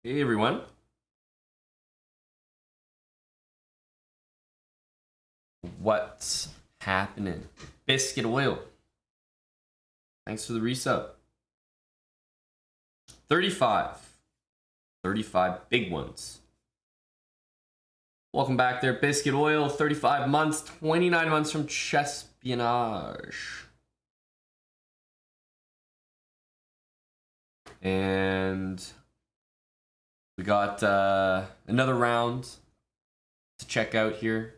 Hey everyone, what's happening? Biscuit oil. Thanks for the resub. 35. 35 big ones. Welcome back there, Biscuit Oil. 35 months, 29 months from chessbrah. And we got another round to check out here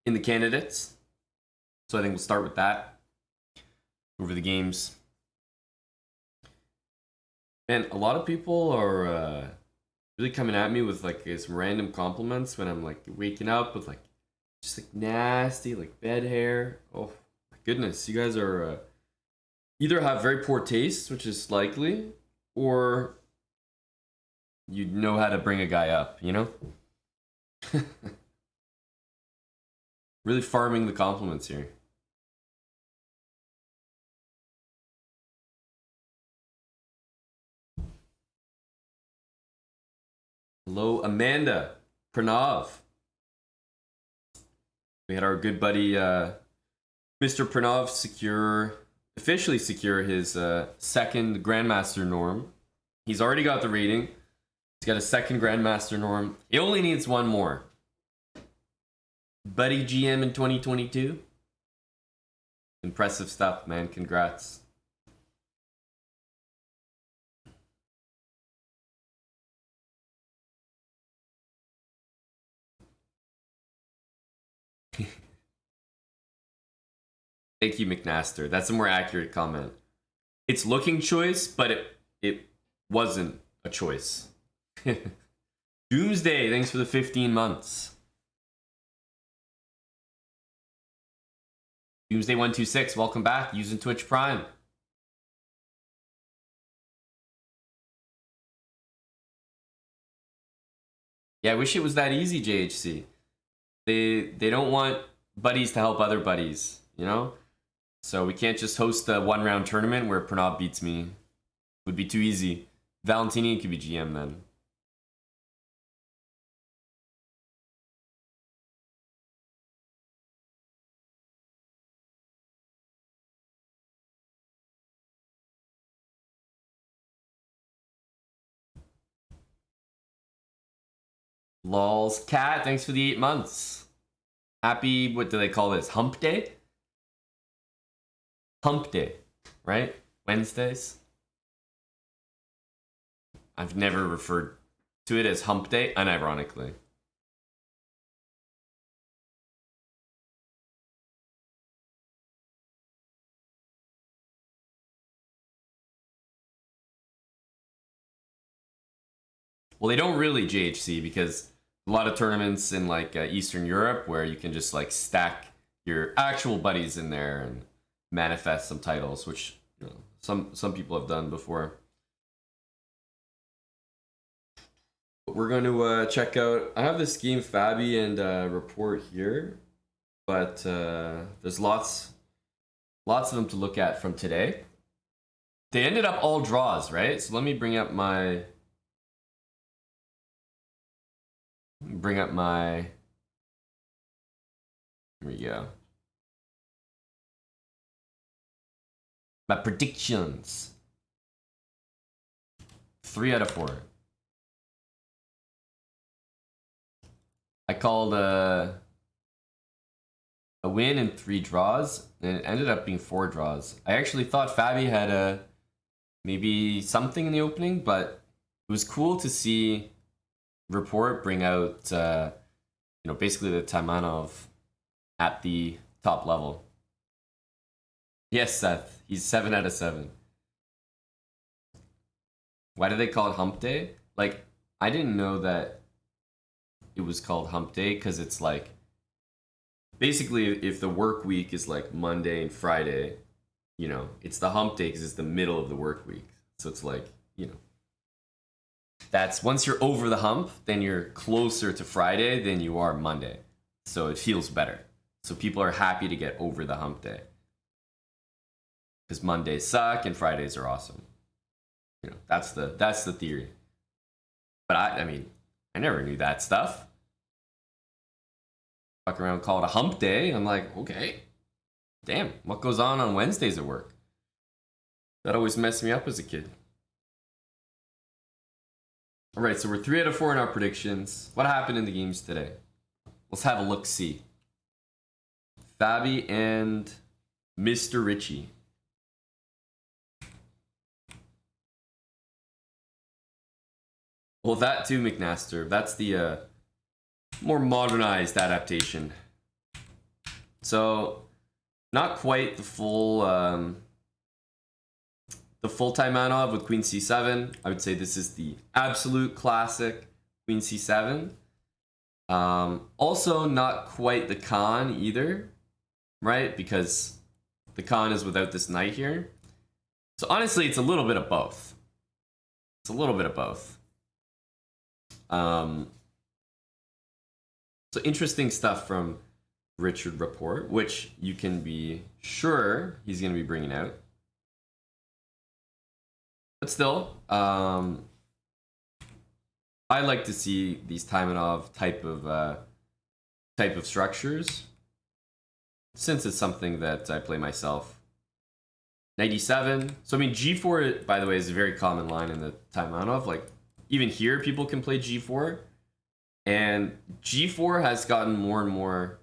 in the candidates. So I think we'll start with that. Over the games. Man, a lot of people are really coming at me with like some random compliments when I'm like waking up with like just like nasty like bed hair. Oh my goodness, you guys are either have very poor taste, which is likely, or you know how to bring a guy up, you know? Really farming the compliments here. Hello, Amanda Pranav. We had our good buddy Mr. Pranav officially secure his second Grandmaster norm. He's already got the rating. He's got a second Grandmaster norm. He only needs one more. Buddy GM in 2022. Impressive stuff, man. Congrats. Thank you, McNaster. That's a more accurate comment. It's looking choice, but it wasn't a choice. Doomsday, thanks for the 15 months. Doomsday126, welcome back. Using Twitch Prime. Yeah, I wish it was that easy, JHC. They don't want buddies to help other buddies, you know? So we can't just host a one-round tournament where Pranav beats me. It would be too easy. Valentini could be GM then. Lols. Cat, thanks for the 8 months. Happy, what do they call this? Hump day? Hump day, right? Wednesdays? I've never referred to it as hump day, unironically. Well, they don't really JHC because a lot of tournaments in like Eastern Europe where you can just like stack your actual buddies in there and manifest some titles, which you know, some people have done before. But we're going to check out. I have this game Fabi and report here, but there's lots of them to look at from today. They ended up all draws, right? So let me bring up my here we go. My predictions. 3 out of 4. I called a win and 3 draws, and it ended up being 4 draws. I actually thought Fabi had maybe something in the opening, but it was cool to see report bring out basically the Taimanov at the top level. Yes, Seth. He's 7 out of 7. Why do they call it Hump Day? Like, I didn't know that it was called Hump Day because it's like basically if the work week is like Monday and Friday, you know, it's the Hump Day because it's the middle of the work week. So it's like, you know, that's once you're over the hump, then you're closer to Friday than you are Monday. So it feels better. So people are happy to get over the hump day. Because Mondays suck and Fridays are awesome. You know, that's the theory. But I mean, I never knew that stuff. Fuck around, call it a hump day. I'm like, okay. Damn, what goes on Wednesdays at work? That always messed me up as a kid. All right, so we're 3 out of 4 in our predictions. What happened in the games today? Let's have a look-see. Fabi and Mr. Richie. Well, that too, McNaster. That's the more modernized adaptation. So, not quite the full Taimanov with Queen C7. I would say this is the absolute classic Queen C7. Also, not quite the Khan either, right? Because the Khan is without this knight here. So honestly, it's a little bit of both. It's a little bit of both. So interesting stuff from Richard Rapport, which you can be sure he's going to be bringing out. But still, I like to see these Taimanov type of structures, since it's something that I play myself. Knight e7. So I mean, g4, by the way, is a very common line in the Taimanov. Like even here, people can play g4, and g4 has gotten more and more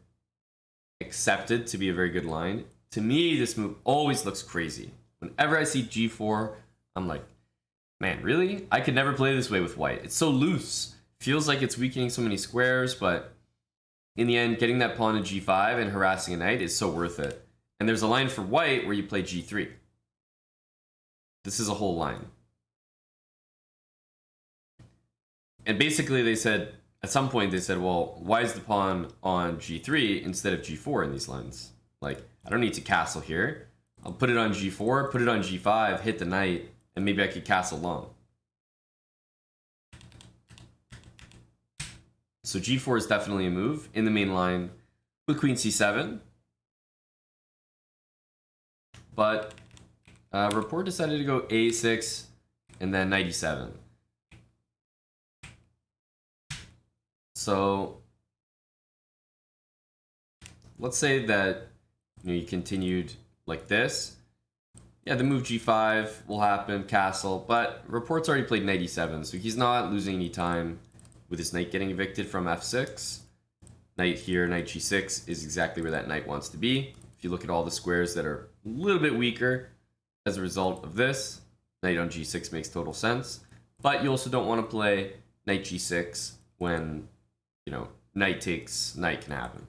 accepted to be a very good line. To me, this move always looks crazy. Whenever I see g4, I'm like, man, really? I could never play this way with white. It's so loose. Feels like it's weakening so many squares, but in the end, getting that pawn to g5 and harassing a knight is so worth it. And there's a line for white where you play g3. This is a whole line. And basically they said, at some point they said, well, why is the pawn on g3 instead of g4 in these lines? Like, I don't need to castle here. I'll put it on g4, put it on g5, hit the knight, and maybe I could castle long. So g4 is definitely a move in the main line with queen c7. But Rapport decided to go a6 and then knight e7. So let's say that you continued like this. Yeah, the move g5 will happen, castle, but Rapport's already played knight e7, so he's not losing any time with his knight getting evicted from f6. Knight here, knight g6 is exactly where that knight wants to be. If you look at all the squares that are a little bit weaker as a result of this, knight on g6 makes total sense. But you also don't want to play knight g6 when, you know, knight takes knight can happen.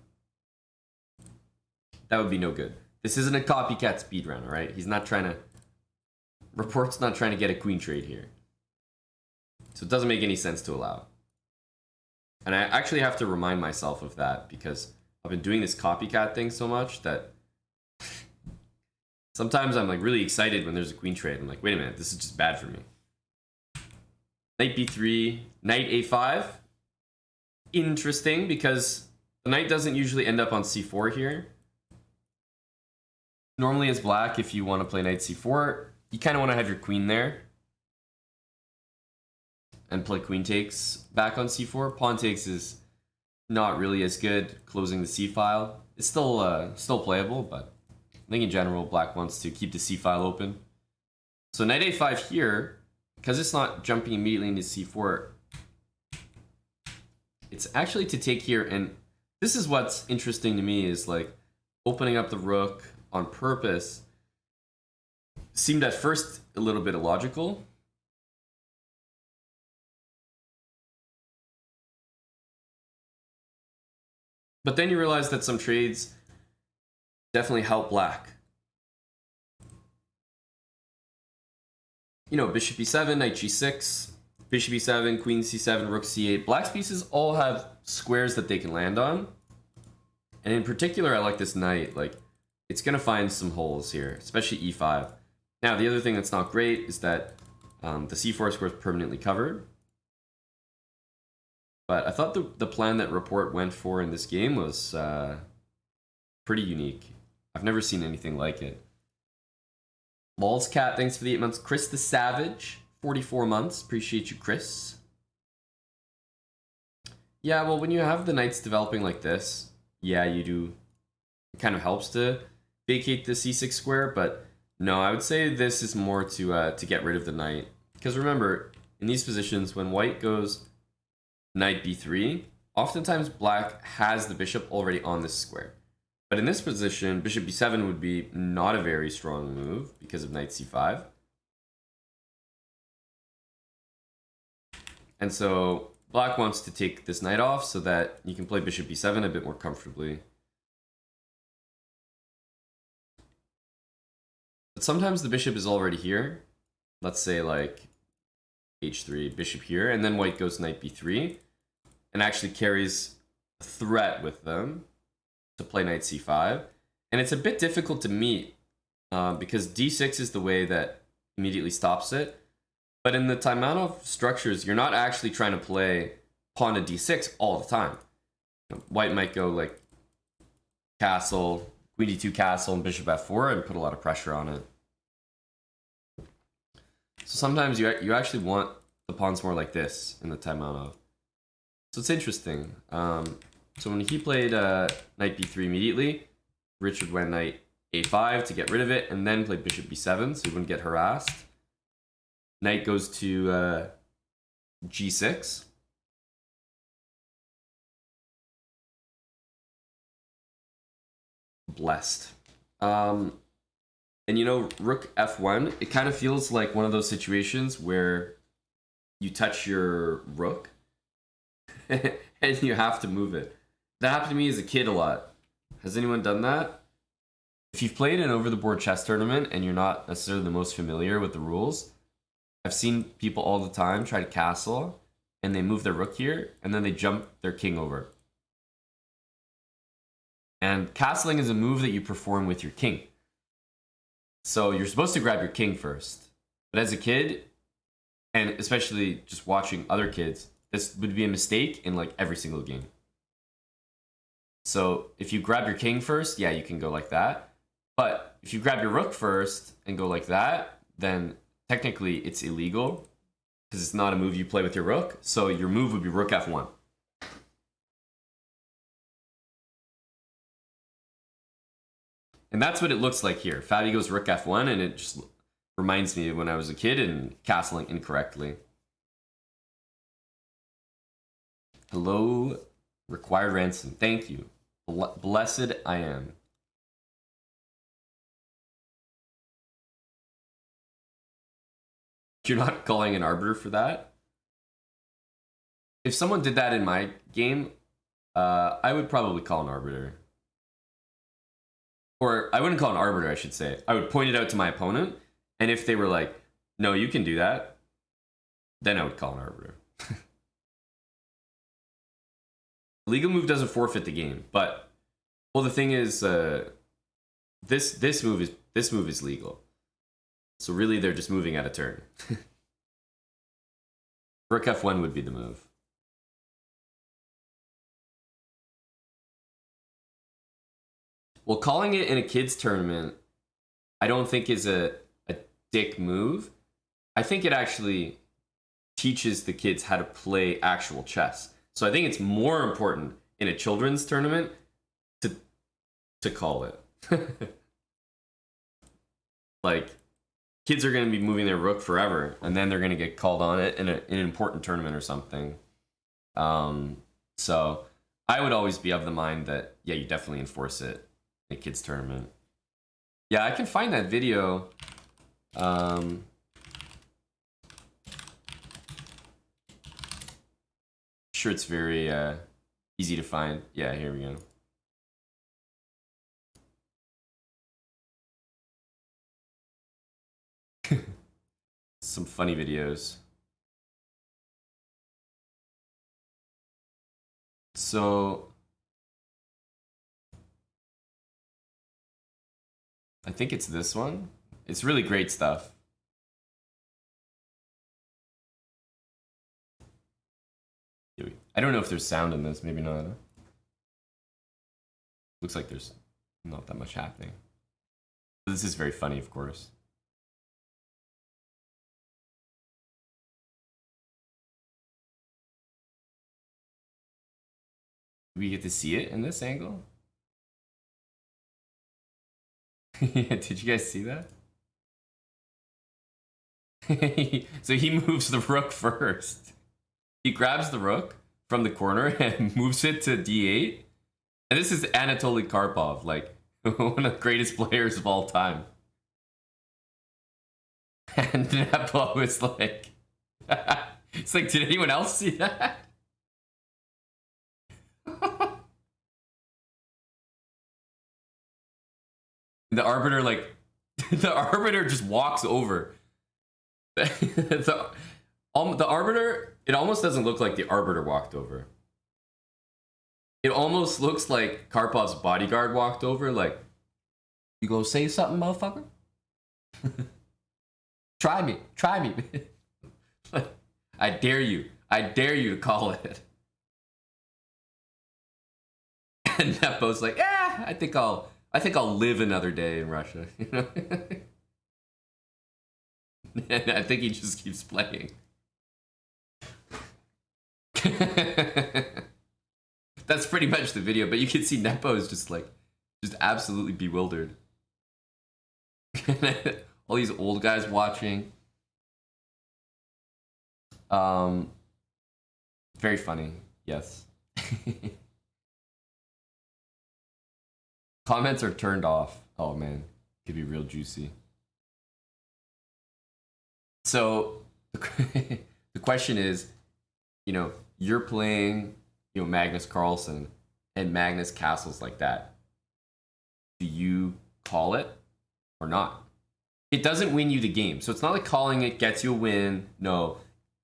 That would be no good. This isn't a copycat speedrun, all right? He's not trying to... Rapport's not trying to get a queen trade here. So it doesn't make any sense to allow. And I actually have to remind myself of that because I've been doing this copycat thing so much that sometimes I'm like really excited when there's a queen trade. I'm like, wait a minute, this is just bad for me. Knight b3, knight a5. Interesting because the knight doesn't usually end up on c4 here. Normally as black, if you want to play knight c4, you kind of want to have your queen there and play queen takes back on c4. Pawn takes is not really as good, closing the c file. It's still playable, but I think in general black wants to keep the c file open. So knight a5 here, because it's not jumping immediately into c4, it's actually to take here, and this is what's interesting to me is like opening up the rook on purpose seemed at first a little bit illogical. But then you realize that some trades definitely help black. You know, bishop e7, knight g6, bishop e7, queen c7, rook c8. Black's pieces all have squares that they can land on. And in particular, I like this knight. Like, it's going to find some holes here, especially e5. Now, the other thing that's not great is that the c4 square is permanently covered. But I thought the plan that Rapport went for in this game was pretty unique. I've never seen anything like it. Lol's Cat, thanks for the 8 months. Chris the Savage, 44 months. Appreciate you, Chris. Yeah, well, when you have the knights developing like this, yeah, you do. It kind of helps to vacate the c6 square, but no, I would say this is more to get rid of the knight. Because remember, in these positions, when white goes knight b3, oftentimes black has the bishop already on this square. But in this position, bishop b7 would be not a very strong move because of knight c5. And so black wants to take this knight off so that you can play bishop b7 a bit more comfortably. But sometimes the bishop is already here. Let's say like h3, bishop here, and then white goes knight b3 and actually carries a threat with them to play knight c5. And it's a bit difficult to meet because d6 is the way that immediately stops it. But in the Taimanov structures, you're not actually trying to play pawn to d6 all the time. White might go like castle, queen d2 castle, and bishop f4 and put a lot of pressure on it. So sometimes you actually want the pawns more like this in the Taimanov. So it's interesting. So when he played knight b3 immediately, Richard went knight a5 to get rid of it, and then played bishop b7 so he wouldn't get harassed. Knight goes to g6. Blessed. And you know, rook f1, it kind of feels like one of those situations where you touch your rook and you have to move it. That happened to me as a kid a lot. Has anyone done that? If you've played an over-the-board chess tournament and you're not necessarily the most familiar with the rules, I've seen people all the time try to castle and they move their rook here and then they jump their king over. And castling is a move that you perform with your king. So you're supposed to grab your king first. But as a kid, and especially just watching other kids, this would be a mistake in like every single game. So if you grab your king first, yeah, you can go like that. But if you grab your rook first and go like that, then technically it's illegal because it's not a move you play with your rook. So your move would be rook f1. And that's what it looks like here. FIDE goes rook f1, and it just reminds me of when I was a kid and castling incorrectly. Hello, required ransom. Thank you. Blessed I am. You're not calling an arbiter for that? If someone did that in my game, I would probably call an arbiter. Or I wouldn't call an arbiter, I should say. I would point it out to my opponent, and if they were like, no, you can do that, then I would call an arbiter. Legal move doesn't forfeit the game, but well, the thing is, this move is legal. So really, they're just moving at a turn. Rook f1 would be the move. Well, calling it in a kids tournament, I don't think is a dick move. I think it actually teaches the kids how to play actual chess. So I think it's more important in a children's tournament to call it. Like, kids are going to be moving their rook forever, and then they're going to get called on it in an important tournament or something. So I would always be of the mind that, yeah, you definitely enforce it in a kids tournament. Yeah, I can find that video. Sure, it's very easy to find. Yeah, here we go. Some funny videos. So I think it's this one. It's really great stuff. I don't know if there's sound in this, maybe not. Looks like there's not that much happening. This is very funny, of course. we get to see it in this angle? Yeah, did you guys see that? So he moves the rook first. He grabs the rook from the corner and moves it to d8. And this is Anatoly Karpov, like one of the greatest players of all time. And Nepo is like, it's like, did anyone else see that? The arbiter, like, the arbiter just walks over. The arbiter, it almost doesn't look like the arbiter walked over. It almost looks like Karpov's bodyguard walked over, like, you go say something, motherfucker? Try me. I dare you to call it. And Nepo's like, I think I'll live another day in Russia, you know? And I think he just keeps playing. That's pretty much the video, but you can see Nepo is just absolutely bewildered. All these old guys watching. Very funny, yes. Comments are turned off. Oh man, could be real juicy. So the question is, you know, you're playing, you know, Magnus Carlsen and Magnus castles like that. Do you call it or not? It doesn't win you the game. So it's not like calling it gets you a win. No.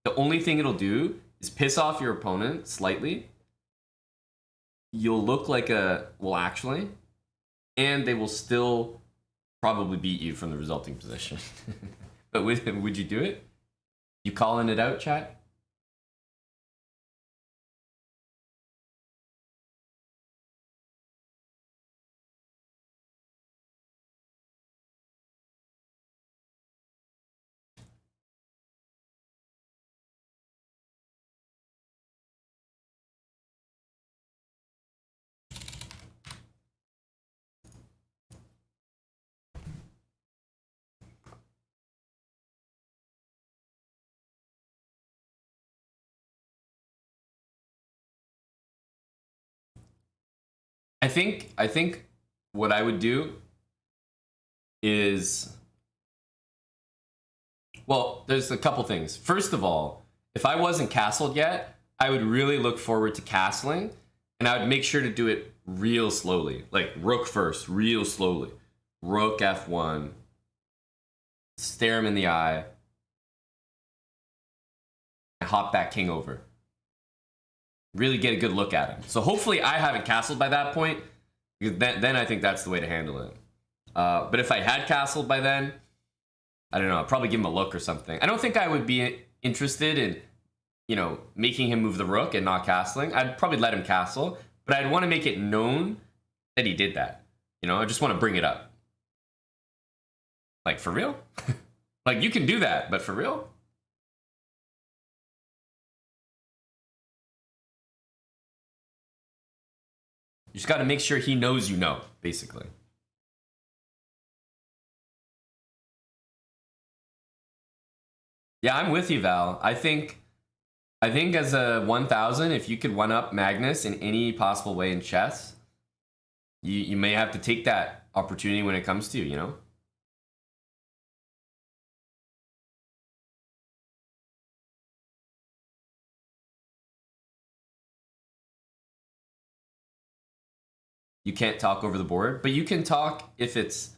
The only thing it'll do is piss off your opponent slightly. You'll look like well, actually, and they will still probably beat you from the resulting position. But would you do it? You calling it out, chat? I think what I would do is, well, there's a couple things. First of all, if I wasn't castled yet, I would really look forward to castling, and I would make sure to do it real slowly. Like rook first, real slowly. Rook f1. Stare him in the eye. And hop that king over. Really get a good look at him. So hopefully I haven't castled by that point, because then I think that's the way to handle it. But if I had castled by then, I don't know, I'd probably give him a look or something. I don't think I would be interested in, you know, making him move the rook and not castling. I'd probably let him castle, but I'd want to make it known that he did that. You know, I just want to bring it up. Like, for real? Like, you can do that, but for real? You just got to make sure he knows you know, basically. Yeah, I'm with you, Val. I think as a 1000, if you could one-up Magnus in any possible way in chess, you may have to take that opportunity when it comes to you, you know? You can't talk over the board, but you can talk if it's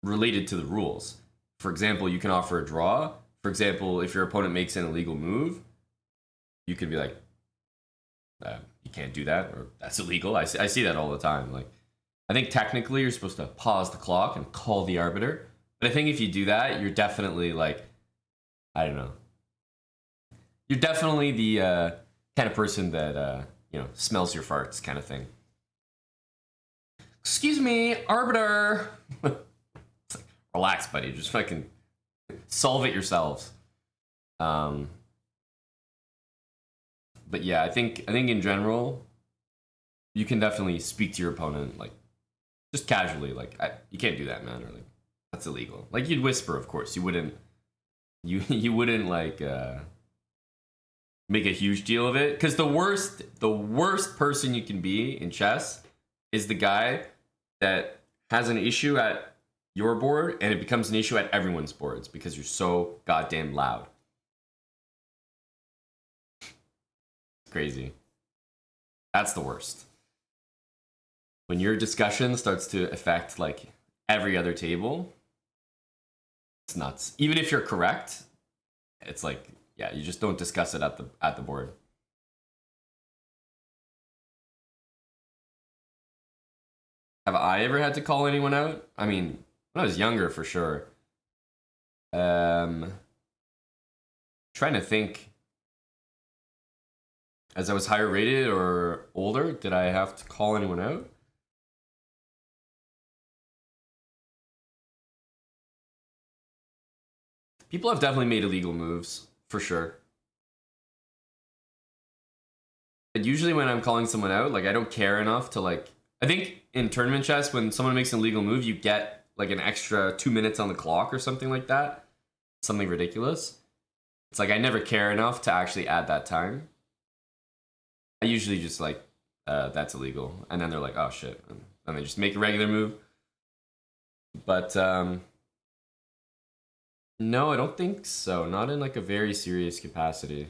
related to the rules. For example, you can offer a draw. For example, if your opponent makes an illegal move, you could be like, you can't do that, or that's illegal. I see that all the time. Like, I think technically you're supposed to pause the clock and call the arbiter. But I think if you do that, you're definitely like, I don't know. You're definitely the kind of person that, you know, smells your farts kind of thing. Excuse me, arbiter. It's like, relax, buddy. Just fucking solve it yourselves. But yeah, I think in general, you can definitely speak to your opponent like just casually, like you can't do that, man, or like that's illegal. Like you'd whisper, of course. You wouldn't you wouldn't like make a huge deal of it, because the worst person you can be in chess is the guy that has an issue at your board and it becomes an issue at everyone's boards because you're so goddamn loud. It's crazy. That's the worst. When your discussion starts to affect like every other table, it's nuts. Even if you're correct, it's like, yeah, you just don't discuss it at the board. Have I ever had to call anyone out? I mean, when I was younger, for sure. Trying to think. As I was higher rated or older, did I have to call anyone out? People have definitely made illegal moves, for sure. And usually when I'm calling someone out, like I don't care enough to like, I think in tournament chess, when someone makes an illegal move, you get like an extra 2 minutes on the clock or something like that. Something ridiculous. It's like I never care enough to actually add that time. I usually just like, that's illegal. And then they're like, oh shit. And they just make a regular move. But no, I don't think so. Not in like a very serious capacity. I'm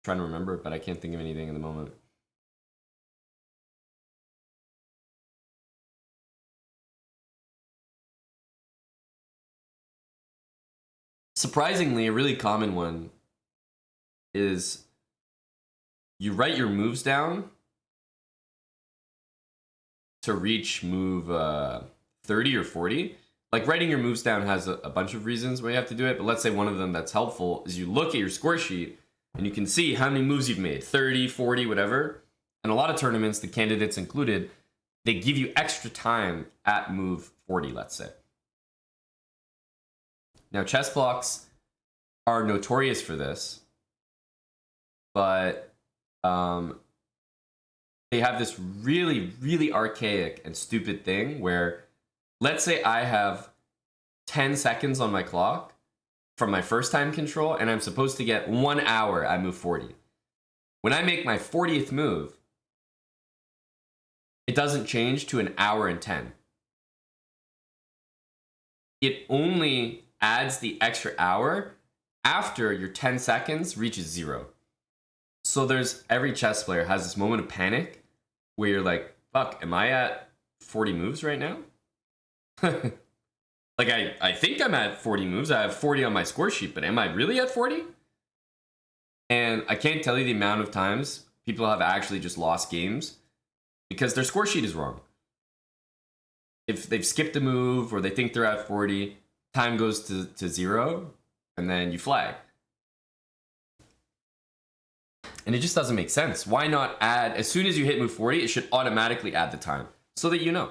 trying to remember, but I can't think of anything in the moment. Surprisingly, a really common one is you write your moves down to reach move 30 or 40. Like writing your moves down has a bunch of reasons why you have to do it, but let's say one of them that's helpful is you look at your score sheet and you can see how many moves you've made, 30, 40, whatever. And a lot of tournaments, the candidates included, they give you extra time at move 40, let's say. Now, chess blocks are notorious for this, but they have this really, really archaic and stupid thing where, let's say I have 10 seconds on my clock from my first time control, and I'm supposed to get 1 hour at move 40. When I make my 40th move, it doesn't change to 1 hour and 10. It only adds the extra hour after your 10 seconds reaches 0. So every chess player has this moment of panic where you're like, fuck, am I at 40 moves right now? Like I think I'm at 40 moves. I have 40 on my score sheet, but am I really at 40? And I can't tell you the amount of times people have actually just lost games because their score sheet is wrong. If they've skipped a move or they think they're at 40, time goes to 0, and then you flag. And it just doesn't make sense. Why not add, as soon as you hit move 40, it should automatically add the time so that you know.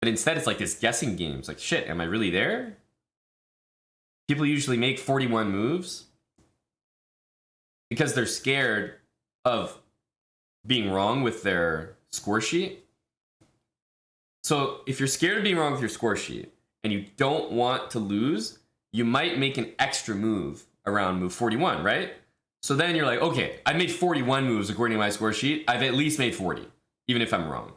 But instead, it's like this guessing game. It's like, shit, am I really there? People usually make 41 moves because they're scared of being wrong with their score sheet. So if you're scared of being wrong with your score sheet and you don't want to lose, you might make an extra move around move 41, right? So then you're like, okay, I made 41 moves according to my score sheet. I've at least made 40, even if I'm wrong.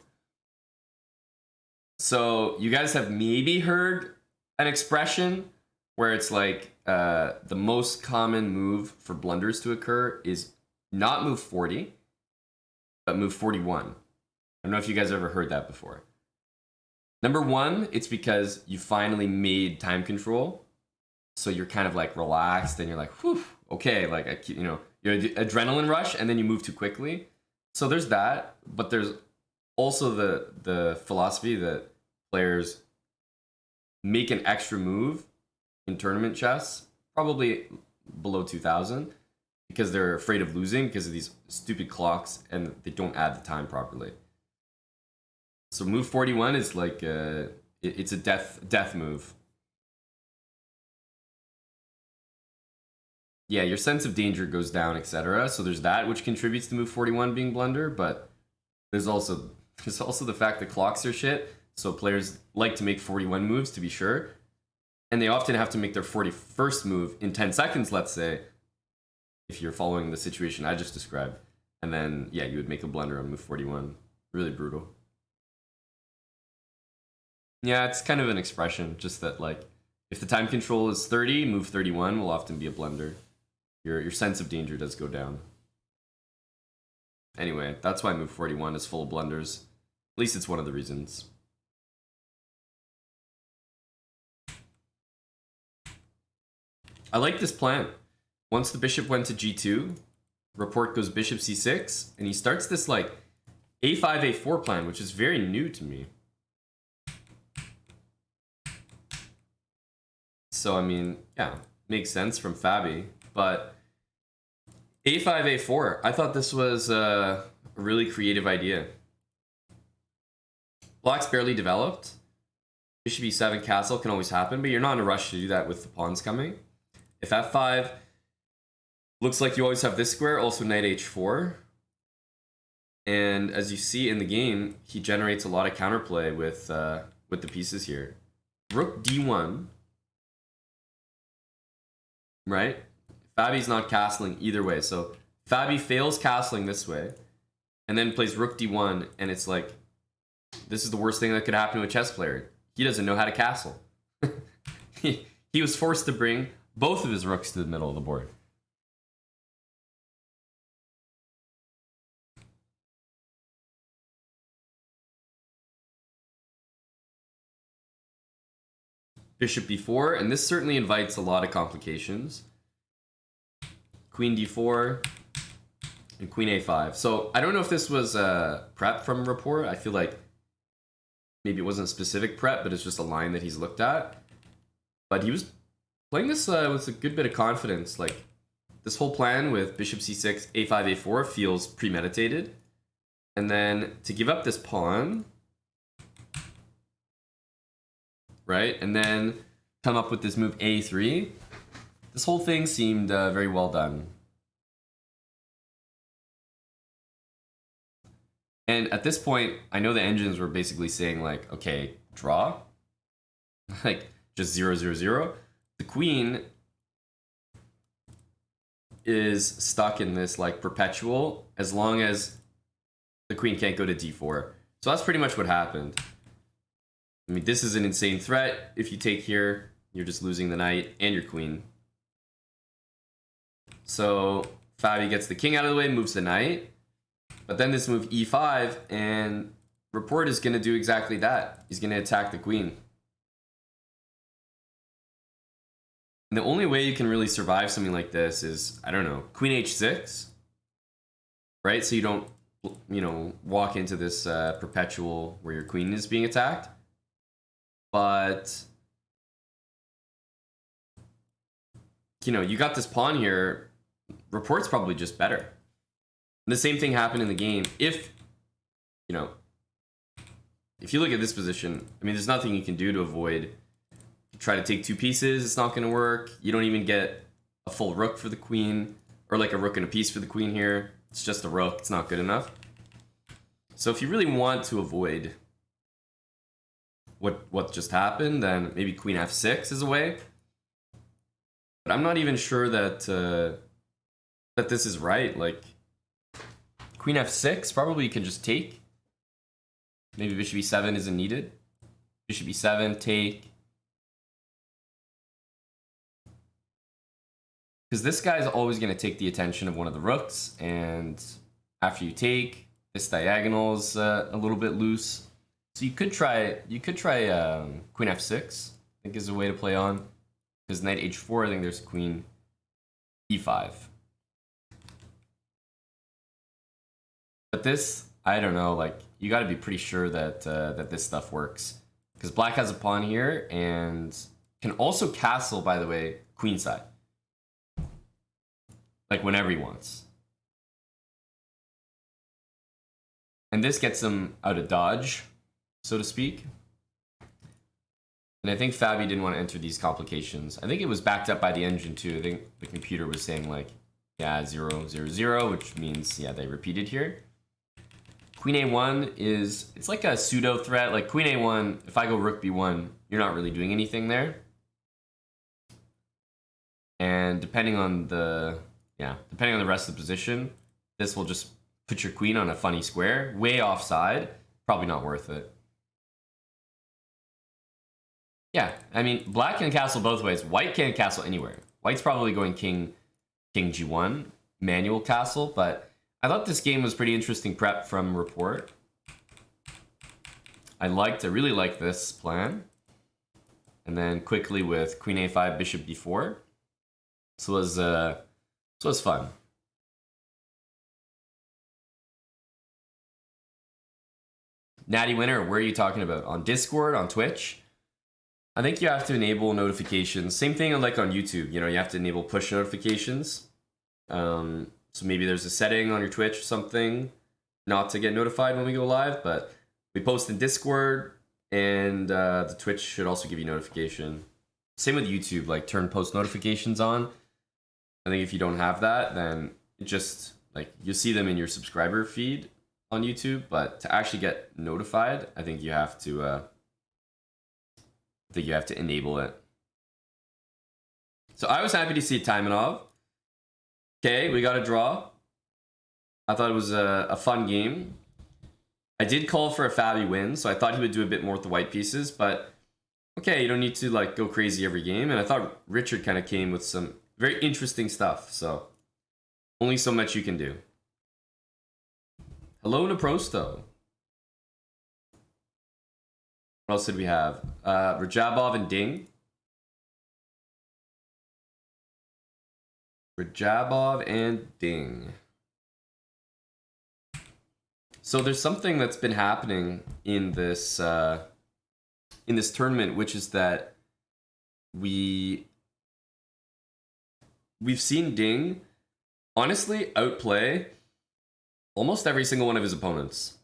So you guys have maybe heard an expression where it's like the most common move for blunders to occur is not move 40, but move 41. I don't know if you guys have ever heard that before. Number one, it's because you finally made time control. So you're kind of like relaxed and you're like, whew, okay, like, you're adrenaline rush, and then you move too quickly. So there's that, but there's also the philosophy that players make an extra move in tournament chess, probably below 2000, because they're afraid of losing because of these stupid clocks and they don't add the time properly. So move 41 is like it's a death move. yeah, your sense of danger goes down, etc. So there's that, which contributes to move 41 being blunder, but there's also the fact that clocks are shit. So players like to make 41 moves to be sure, and they often have to make their 41st move in 10 seconds, let's say, if you're following the situation I just described. And then, yeah, you would make a blunder on move 41. Really brutal. Yeah, it's kind of an expression, just that, like, if the time control is 30, move 31 will often be a blunder. Your sense of danger does go down. Anyway, that's why move 41 is full of blunders. At least it's one of the reasons. I like this plan. Once the bishop went to g2, report goes bishop c6, and he starts this like a5, a4 plan, which is very new to me. So, I mean, yeah, makes sense from Fabi, but a5, a4, I thought this was a really creative idea. Black's barely developed. Bishop e7 castle can always happen, but you're not in a rush to do that with the pawns coming. If f5, looks like you always have this square, also knight h4. And as you see in the game, he generates a lot of counterplay with the pieces here. Rook d1, right? Fabi's not castling either way, so Fabi fails castling this way, and then plays rook d1, and it's like, this is the worst thing that could happen to a chess player. He doesn't know how to castle. he was forced to bring both of his rooks to the middle of the board. Bishop b4, and this certainly invites a lot of complications. Queen d4 and queen a5. So I don't know if this was prep from Rapport. I feel like maybe it wasn't specific prep, but it's just a line that he's looked at. But he was playing this with a good bit of confidence. Like, this whole plan with bishop c6, a5, a4 feels premeditated. And then to give up this pawn, right? And then come up with this move a3. This whole thing seemed very well done. And at this point, I know the engines were basically saying like, okay, draw. Like, just 0, 0, 0. The queen is stuck in this like perpetual as long as the queen can't go to d4. So that's pretty much what happened. I mean, this is an insane threat. If you take here, you're just losing the knight and your queen. So Fabi gets the king out of the way, moves the knight. But then this move e5, and Rapport is going to do exactly that. He's going to attack the queen. And the only way you can really survive something like this is, I don't know, queen h6, right? So you don't, you know, walk into this perpetual where your queen is being attacked. But, you know, you got this pawn here. Rapport's probably just better. And the same thing happened in the game. If, you know, if you look at this position, I mean, there's nothing you can do to avoid. You try to take two pieces, it's not going to work. You don't even get a full rook for the queen, or like a rook and a piece for the queen here. It's just a rook, it's not good enough. So if you really want to avoid what just happened, then maybe queen f6 is a way. But I'm not even sure that that this is right. Like, queen f6, probably you can just take. Maybe bishop e7 isn't needed. Bishop e7, take. Because this guy is always going to take the attention of one of the rooks, and after you take, this diagonal's a little bit loose. So you could try queen f6, I think is a way to play on. Because knight h4, I think there's queen e5. But this, I don't know, like, you got to be pretty sure that that this stuff works. Because black has a pawn here, and can also castle, by the way, queenside. Like, whenever he wants. And this gets him out of dodge, so to speak. And I think Fabi didn't want to enter these complications. I think it was backed up by the engine too. I think the computer was saying like, yeah, 0, 0, 0, which means, yeah, they repeated here. Queen A1 is, it's like a pseudo threat. Like Queen A1, if I go Rook B1, you're not really doing anything there. And depending on the rest of the position, this will just put your queen on a funny square, way offside. Probably not worth it. Yeah, I mean, black can castle both ways. White can't castle anywhere. White's probably going king G1, manual castle, but I thought this game was pretty interesting prep from report. I really liked this plan. And then quickly with queen A5, bishop B4. This was fun. Natty Winner, where are you talking about? On Discord, on Twitch? I think you have to enable notifications. Same thing like on YouTube. You know, you have to enable push notifications. So maybe there's a setting on your Twitch or something not to get notified when we go live. But we post in Discord, and the Twitch should also give you notification. Same with YouTube, like turn post notifications on. I think if you don't have that, then it just like you'll see them in your subscriber feed on YouTube. But to actually get notified, I think you have to. I think you have to enable it. So I was happy to see Taimanov. Okay, we got a draw. I thought it was a fun game. I did call for a Fabi win, so I thought he would do a bit more with the white pieces, but okay, you don't need to like go crazy every game. And I thought Richard kind of came with some very interesting stuff, so only so much you can do. Hello, Naprosto. What else did we have? Rajabov and Ding. Rajabov and Ding. So there's something that's been happening in this tournament, which is that we've seen Ding honestly outplay almost every single one of his opponents.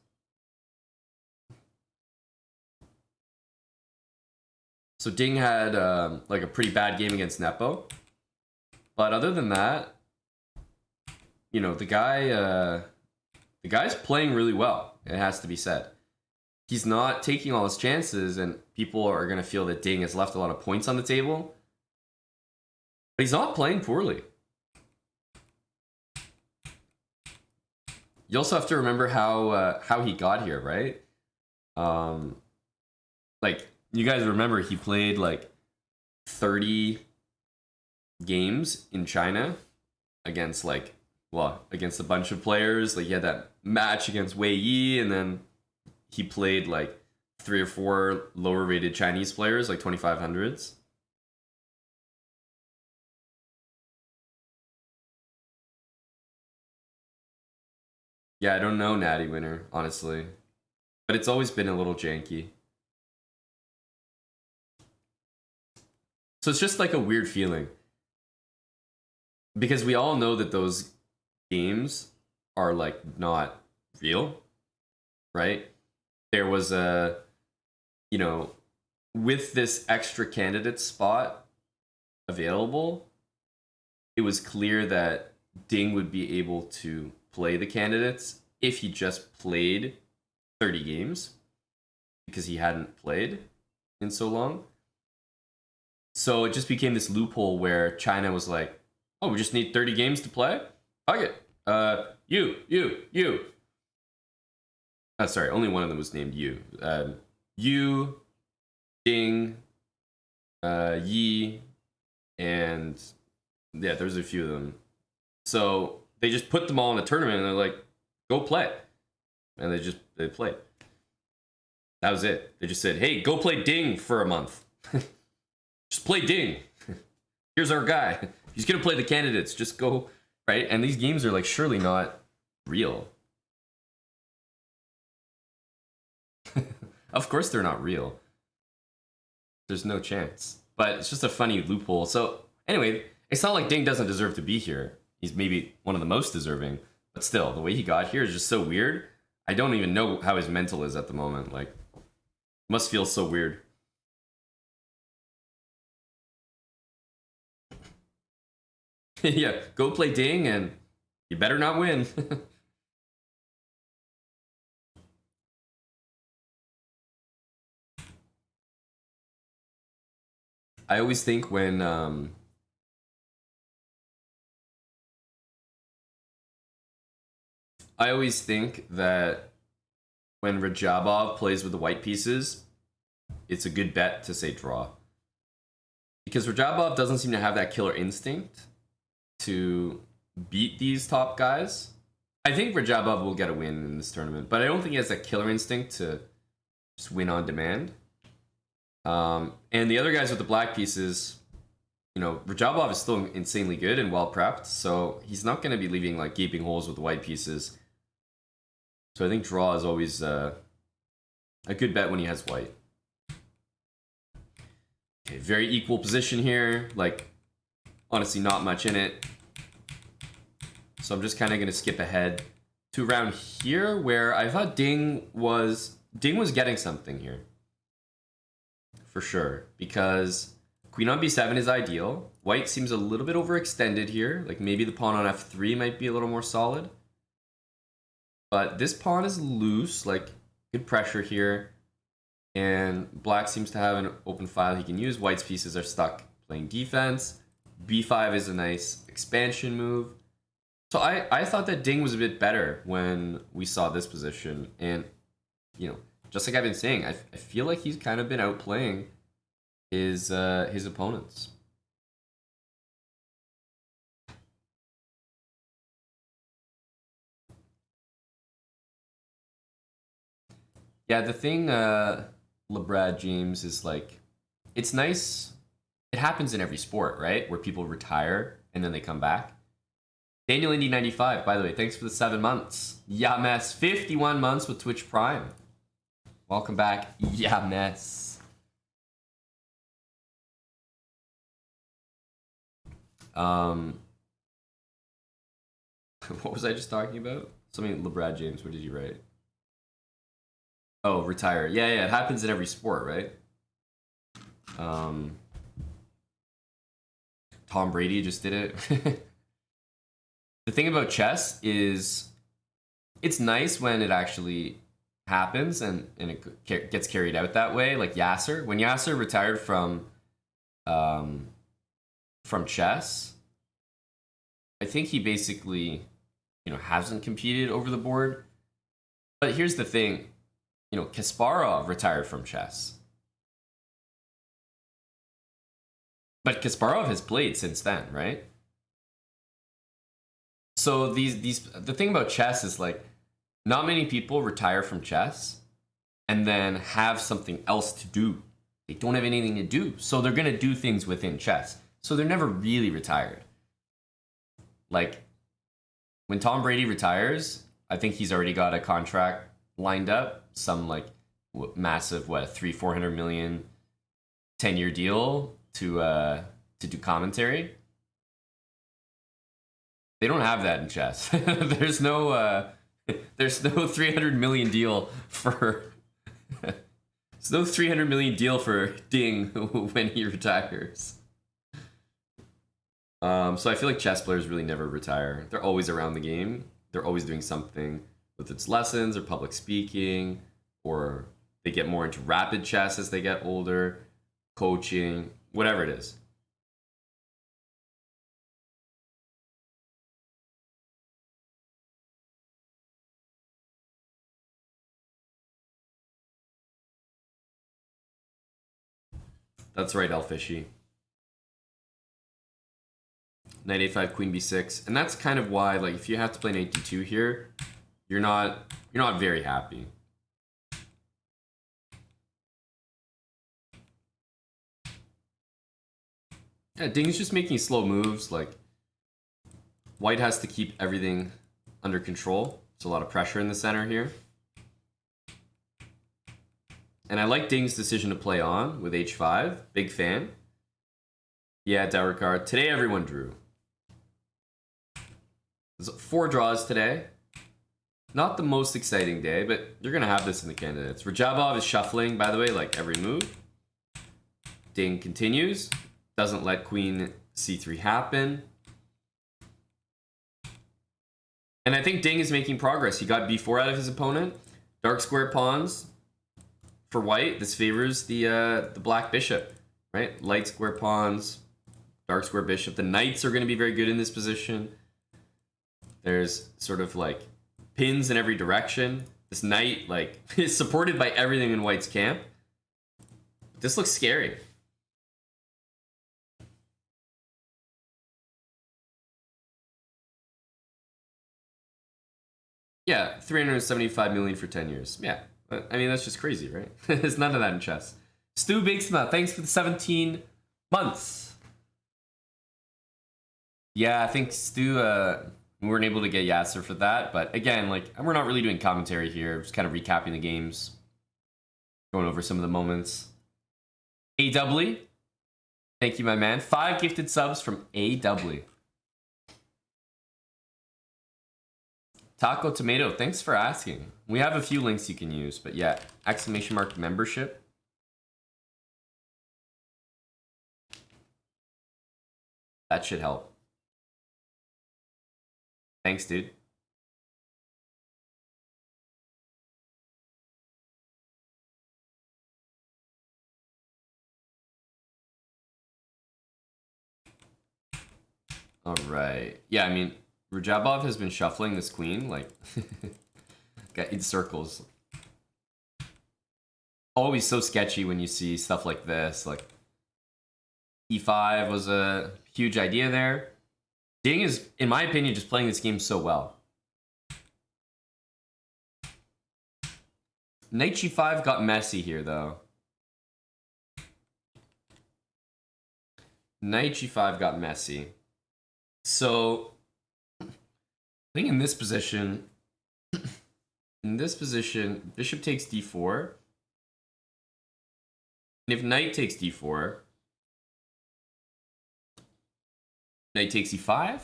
So Ding had like a pretty bad game against Nepo, but other than that, you know, the guy's playing really well. It has to be said. He's not taking all his chances, and people are gonna feel that Ding has left a lot of points on the table. But he's not playing poorly. You also have to remember how he got here, right? Like. You guys remember he played like 30 games in China against against a bunch of players. Like he had that match against Wei Yi, and then he played like 3 or 4 lower rated Chinese players, like 2500s. Yeah, I don't know Natty Winner, honestly. But it's always been a little janky. So it's just like a weird feeling. Because we all know that those games are like not real, right? There was with this extra candidate spot available, it was clear that Ding would be able to play the candidates if he just played 30 games, because he hadn't played in so long. So it just became this loophole where China was like, oh, we just need 30 games to play? Fuck it. You. Sorry, only one of them was named Yu. Yu, Ding, Yi, and yeah, there's a few of them. So they just put them all in a tournament and they're like, go play. And they played. That was it. They just said, hey, go play Ding for a month. Just play Ding. Here's our guy. He's gonna play the candidates. Just go, right? And these games are like surely not real. Of course they're not real. There's no chance. But it's just a funny loophole. So anyway, it's not like Ding doesn't deserve to be here. He's maybe one of the most deserving. But still, the way he got here is just so weird. I don't even know how his mental is at the moment. Like, must feel so weird. Yeah, go play Ding and you better not win. I always think when I always think that when Rajabov plays with the white pieces, it's a good bet to say draw. Because Rajabov doesn't seem to have that killer instinct to beat these top guys. I think Rajabov will get a win in this tournament, but I don't think he has that killer instinct to just win on demand. And the other guys with the black pieces, you know, Rajabov is still insanely good and well prepped, so he's not going to be leaving like gaping holes with the white pieces. So I think draw is always a good bet when he has white. Okay, very equal position here. Like, honestly, not much in it. So I'm just kind of going to skip ahead to around here where I thought Ding was getting something here. For sure. Because queen on b7 is ideal. White seems a little bit overextended here. Like maybe the pawn on f3 might be a little more solid. But this pawn is loose, like good pressure here. And black seems to have an open file he can use. White's pieces are stuck playing defense. b5 is a nice expansion move. So I thought that Ding was a bit better when we saw this position. And, you know, just like I've been saying, I feel like he's kind of been outplaying his opponents. Yeah, the thing, LeBrad James, is like, it's nice. It happens in every sport, right? Where people retire and then they come back. Daniel Indy 95, by the way, thanks for the 7 months. Yames, 51 months with Twitch Prime. Welcome back, Yames. What was I just talking about? Something LeBrad James, what did you write? Oh, retire. Yeah, it happens in every sport, right? Tom Brady just did it. The thing about chess is it's nice when it actually happens and it gets carried out that way. Like Yasser. When Yasser retired from chess, I think he basically, you know, hasn't competed over the board. But here's the thing. You know, Kasparov retired from chess. But Kasparov has played since then, right? So the thing about chess is like not many people retire from chess and then have something else to do. They don't have anything to do. So they're going to do things within chess. So they're never really retired. Like when Tom Brady retires, I think he's already got a contract lined up, some like massive 300-400 million 10-year deal to do commentary. They don't have that in chess. There's no 300 million deal for there's no 300 million deal for Ding when he retires. So I feel like chess players really never retire. They're always around the game. They're always doing something, whether it's lessons or public speaking, or they get more into rapid chess as they get older, coaching, whatever it is. That's right, Elfishy. Knight a5, queen b6, and that's kind of why, like, if you have to play knight d2 here, you're not very happy. Yeah, Ding's just making slow moves. Like, white has to keep everything under control. There's a lot of pressure in the center here. And I like Ding's decision to play on with h5. Big fan. Yeah, Dauerkar. Today everyone drew. There's 4 draws today. Not the most exciting day, but you're going to have this in the candidates. Rajabov is shuffling, by the way, like every move. Ding continues. Doesn't let queen c3 happen. And I think Ding is making progress. He got b4 out of his opponent. Dark square pawns for white. This favors the black bishop, right? Light square pawns, dark square bishop. The knights are going to be very good in this position. There's sort of like pins in every direction. This knight like is supported by everything in white's camp. This looks scary. Yeah, 375 million for 10 years. Yeah, I mean, that's just crazy, right? There's none of that in chess. Stu Bigsma, thanks for the 17 months. Yeah, I think Stu, we weren't able to get Yasser for that, but again, like, we're not really doing commentary here. Just kind of recapping the games, going over some of the moments. AW, thank you, my man. 5 gifted subs from AW. Taco Tomato, thanks for asking. We have a few links you can use, but yeah, exclamation mark membership. That should help. Thanks, dude. All right. Yeah, I mean, Rajabov has been shuffling this queen, like, in circles. Always so sketchy when you see stuff like this. Like, e5 was a huge idea there. Ding is, in my opinion, just playing this game so well. Knight g5 got messy here, though. Knight g5 got messy. So, I think in this position, bishop takes d4. And if knight takes d4, knight takes e5.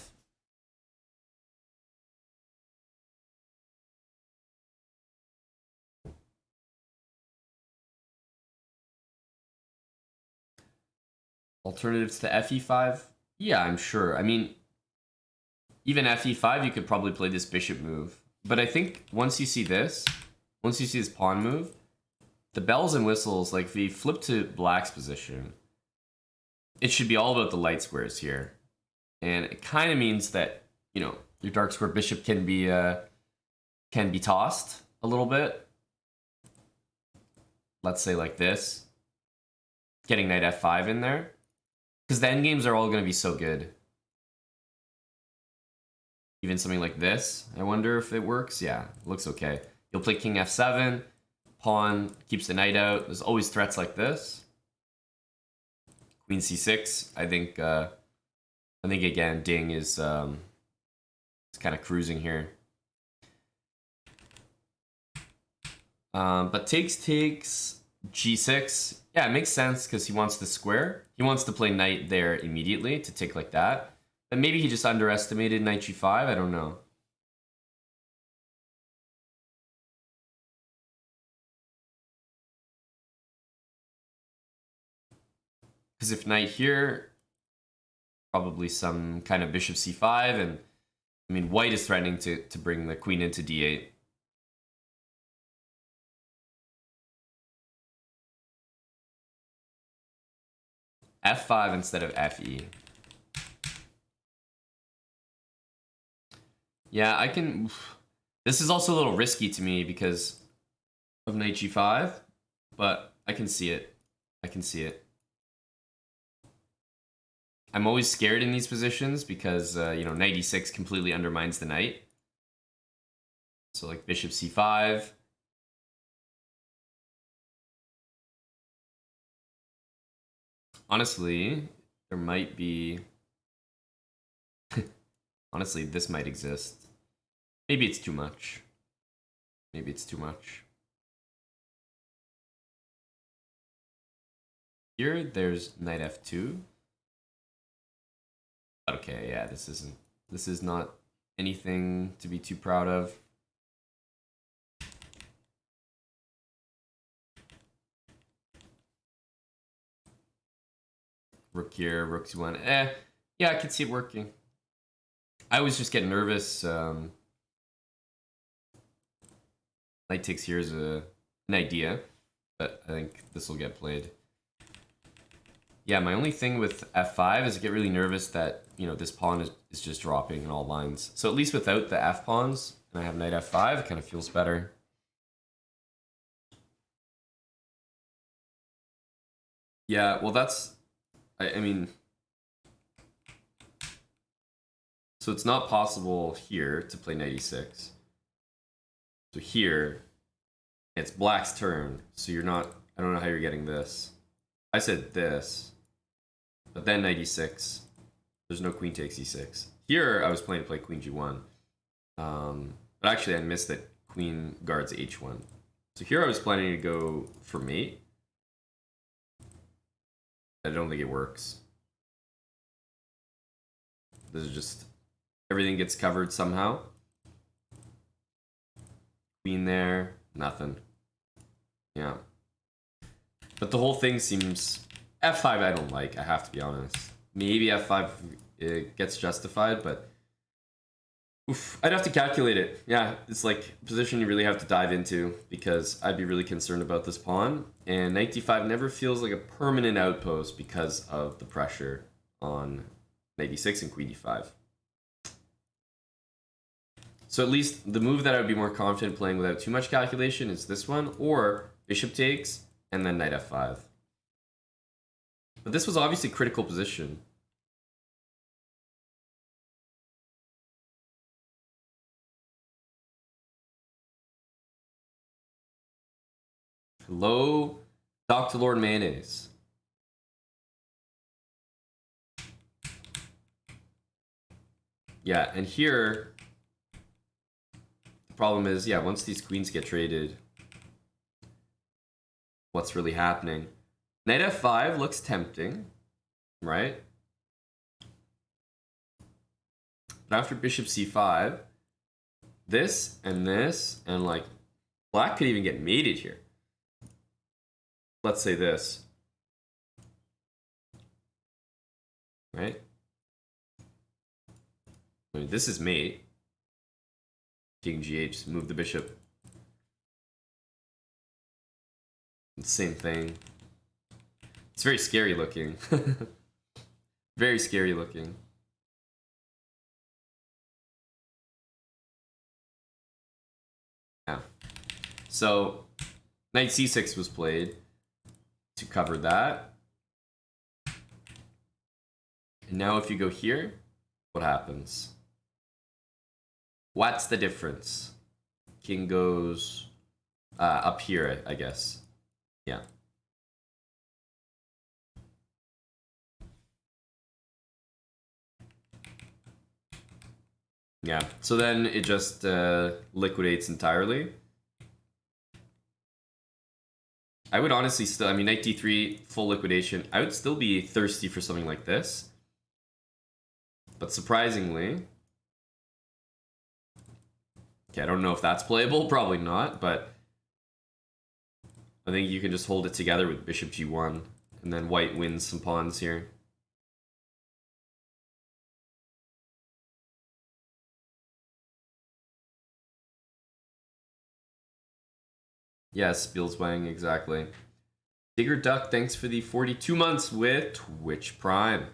Alternatives to fe5? Yeah, I'm sure. I mean, even fe5, you could probably play this bishop move. But I think once you see this pawn move, the bells and whistles, like if we flip to black's position, it should be all about the light squares here. And it kind of means that, you know, your dark square bishop can be tossed a little bit. Let's say like this. Getting knight f5 in there. Because the endgames are all going to be so good. Even something like this, I wonder if it works. Yeah, it looks okay. You'll play king f7, pawn keeps the knight out. There's always threats like this. Queen c6. I think again, Ding is kind of cruising here. But takes g6. Yeah, it makes sense because he wants the square. He wants to play knight there immediately to take like that. And maybe he just underestimated knight g5. I don't know. Because if knight here, probably some kind of bishop c5. And I mean, white is threatening to bring the queen into d8. f5 instead of fe. Yeah, I can... This is also a little risky to me because of knight g5, but I can see it. I can see it. I'm always scared in these positions because, you know, knight e6 completely undermines the knight. So, like, bishop c5. Honestly, there might be... Honestly, this might exist. Maybe it's too much. Maybe it's too much. Here, there's knight f2. Okay, yeah, this is not anything to be too proud of. Rook here, rook c1. Yeah, I could see it working. I always just get nervous Knight takes here is an idea, but I think this will get played. Yeah, my only thing with f5 is I get really nervous that, you know, this pawn is just dropping in all lines. So at least without the f pawns, and I have knight f5, it kind of feels better. Yeah, well that's, I mean, so it's not possible here to play knight e6. So here, it's black's turn, so you're not, I don't know how you're getting this. I said this, but then knight e6. There's no queen takes e6. Here, I was planning to play queen g1. But actually, I missed that queen guards h1. So here I was planning to go for mate. I don't think it works. This is just, everything gets covered somehow. Queen there, nothing. Yeah. But the whole thing seems, f5 I don't like, I have to be honest. Maybe f5 it gets justified, but oof, I'd have to calculate it. Yeah, it's like a position you really have to dive into because I'd be really concerned about this pawn. And knight d5 never feels like a permanent outpost because of the pressure on knight d6 and queen d5. So at least the move that I would be more confident playing without too much calculation is this one, or bishop takes and then knight f5. But this was obviously a critical position. Hello, Dr. Lord Mayonnaise. Yeah, and here, the problem is, yeah, once these queens get traded, what's really happening? Knight f5 looks tempting, right? But after bishop c5, this, and like, black could even get mated here. Let's say this. Right? I mean, this is mate. King g8, move the bishop. Same thing. It's very scary looking. Very scary looking. Yeah. So, knight c6 was played to cover that. And now if you go here, what happens? What's the difference? King goes up here, I guess. Yeah. Yeah, so then it just liquidates entirely. I would honestly still, I mean, knight d3, full liquidation. I would still be thirsty for something like this. But surprisingly, okay, I don't know if that's playable, probably not, but I think you can just hold it together with bishop g1, and then white wins some pawns here. Yes, Spielswang, exactly. Digger Duck, thanks for the 42 months with Twitch Prime.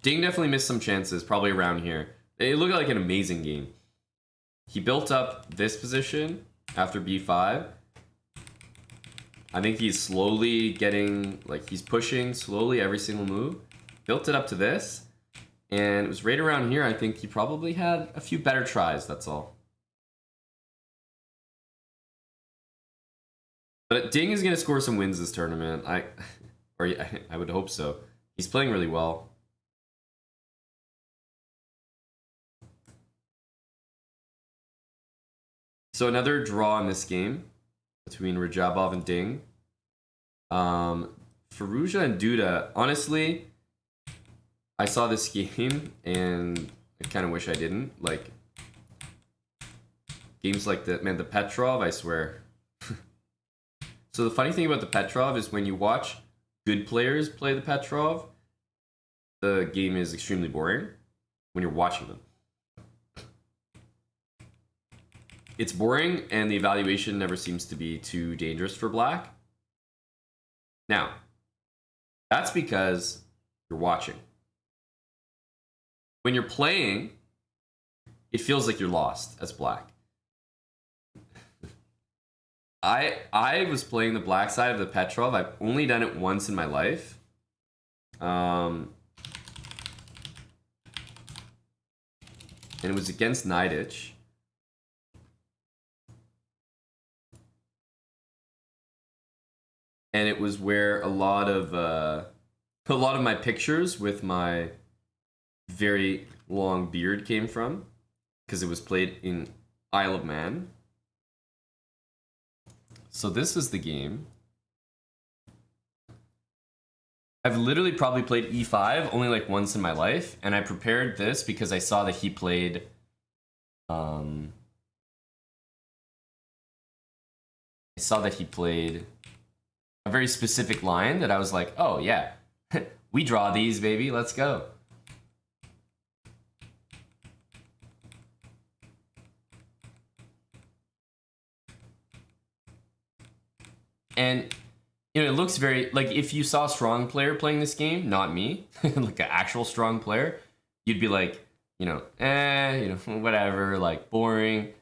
Ding definitely missed some chances, probably around here. It looked like an amazing game. He built up this position after b5. I think he's slowly getting, like, he's pushing slowly every single move. Built it up to this. And it was right around here, I think he probably had a few better tries, that's all. But Ding is going to score some wins this tournament. I would hope so. He's playing really well. So another draw in this game between Rajabov and Ding. Firouzja and Duda, honestly, I saw this game and I kind of wish I didn't. Like, games like that, man, the Petrov, I swear. So the funny thing about the Petrov is when you watch good players play the Petrov, the game is extremely boring when you're watching them. It's boring, and the evaluation never seems to be too dangerous for black. Now, that's because you're watching. When you're playing, it feels like you're lost as black. I was playing the black side of the Petrov. I've only done it once in my life. And it was against Nidich. And it was where a lot of my pictures with my very long beard came from, because it was played in Isle of Man. So this was the game. I've literally probably played e5 only like once in my life, and I prepared this because I saw that he played a very specific line that I was like, oh yeah, we draw these, baby, let's go. And you know, it looks very like, if you saw a strong player playing this game, not me, like an actual strong player, you'd be like, you know, whatever, like boring,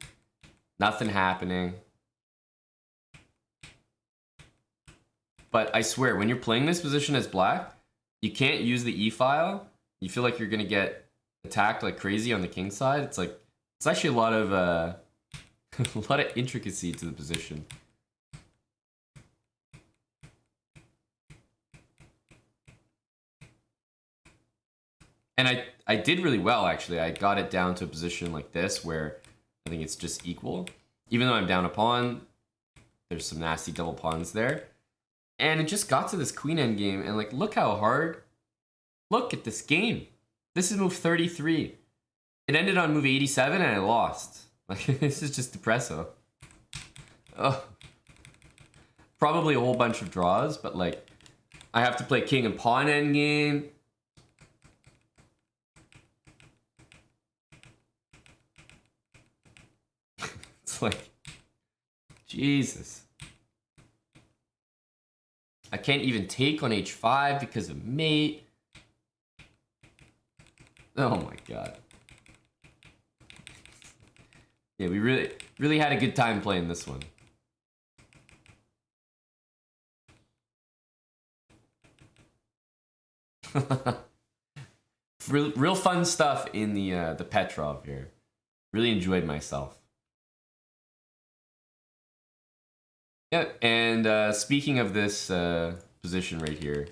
nothing happening. But I swear, when you're playing this position as black, you can't use the E file. You feel like you're gonna get attacked like crazy on the king side. It's like, it's actually a lot of a lot of intricacy to the position. And I did really well, actually. I got it down to a position like this where I think it's just equal. Even though I'm down a pawn, there's some nasty double pawns there. And it just got to this queen endgame, and like, look how hard. Look at this game. This is move 33. It ended on move 87 and I lost. Like, this is just depresso. Oh. Probably a whole bunch of draws, but like, I have to play king and pawn endgame. Like, Jesus. I can't even take on h5 because of mate. Oh my god. Yeah, we really had a good time playing this one. Real fun stuff in the Petrov here. Really enjoyed myself. Yeah, and speaking of this position right here,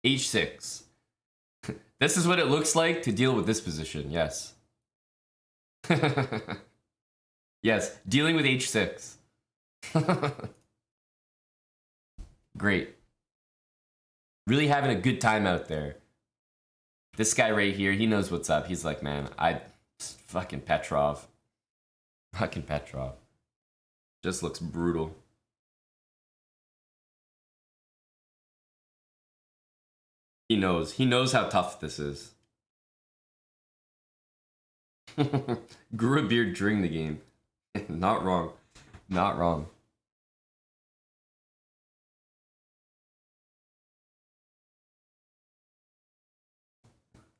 h6. This is what it looks like to deal with this position, yes. Yes, dealing with h6. Great. Really having a good time out there. This guy right here, he knows what's up. He's like, man, fucking Petrov. Fucking Petrov. Just looks brutal. He knows how tough this is. Grew a beard during the game. Not wrong. Not wrong.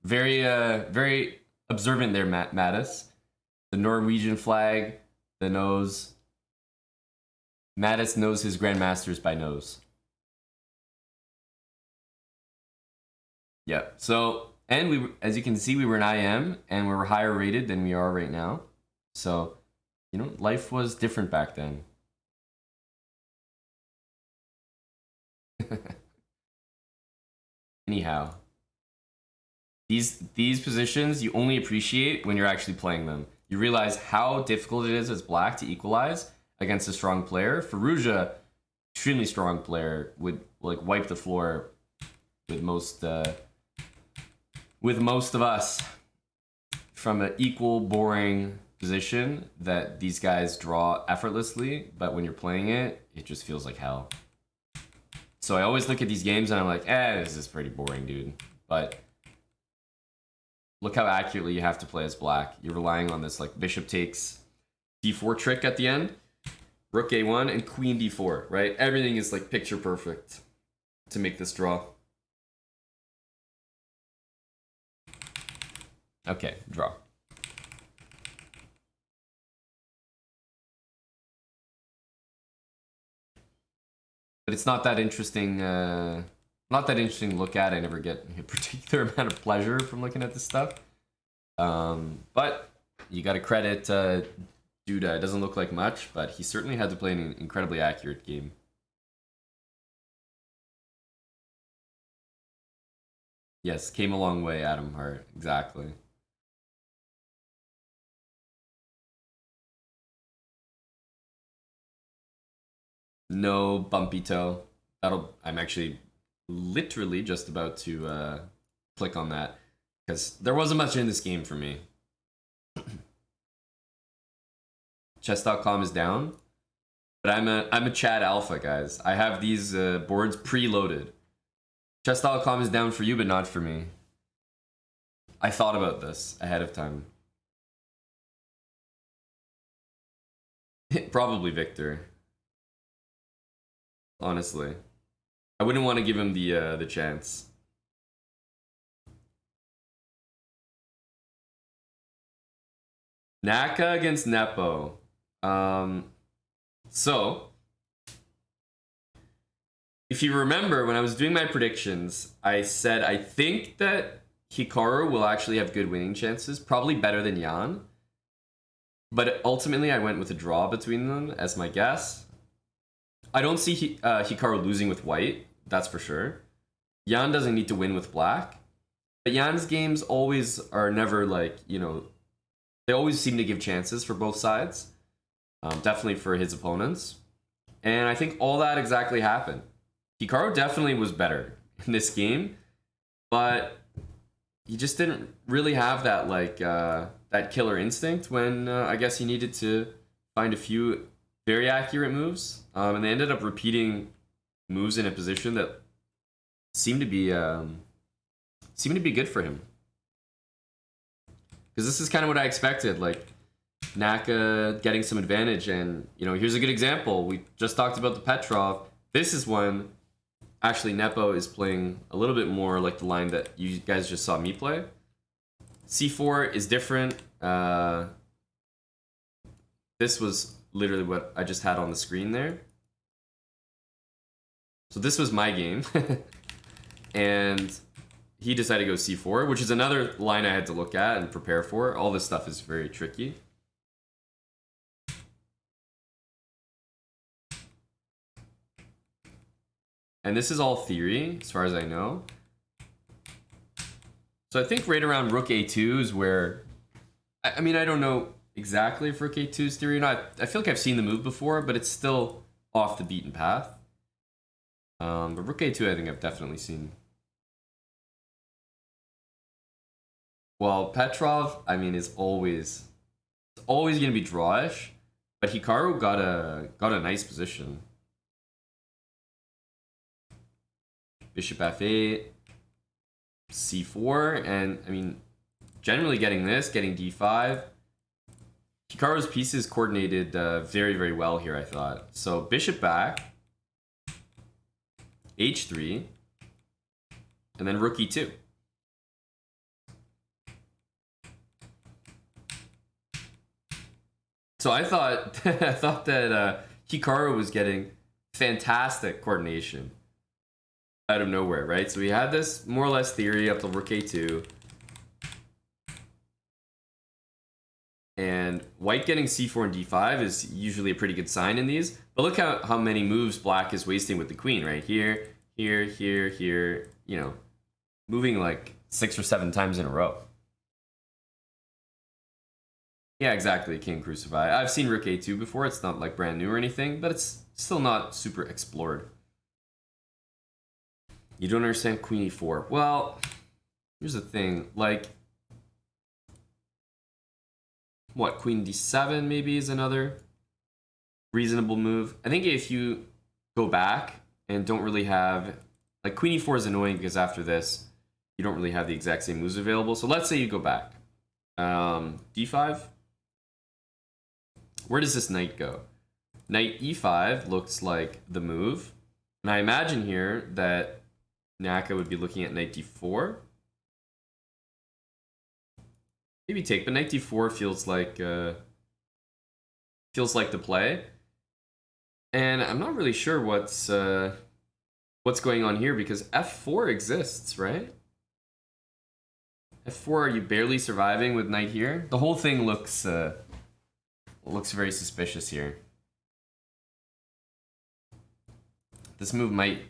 Very observant there, Mattis. The Norwegian flag, the nose. Mattis knows his grandmasters by nose. Yeah. So, and as you can see, we were an IM, and we were higher rated than we are right now. So, you know, life was different back then. Anyhow. These positions you only appreciate when you're actually playing them. You realize how difficult it is as black to equalize against a strong player. Firouzja, extremely strong player, would like wipe the floor with most of us from an equal, boring position that these guys draw effortlessly, but when you're playing it, it just feels like hell. So I always look at these games and I'm like, this is pretty boring, dude. But look how accurately you have to play as black. You're relying on this like bishop takes d4 trick at the end, rook a1, and queen d4, right? Everything is like picture perfect to make this draw. Okay, draw. But it's not that interesting. Not that interesting to look at. I never get a particular amount of pleasure from looking at this stuff. But you got to credit Duda. It doesn't look like much, but he certainly had to play an incredibly accurate game. Yes, came a long way, Adam Hart. Exactly. No bumpy toe. I'm actually literally just about to click on that because there wasn't much in this game for me. Chess.com is down, but I'm a Chad alpha, guys. I have these boards preloaded. Chess.com is down for you, but not for me. I thought about this ahead of time. Probably Victor. Honestly, I wouldn't want to give him the chance. Naka against Nepo. So if you remember, when I was doing my predictions, I said I think that Hikaru will actually have good winning chances, probably better than Jan. But ultimately, I went with a draw between them as my guess. I don't see Hikaru losing with white, that's for sure. Jan doesn't need to win with black. But Jan's games always are never like, you know, they always seem to give chances for both sides. Definitely for his opponents. And I think all that exactly happened. Hikaru definitely was better in this game, but he just didn't really have that like that killer instinct when I guess he needed to find a few very accurate moves, and they ended up repeating moves in a position that seemed to be good for him. Because this is kind of what I expected, like Naka getting some advantage, and you know, here's a good example. We just talked about the Petrov. This is when actually Nepo is playing a little bit more like the line that you guys just saw me play. C4 is different. This was literally what I just had on the screen there. So this was my game. And he decided to go C4, which is another line I had to look at and prepare for. All this stuff is very tricky. And this is all theory, as far as I know. So I think right around rook a2 is where... I mean, I don't know exactly if rook a2 is theory or not. I feel like I've seen the move before, but it's still off the beaten path. But rook a2 I think I've definitely seen. Well, Petrov, I mean, is always going to be drawish, but Hikaru got a nice position. Bishop f8, c4, and I mean, generally getting this, getting d5. Hikaru's pieces coordinated very, very well here, I thought. So bishop back, h3, and then rook e2. So I thought that Hikaru was getting fantastic coordination out of nowhere, right? So we had this more or less theory up to rook a2. And white getting c4 and d5 is usually a pretty good sign in these. But look how many moves black is wasting with the queen, right? Here, here, here, here, you know, moving like 6 or 7 times in a row. Yeah, exactly, King Crucify. I've seen rook a2 before. It's not like brand new or anything, but it's still not super explored. You don't understand queen e4. Well, here's the thing. Like, What, queen d7 maybe is another reasonable move. I think if you go back and don't really have, like queen e4 is annoying because after this, you don't really have the exact same moves available. So let's say you go back. D5. Where does this knight go? Knight e5 looks like the move. And I imagine here that Naka would be looking at knight d4. Maybe take, but knight d4 feels like the play. And I'm not really sure what's going on here because f4 exists, right? f4, are you barely surviving with knight here? The whole thing looks very suspicious here. This move might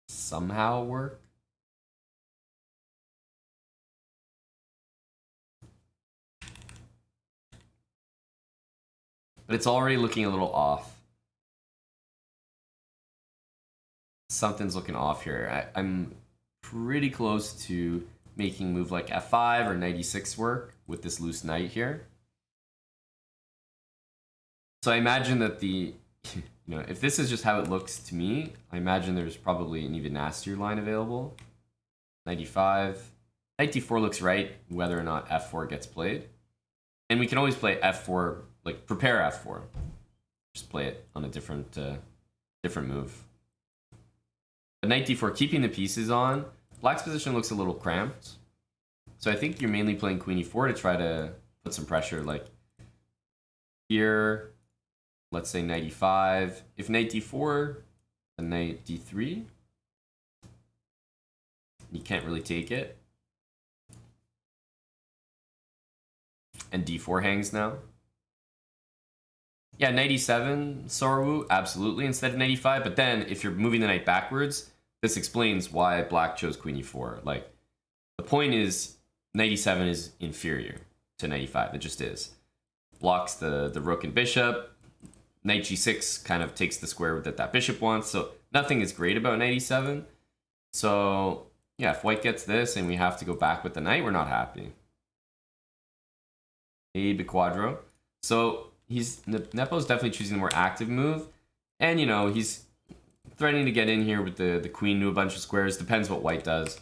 somehow work. But it's already looking a little off. Something's looking off here. I'm pretty close to making a move like f5 or knight e6 work with this loose knight here. So I imagine that the, if this is just how it looks to me, I imagine there's probably an even nastier line available. Knight e5. Knight d4 looks right, whether or not f4 gets played. And we can always play f4, like prepare f4. Just play it on a different move. But knight d4, keeping the pieces on. Black's position looks a little cramped. So I think you're mainly playing queen e4 to try to put some pressure. Like here, let's say knight e5. If knight d4, then knight d3. You can't really take it. And d4 hangs now. Yeah, knight e7, Sorawu, absolutely, instead of knight e5. But then, if you're moving the knight backwards, this explains why black chose queen e4. Like, the point is, knight e7 is inferior to knight e5. It just is. Blocks the rook and bishop. Knight g6 kind of takes the square that bishop wants. So nothing is great about knight e7. So, yeah, if white gets this and we have to go back with the knight, we're not happy. A biquadro. So Nepo's definitely choosing a more active move. And, he's threatening to get in here with the queen to a bunch of squares. Depends what white does.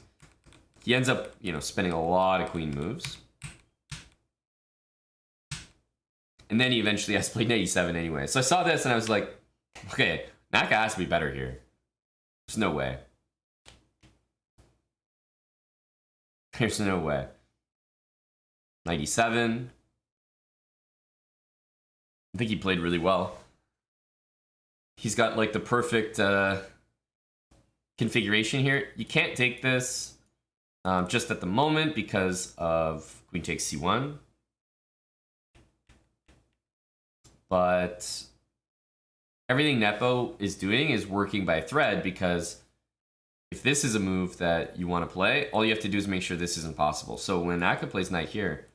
He ends up, spending a lot of queen moves. And then he eventually has to play knight e7 anyway. So I saw this and I was like, okay, Naka has to be better here. There's no way. There's no way. Knight e7. I think he played really well. He's got like the perfect configuration here. You can't take this just at the moment because of queen takes c1. But everything Nepo is doing is working by thread because if this is a move that you want to play, all you have to do is make sure this isn't possible. So when Naka plays knight here,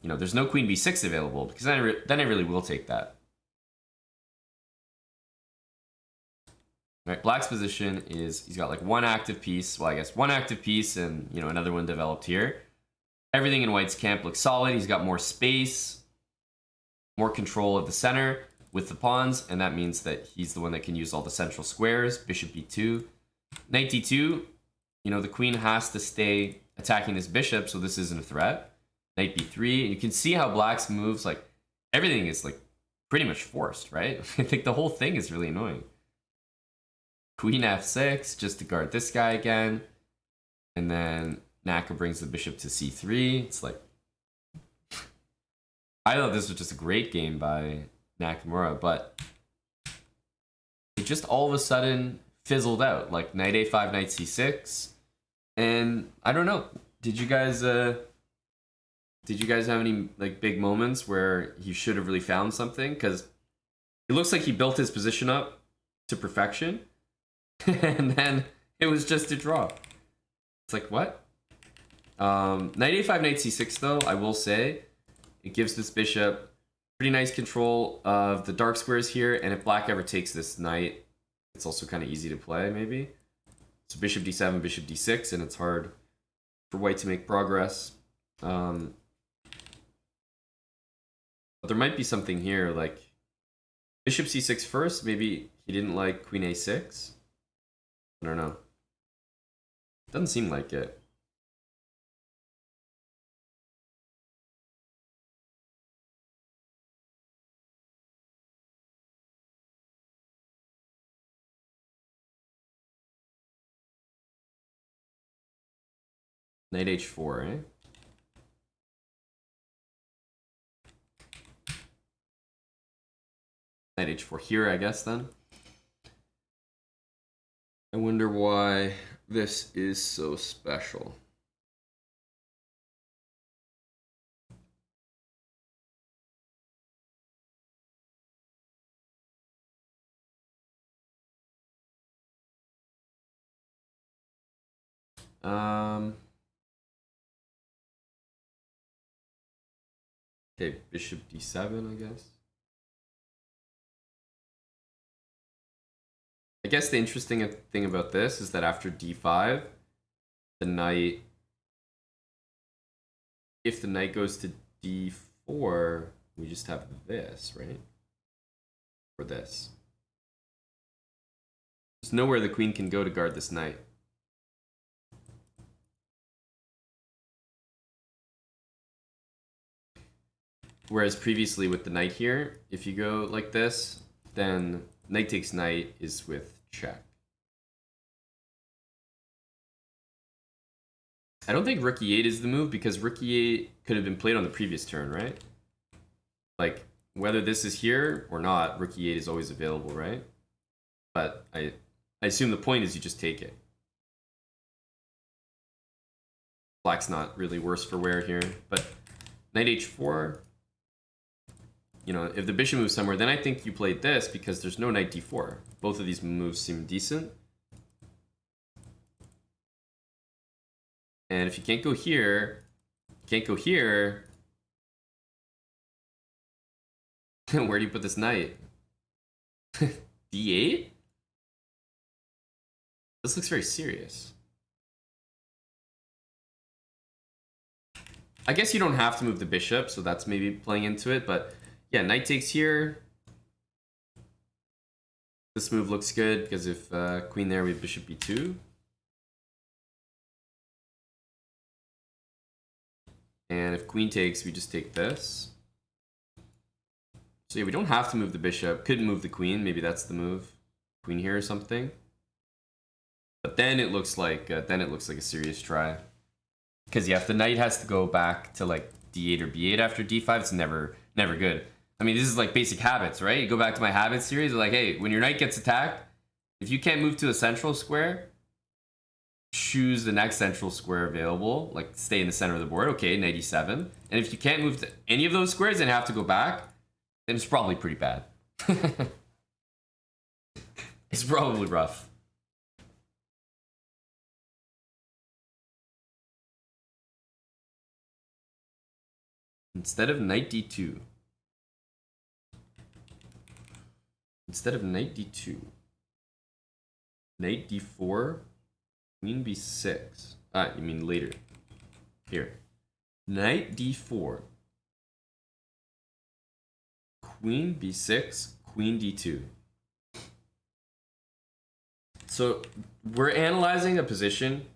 there's no queen b6 available because then I really will take that. All right, black's position is he's got like one active piece. Well, I guess one active piece and another one developed here. Everything in white's camp looks solid. He's got more space, more control of the center with the pawns, and that means that he's the one that can use all the central squares. Bishop b2, knight d2. The queen has to stay attacking this bishop, so this isn't a threat. Knight b3, and you can see how black's moves, like everything is like pretty much forced, right? I think the whole thing is really annoying. Queen f6 just to guard this guy again, and then Naka brings the bishop to c3. It's like, I thought this was just a great game by Nakamura, but it just all of a sudden fizzled out. Like knight a5, knight c6, and I don't know. Did you guys have any like big moments where he should have really found something? Because it looks like he built his position up to perfection, and then it was just a draw. It's like, what? Knight a5, knight c6, though, I will say, it gives this bishop pretty nice control of the dark squares here, and if black ever takes this knight, it's also kind of easy to play, maybe. So bishop d7, bishop d6, and it's hard for white to make progress. But there might be something here, like bishop c6 first. Maybe he didn't like queen a6. I don't know. Doesn't seem like it. Knight h4, eh? Knight h4 here, I guess, then. I wonder why this is so special. Okay, bishop d7, I guess. I guess the interesting thing about this is that after d5, the knight, if the knight goes to d4, we just have this, right? Or this. There's nowhere the queen can go to guard this knight. Whereas previously with the knight here, if you go like this, then knight takes knight is with check. I don't think rook e8 is the move because rook e8 could have been played on the previous turn, right? Like, whether this is here or not, rook e8 is always available, right? But I assume the point is you just take it. Black's not really worse for wear here, but knight h4, you know, if the bishop moves somewhere, then I think you played this because there's no knight d4. Both of these moves seem decent. And if you can't go here, where do you put this knight? d8? This looks very serious. I guess you don't have to move the bishop, so that's maybe playing into it, but yeah, knight takes here. This move looks good because if queen there, we have bishop b2. And if queen takes, we just take this. So yeah, we don't have to move the bishop. Couldn't move the queen. Maybe that's the move. Queen here or something. But then it looks like a serious try. Because yeah, if the knight has to go back to like d8 or b8 after d5, it's never good. I mean, this is like basic habits, right? You go back to my habits series, like, hey, when your knight gets attacked, if you can't move to a central square, choose the next central square available, like stay in the center of the board. Okay, knight e7. And if you can't move to any of those squares and have to go back, then it's probably pretty bad. It's probably rough. Instead of knight d2. Knight d4, queen b6. Ah, you mean later. Here. Knight d4. Queen b6, queen d2. So we're analyzing a position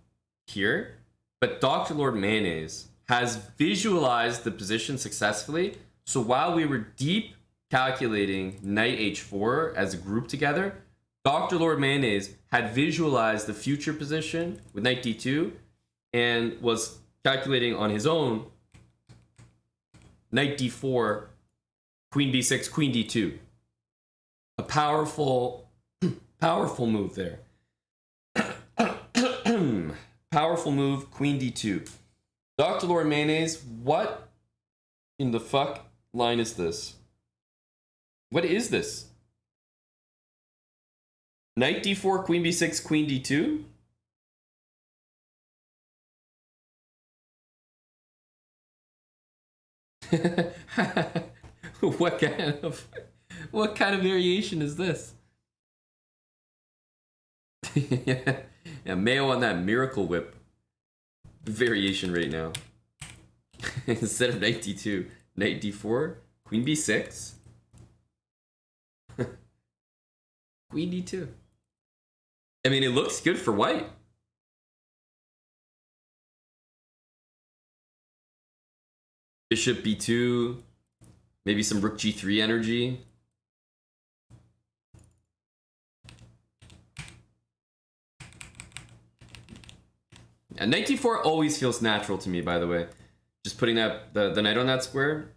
here, but Dr. Lord Mayonnaise has visualized the position successfully. So while we were deep calculating knight h4 as a group together, Dr. Lord Mayonnaise had visualized the future position with knight d2 and was calculating on his own knight d4, queen b6, queen d2. A powerful move there. Powerful move, queen d2. Dr. Lord Mayonnaise, what in the fuck line is this? What is this? Knight d4, queen b6, queen d2? What kind of variation is this? Yeah, Mayo on that Miracle Whip variation right now. Instead of knight d2, knight d4, Queen b6. Queen d2. I mean, it looks good for white. Bishop b2. Maybe some rook g3 energy. And knight d4 always feels natural to me, by the way. Just putting that the knight on that square.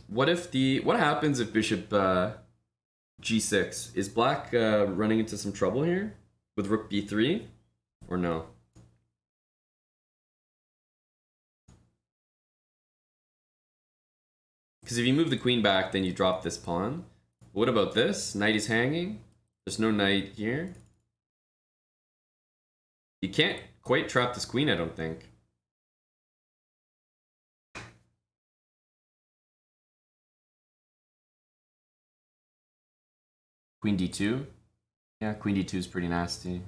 What happens if bishop g6? Is black running into some trouble here with rook b3 or no? Because if you move the queen back, then you drop this pawn. What about this? Knight is hanging. There's no knight here. You can't quite trap this queen, I don't think. Queen d2. Yeah, queen d2 is pretty nasty.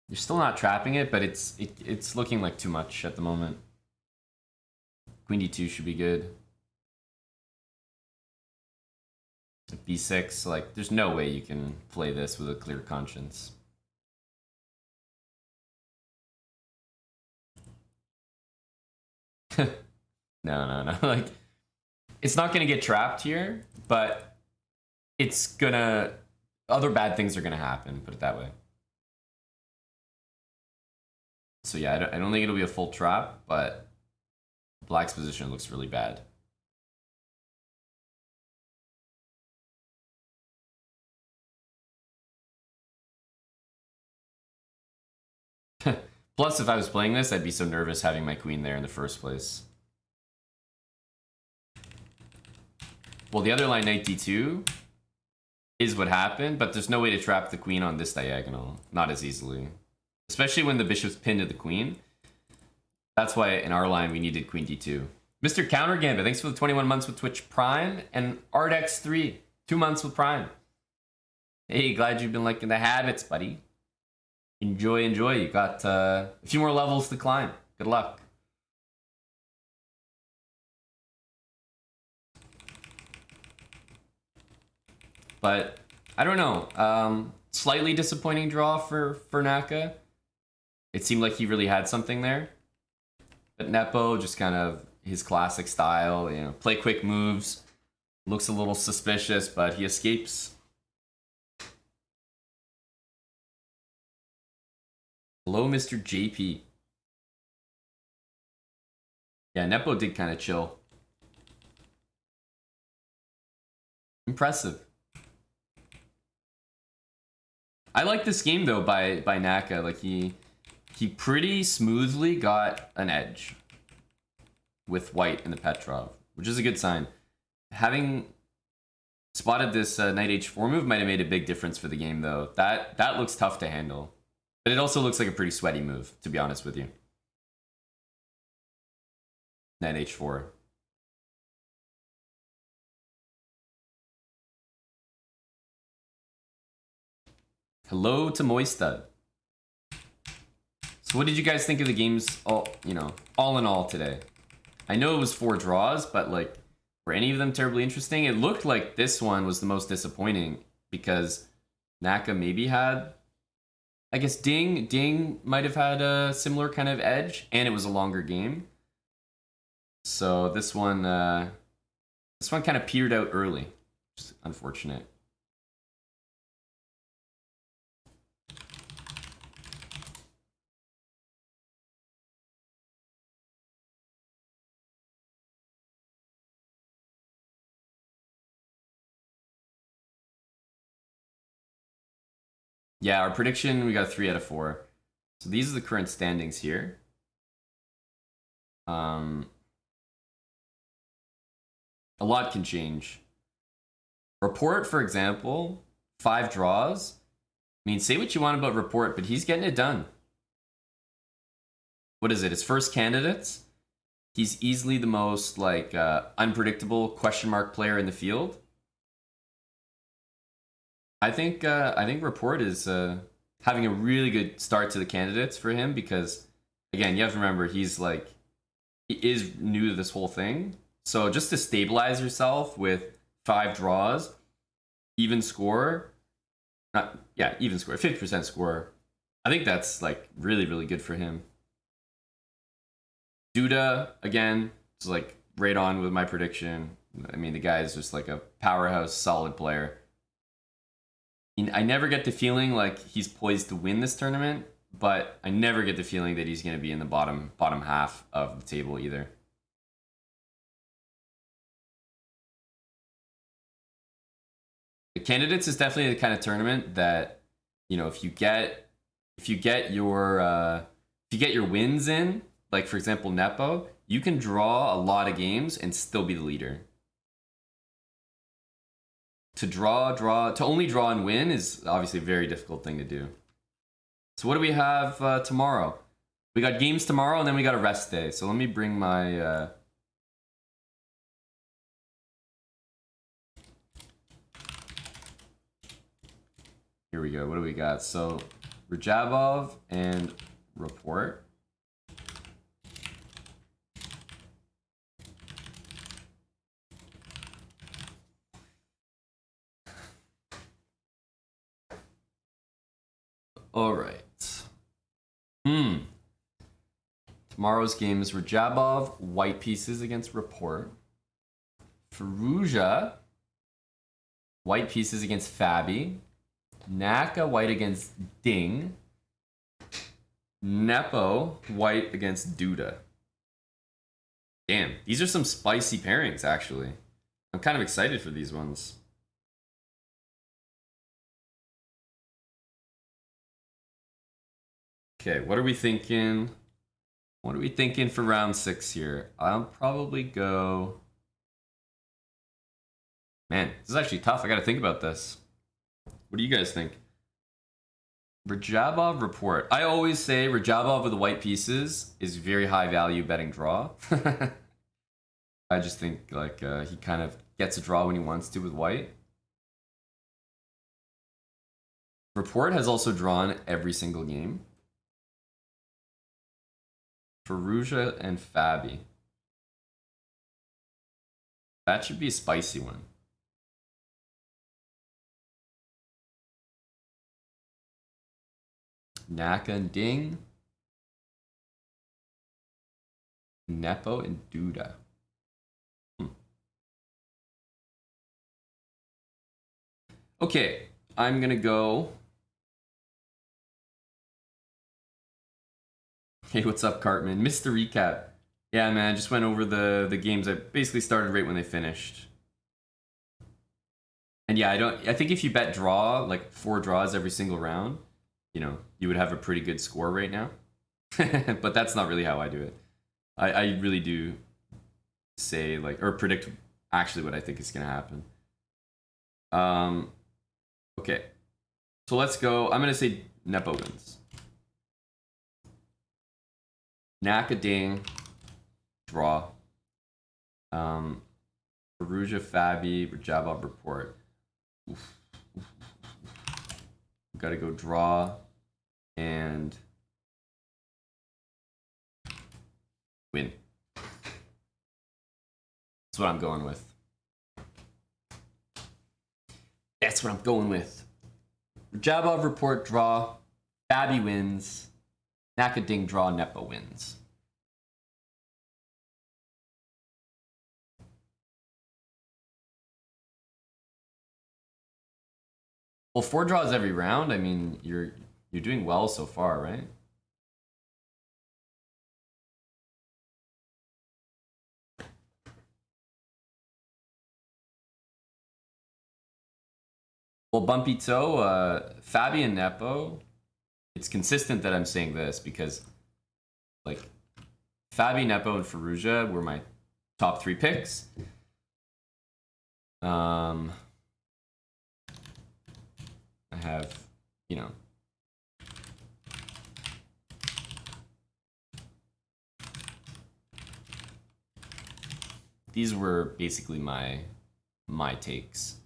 You're still not trapping it, but it's looking like too much at the moment. Queen d2 should be good. b6, like, there's no way you can play this with a clear conscience. No. Like, it's not gonna get trapped here, but it's gonna... Other bad things are gonna happen, put it that way. So yeah, I don't think it'll be a full trap, but black's position looks really bad. Plus, if I was playing this, I'd be so nervous having my queen there in the first place. Well, the other line, knight d2, is what happened, but there's no way to trap the queen on this diagonal. Not as easily. Especially when the bishop's pinned to the queen. That's why in our line we needed queen d2. Mr. Counter Gambit, thanks for the 21 months with Twitch Prime. And ArtX3, 2 months with Prime. Hey, glad you've been liking the habits, buddy. Enjoy. You got a few more levels to climb. Good luck. But I don't know. Slightly disappointing draw for Naka. It seemed like he really had something there. But Nepo, just kind of his classic style, you know, play quick moves. Looks a little suspicious, but he escapes. Hello, Mr. JP. Yeah, Nepo did kind of chill. Impressive. I like this game though by Naka. Like he pretty smoothly got an edge with white in the Petrov, which is a good sign. Having spotted this knight h4 move might have made a big difference for the game though. That looks tough to handle. But it also looks like a pretty sweaty move, to be honest with you. Knight h4. Hello to Moistad. So what did you guys think of the games all in all today? I know it was 4 draws, but like, were any of them terribly interesting? It looked like this one was the most disappointing because Naka maybe had, I guess Ding might have had a similar kind of edge, and it was a longer game. So this one kind of petered out early, which is unfortunate. Yeah, our prediction, we got 3 out of 4. So these are the current standings here. A lot can change. Report, for example, 5 draws. I mean, say what you want about Report, but he's getting it done. What is it? His first candidates? He's easily the most like unpredictable question mark player in the field. I think Report is having a really good start to the candidates for him because, again, you have to remember he's like is new to this whole thing. So just to stabilize yourself with 5 draws, even score, even score, 50% score. I think that's like really, really good for him. Duda, again, is like right on with my prediction. I mean, the guy is just like a powerhouse, solid player. I never get the feeling like he's poised to win this tournament, but I never get the feeling that he's going to be in the bottom half of the table either. The Candidates is definitely the kind of tournament that, you know, if you get your wins in, like for example Nepo, you can draw a lot of games and still be the leader. To only draw and win is obviously a very difficult thing to do. So what do we have tomorrow? We got games tomorrow and then we got a rest day. So let me bring my here we go. What do we got? So Rajabov and Report. All right. Tomorrow's game is Rajabov, white pieces against Report. Firouzja, white pieces against Fabi. Naka, white against Ding. Nepo, white against Duda. Damn, these are some spicy pairings, actually. I'm kind of excited for these ones. Okay, what are we thinking? What are we thinking for round 6 here? I'll probably go... Man, this is actually tough. I gotta think about this. What do you guys think? Rajabov, Report. I always say Rajabov with the white pieces is very high value betting draw. I just think like he kind of gets a draw when he wants to with white. Report has also drawn every single game. Firouzja and Fabi. That should be a spicy one. Naka and Ding. Nepo and Duda. Okay, I'm gonna go. Hey, what's up, Cartman? Missed the recap. Yeah, man, I just went over the games. I basically started right when they finished. And yeah, I think if you bet draw, like 4 draws every single round, you know, you would have a pretty good score right now. But that's not really how I do it. I really do say like, or predict actually what I think is gonna happen. Okay. So let's go. I'm gonna say Nepo wins. Naka Ding, draw. Firouzja, Fabi, Rajabov, Report. Oof. Gotta go draw and win. That's what I'm going with. That's what I'm going with. Rajabov, Report, draw. Fabi wins. Naka Ding, draw. Nepo wins. Well, 4 draws every round. I mean, you're doing well so far, right? Well, Bumpy Toe, Fabi and Nepo. It's consistent that I'm saying this because, like, Fabi, Nepo, and Firouzja were my top 3 picks. I have, you know, these were basically my takes.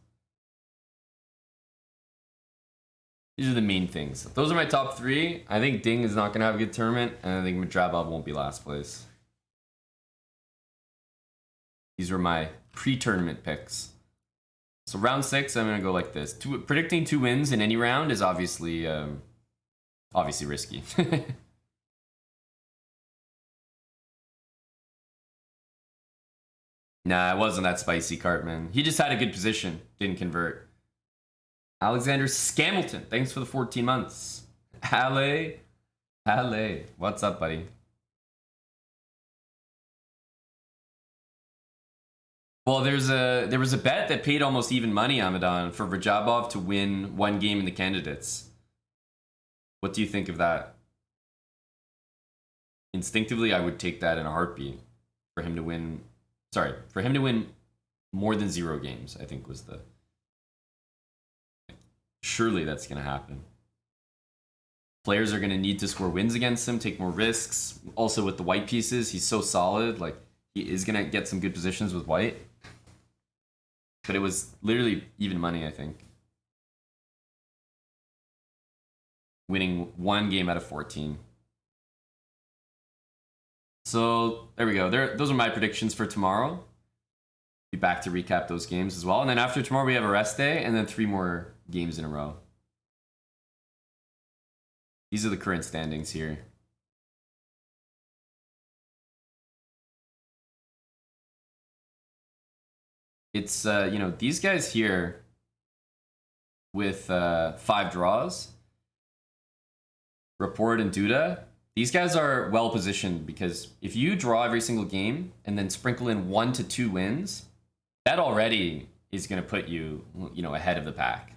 These are the main things. Those are my top 3. I think Ding is not going to have a good tournament, and I think Rajabov won't be last place. These were my pre-tournament picks. So round 6, I'm gonna go like this. Predicting 2 wins in any round is obviously risky. Nah, it wasn't that spicy, Cartman. He just had a good position, didn't convert. Alexander Scamilton, thanks for the 14 months. Halle, what's up, buddy? Well, there was a bet that paid almost even money, Amadan, for Rajabov to win 1 game in the candidates. What do you think of that? Instinctively, I would take that in a heartbeat. For him to win, for him to win more than 0 games, I think was the... Surely that's going to happen. Players are going to need to score wins against him, take more risks. Also with the white pieces, he's so solid. Like, he is going to get some good positions with white. But it was literally even money, I think. Winning 1 game out of 14. So, there we go. Those are my predictions for tomorrow. Be back to recap those games as well. And then after tomorrow, we have a rest day, and then 3 more games in a row. These are the current standings here. It's, you know, these guys here with 5 draws, Rapport and Duda, these guys are well positioned because if you draw every single game and then sprinkle in 1 to 2 wins, that already is going to put you, you know, ahead of the pack.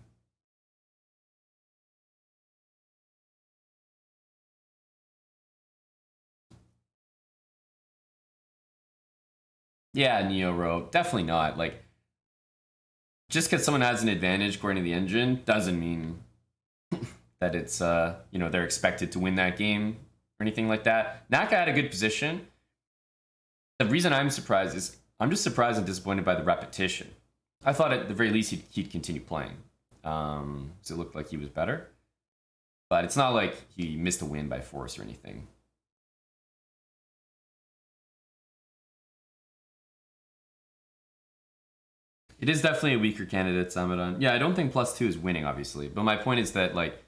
Yeah, Neo Rogue, definitely not. Like, just because someone has an advantage according to the engine doesn't mean that it's, you know, they're expected to win that game or anything like that. Naka had a good position. The reason I'm surprised is I'm just surprised and disappointed by the repetition. I thought at the very least he'd continue playing. So it looked like he was better. But it's not like he missed a win by force or anything. It is definitely a weaker candidate, Samadan. Yeah, I don't think +2 is winning, obviously. But my point is that, like,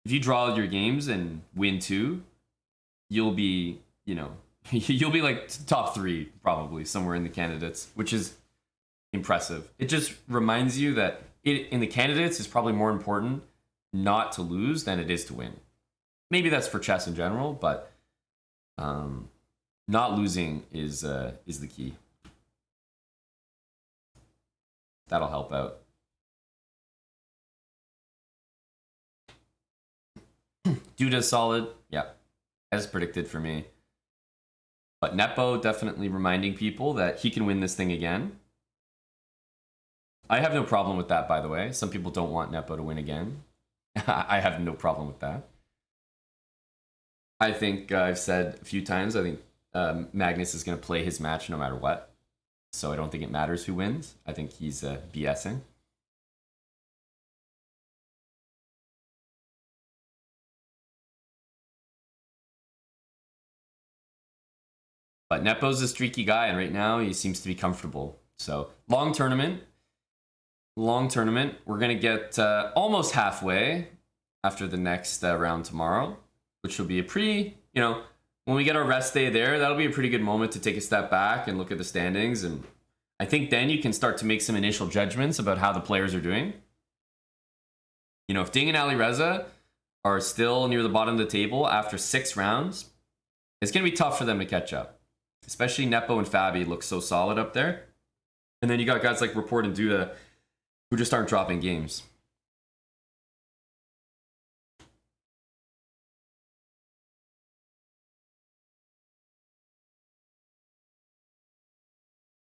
if you draw your games and win 2, you'll be, you know, you'll be like top 3 probably somewhere in the candidates, which is impressive. It just reminds you that in the candidates it's probably more important not to lose than it is to win. Maybe that's for chess in general, but not losing is the key. That'll help out. Duda's solid. Yeah, as predicted for me. But Nepo definitely reminding people that he can win this thing again. I have no problem with that, by the way. Some people don't want Nepo to win again. I have no problem with that. I think I've said a few times, I think Magnus is going to play his match no matter what. So I don't think it matters who wins. I think he's BSing. But Nepo's a streaky guy, and right now he seems to be comfortable. So long tournament. We're going to get almost halfway after the next round tomorrow, which will be a pretty, you know, when we get our rest day there, that'll be a pretty good moment to take a step back and look at the standings. And I think then you can start to make some initial judgments about how the players are doing. You know, if Ding and Ali Reza are still near the bottom of the table after 6 rounds, it's going to be tough for them to catch up. Especially Nepo and Fabi look so solid up there. And then you got guys like Rapport and Duda who just aren't dropping games.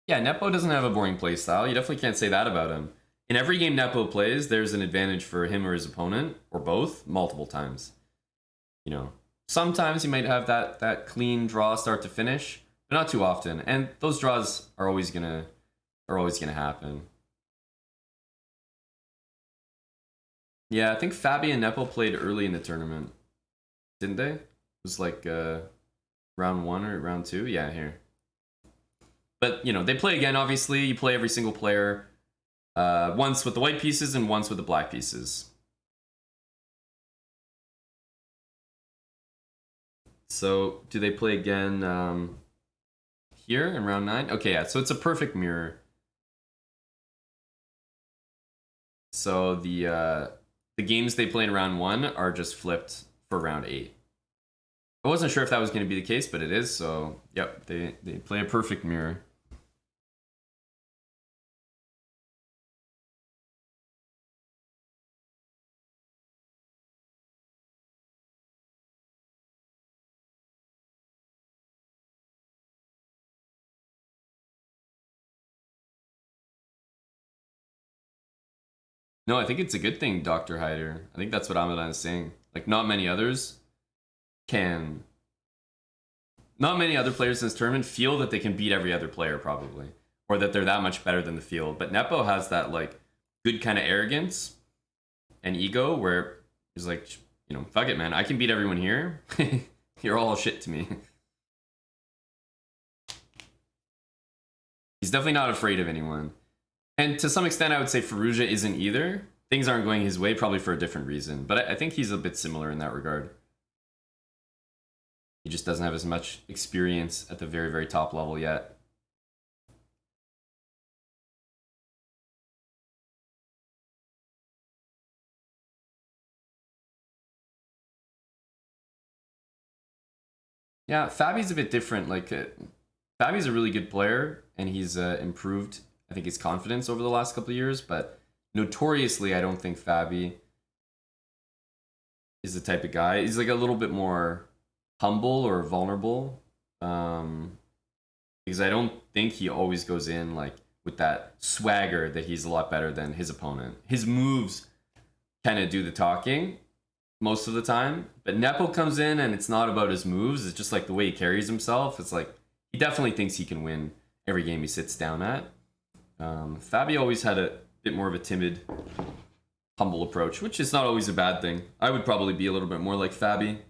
Yeah, Nepo doesn't have a boring playstyle. You definitely can't say that about him. In every game Nepo plays, there's an advantage for him or his opponent, or both, multiple times. You know, sometimes he might have that clean draw start to finish, but not too often. And those draws are always gonna happen. Yeah, I think Fabi and Nepo played early in the tournament, didn't they? It was like round 1 or round 2. Yeah, here. But, you know, they play again, obviously. You play every single player. Once with the white pieces and once with the black pieces. So, do they play again here in round 9? Okay, yeah, so it's a perfect mirror. So the games they play in round 1 are just flipped for round 8. I wasn't sure if that was going to be the case, but it is, so yep, they play a perfect mirror. No, I think it's a good thing, Dr. Hyder. I think that's what Amadan is saying. Like, not many others can... Not many other players in this tournament feel that they can beat every other player, probably. Or that they're that much better than the field. But Nepo has that, like, good kind of arrogance and ego where he's like, you know, fuck it, man. I can beat everyone here. You're all shit to me. He's definitely not afraid of anyone. And to some extent, I would say Faruja isn't either. Things aren't going his way, probably for a different reason. But I think he's a bit similar in that regard. He just doesn't have as much experience at the very, very top level yet. Yeah, Fabi's a bit different. Like, Fabi's a really good player, and he's improved, I think, his confidence over the last couple of years. But notoriously, I don't think Fabi is the type of guy. He's like a little bit more humble or vulnerable, because I don't think he always goes in like with that swagger that he's a lot better than his opponent. His moves kind of do the talking most of the time, but Nepo comes in and it's not about his moves. It's just like the way he carries himself. It's like he definitely thinks he can win every game he sits down at. Fabi always had a bit more of a timid, humble approach, which is not always a bad thing. I would probably be a little bit more like Fabi.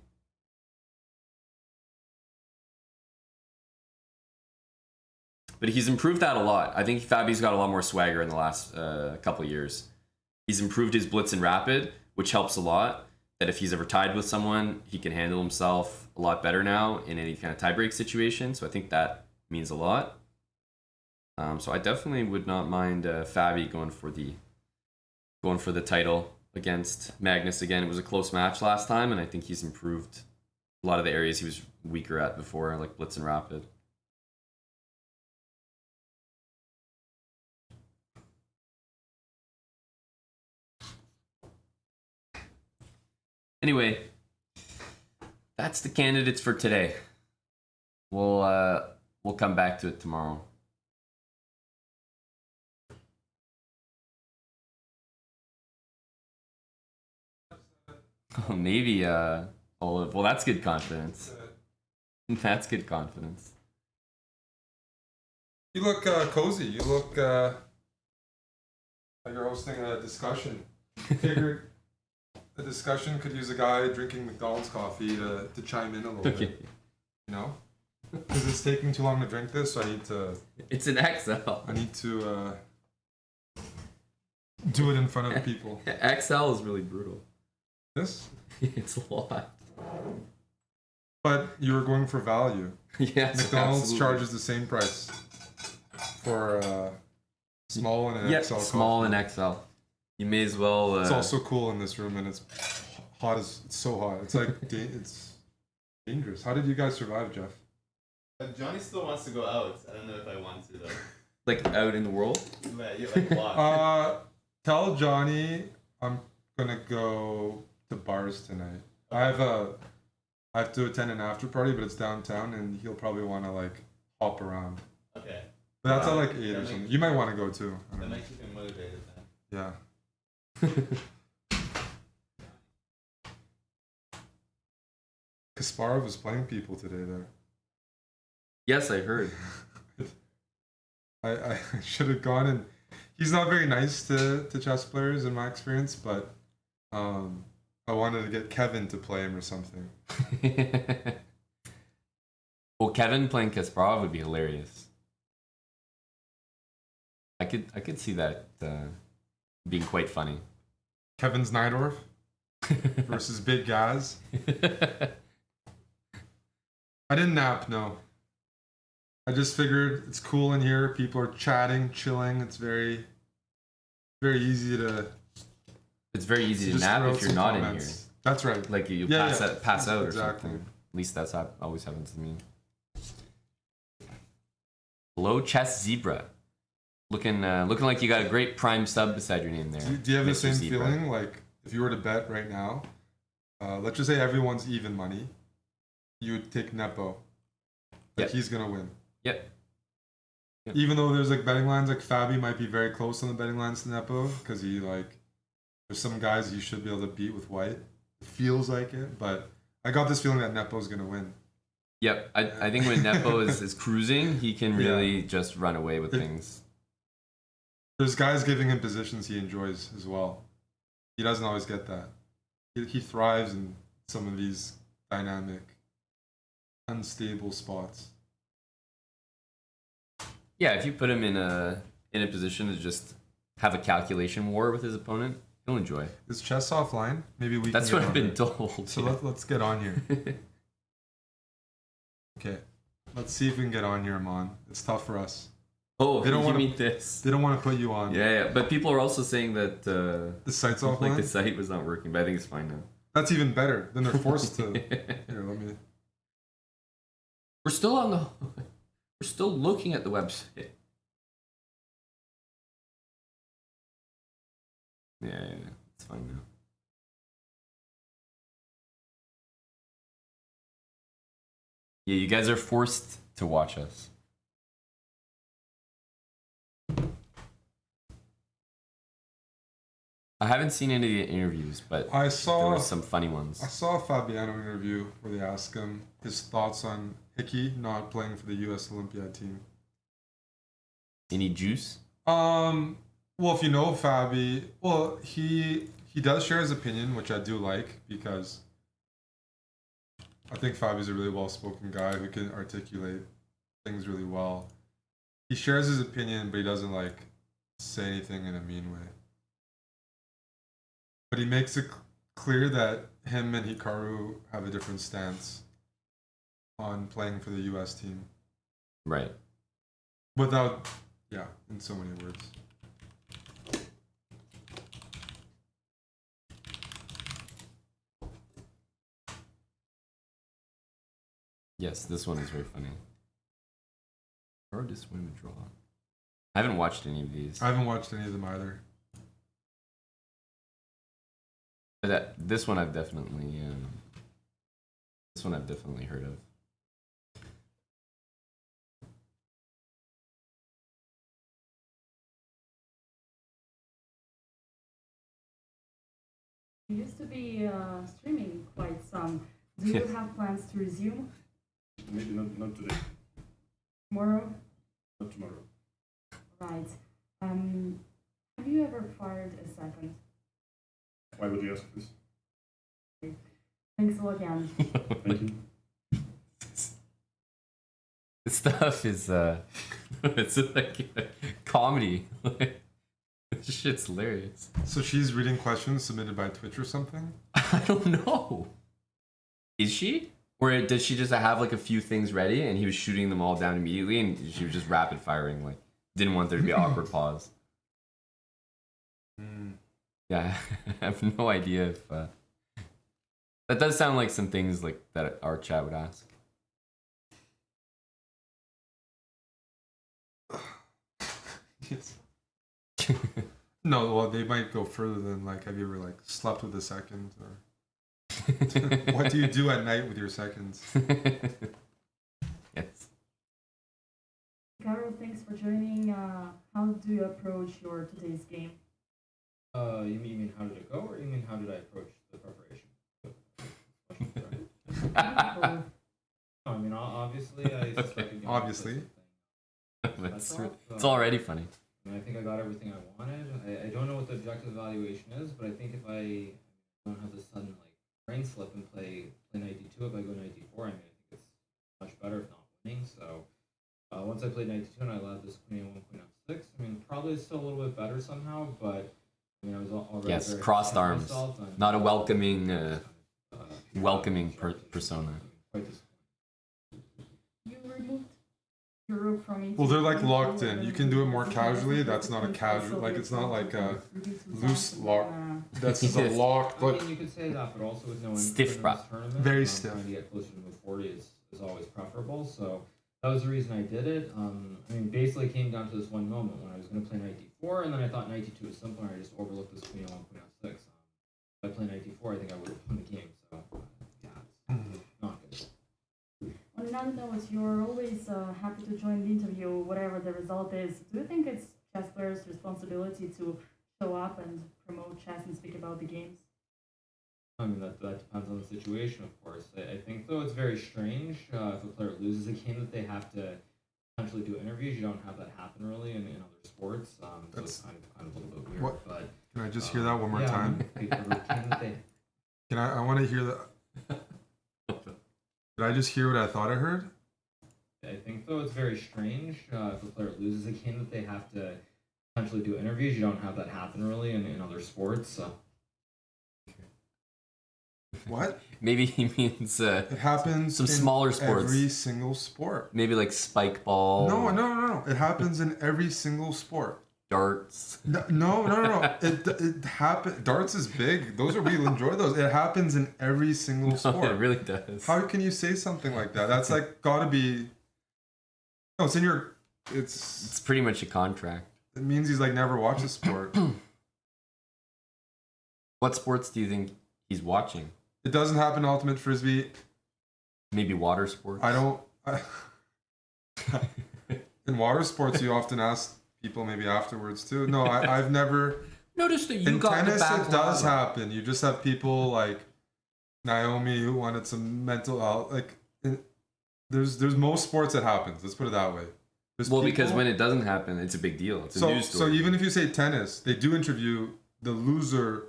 But he's improved that a lot. I think Fabi's got a lot more swagger in the last couple of years. He's improved his blitz and rapid, which helps a lot. That if he's ever tied with someone, he can handle himself a lot better now in any kind of tiebreak situation. So I think that means a lot. So I definitely would not mind Fabi going for the title against Magnus again. It was a close match last time, and I think he's improved a lot of the areas he was weaker at before, like blitz and rapid. Anyway, that's the candidates for today. We'll come back to it tomorrow. Oh, maybe Olive. Well, that's good confidence. That's good confidence. You look cozy. You look like you're hosting a discussion. Figured a discussion could use a guy drinking McDonald's coffee to chime in a little bit. You know? Because it's taking too long to drink this, so I need to... It's an XL. I need to do it in front of people. XL is really brutal. This? It's a lot. But you were going for value. Yes, McDonald's absolutely. charges the same price for small and an XL small coffee. and XL. You may as well... It's also cool in this room, and it's hot as... It's so hot. It's like... it's dangerous. How did you guys survive, Jeff? Johnny still wants to go out. I don't know if I want to, though. Like, out in the world? Yeah, like walk. Tell Johnny I'm gonna go to bars tonight. I have to attend an after party, but it's downtown, and he'll probably want to like hop around. Okay. But that's at like 8 or something. You might want to go too. That might keep him motivated then. Yeah. Kasparov was playing people today there. Yes, I heard. I should have gone, and he's not very nice to chess players in my experience, but I wanted to get Kevin to play him or something. Well, Kevin playing Kasparov would be hilarious. I could see that being quite funny. Kevin Znydorf versus Big Gaz. I didn't nap, no. I just figured it's cool in here. People are chatting, chilling. It's very, very easy to. It's very easy to just nap throw if out you're some not comments. in here. That's right. Like you Yeah, pass out or exactly. something. At least that's always happens to me. Hello, Chess Zebra. Looking like you got a great prime sub beside your name there. Do you have the Mr. same Zebra. feeling? Like, if you were to bet right now, let's just say everyone's even money, you would take Nepo. Like, Yep. he's going to win. Yep. Even though there's like betting lines, like Fabi might be very close on the betting lines to Nepo, because there's some guys he should be able to beat with white. It feels like it, but I got this feeling that Nepo's going to win. Yep. I think when Nepo is cruising, he can really just run away with things. There's guys giving him positions he enjoys as well. He doesn't always get that. He thrives in some of these dynamic, unstable spots. Yeah, if you put him in a position to just have a calculation war with his opponent, he'll enjoy. Is chess offline? Maybe we. That's can what get I've on been it. told. So let's get on here. Okay, let's see if we can get on here, Amon. It's tough for us. Oh, They don't you wanna- mean this? They don't want to put you on. Yeah, but people are also saying that The site's like offline. the site was not working, but I think it's fine now. That's even better. Then they're forced to. Here, let me. We're still on the. We're still looking at the website. Yeah, it's fine now. Yeah, you guys are forced to watch us. I haven't seen any of the interviews, but I there saw. were some funny ones. I saw a Fabiano interview where they asked him his thoughts on Hickey not playing for the U.S. Olympiad team. Any juice? Well, if you know Fabi, well, he does share his opinion, which I do like, because I think Fabi's a really well-spoken guy who can articulate things really well. He shares his opinion, but he doesn't like say anything in a mean way. But he makes it clear that him and Hikaru have a different stance on playing for the U.S. team. Right. Without, yeah, in so many words. Yes, this one is very funny. Or just win a draw. I haven't watched any of these. I haven't watched any of them either. But this one I've definitely heard of. You used to be streaming quite some. Do you Yes. have plans to resume Maybe not today, tomorrow? not tomorrow. Right. Have you ever fired a second? Why would you ask this? Thanks a lot again. Thank you. This stuff is it's like comedy. This shit's hilarious. So she's reading questions submitted by Twitch or something? I don't know. Is she? Or does she just have like a few things ready and he was shooting them all down immediately and she was just rapid firing, like didn't want there to be an awkward pause. Yeah, I have no idea if that does sound like some things like that our chat would ask. Yes. No, well, they might go further than like, have you ever like slept with a second, or what do you do at night with your seconds? Yes. Carol, thanks for joining. How do you approach your today's game? You mean how did it go, or you mean how did I approach the preparation? Both. I mean, obviously, I suspected. Obviously. It's already funny. I mean, I think I got everything I wanted. I don't know what the objective evaluation is, but I think if I don't have this sudden like brain slip and play knight d2, if I go knight d4, I mean, I think it's much better if not winning. So once I played knight d2 and I allowed this queen a1, queen f6, 6. I mean, probably still a little bit better somehow, but I mean, I was already Yes, very crossed hard on arms. myself and, Not a welcoming, welcoming quite persona. disappointed. You removed Europe from it. Well, they're like locked in. You can do it more casually. That's not a casual, like it's not like a loose lock. That's just a Yes. lock. I But mean, you could say that, but also with no Stiff in bra. this tournament, Very stiff. Trying to get closer to move 40 is always preferable. So that was the reason I did it. I mean, basically it came down to this one moment when I was going to play knight d4, and then I thought knight d2 was simpler, and I just overlooked this queen on queen f6. If I played knight d4, I think I would have won the game. So yeah, it's not good. On another note, you're always happy to join the interview, whatever the result is. Do you think it's chess players' responsibility to show up and promote chess and speak about the games? I mean, that depends on the situation, of course. I think, though, it's very strange if a player loses a game that they have to potentially do interviews. You don't have that happen really in other sports. So it's kind of a little bit weird. What? But can I just hear that one more yeah, time? I mean, the game that they, Can I want to hear that. Did I just hear what I thought I heard? I think, though, it's very strange if a player loses a game that they have to potentially do interviews. You don't have that happen really in other sports. So. What? Maybe he means It happens some in smaller sports. every single sport. Maybe like spike ball. No. It happens in every single sport. Darts. No. It happen. Darts is big. Those are we enjoy those. It happens in every single No, sport. it really does. How can you say something like that? That's like gotta be. No, it's in your. It's pretty much a contract. It means he's like never watched a sport. What sports do you think he's watching? It doesn't happen in Ultimate Frisbee. Maybe water sports. I don't. In water sports, you often ask people maybe afterwards too. No, I've never. Notice that you In got tennis, the back it does line. happen. You just have people like Naomi who wanted some mental health. There's most sports it happens. Let's put it that way. There's Well, because people- when it doesn't happen, it's a big deal. It's a so news so story. even if you say tennis, they do interview the loser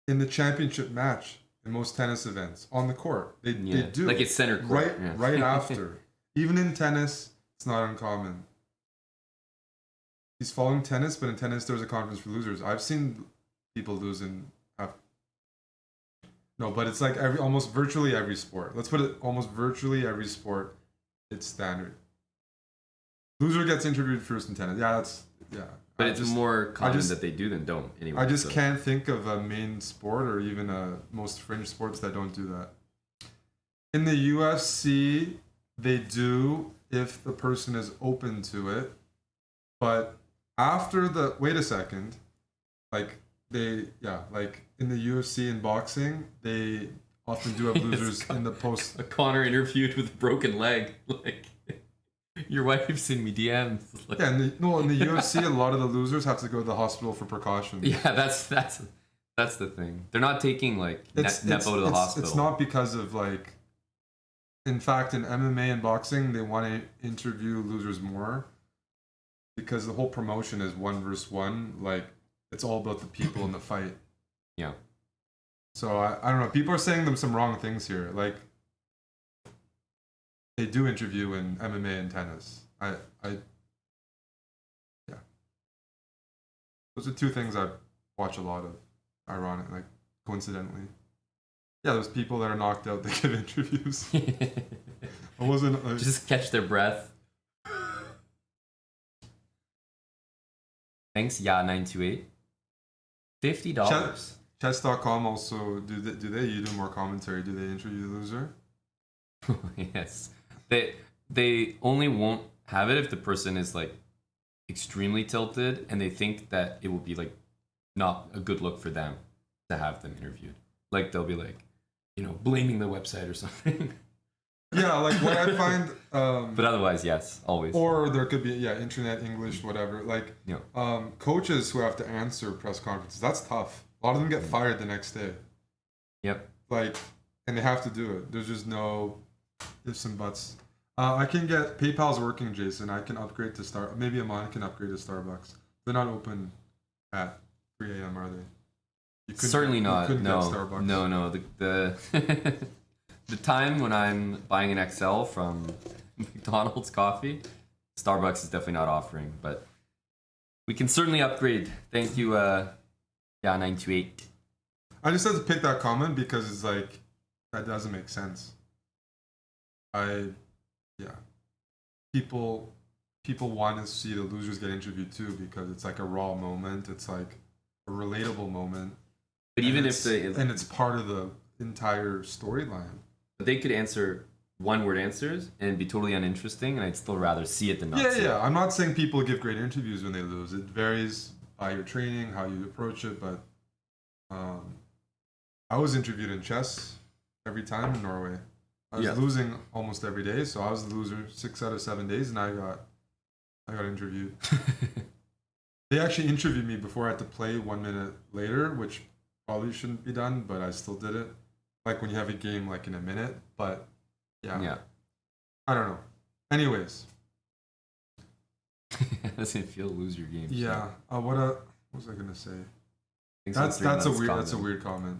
in the championship match in most tennis events on the court. They do like it's center court. right yeah. right after. Even in tennis, it's not uncommon. He's following tennis, but in tennis there's a conference for losers. I've seen people lose in. No, but it's like almost virtually every sport. Let's put it almost virtually every sport. It's standard. Loser gets interviewed first in tennis. Yeah. But I it's just- more common just- that they do than don't. Anyway, I just so. can't think of a main sport or even most fringe sports that don't do that. In the UFC, they do if the person is open to it. But after wait a second, like in the UFC and boxing, they often do have losers in the post. A Connor interviewed with a broken leg. Like, your wife's in me DMs. Like, Yeah, in the UFC, a lot of the losers have to go to the hospital for precautions. yeah, that's the thing. They're not taking like Nepo to the hospital. It's not because of like. In fact, in MMA and boxing, they want to interview losers more because the whole promotion is 1 versus 1. Like, it's all about the people in the fight. Yeah. So I don't know. People are saying some wrong things here. Like, they do interview in MMA and tennis. Yeah. Those are two things I watch a lot of. Ironic, like coincidentally. Yeah, there's people that are knocked out that give interviews. I wasn't. Just catch their breath. Thanks, yeah928. $50. Chess.com also do they? You do more commentary. Do they interview the loser? Yes. They only won't have it if the person is like extremely tilted and they think that it will be like not a good look for them to have them interviewed. Like they'll be like, blaming the website or something. Yeah, like what I find. But otherwise, yes, always. Or there could be internet English, whatever. Like coaches who have to answer press conferences. That's tough. A lot of them get fired the next day. Yep. Like, and they have to do it. There's just no ifs and buts. I can get PayPal's working, Jason. I can upgrade to maybe Amon can upgrade to Starbucks. They're not open at 3 a.m. are they? You couldn't Certainly get- you not. couldn't get No, Starbucks. no. The the time when I'm buying an XL from McDonald's coffee, Starbucks is definitely not offering. But We can certainly upgrade. Thank you, 928. I just had to pick that comment because it's like that doesn't make sense. People want to see the losers get interviewed too because it's like a raw moment. It's like a relatable moment. But even if it's part of the entire storyline. They could answer one-word answers and be totally uninteresting, and I'd still rather see it than not see it. Yeah. I'm not saying people give great interviews when they lose. It varies by your training, how you approach it. But I was interviewed in chess every time in Norway. I was losing almost every day, so I was the loser 6 out of 7 days, and I got interviewed. They actually interviewed me before I had to play 1 minute later, which probably shouldn't be done, but I still did it. Like when you have a game like in a minute, but yeah. I don't know. Anyways. Doesn't feel lose your game. Yeah. What was I gonna say? That's a weird comment.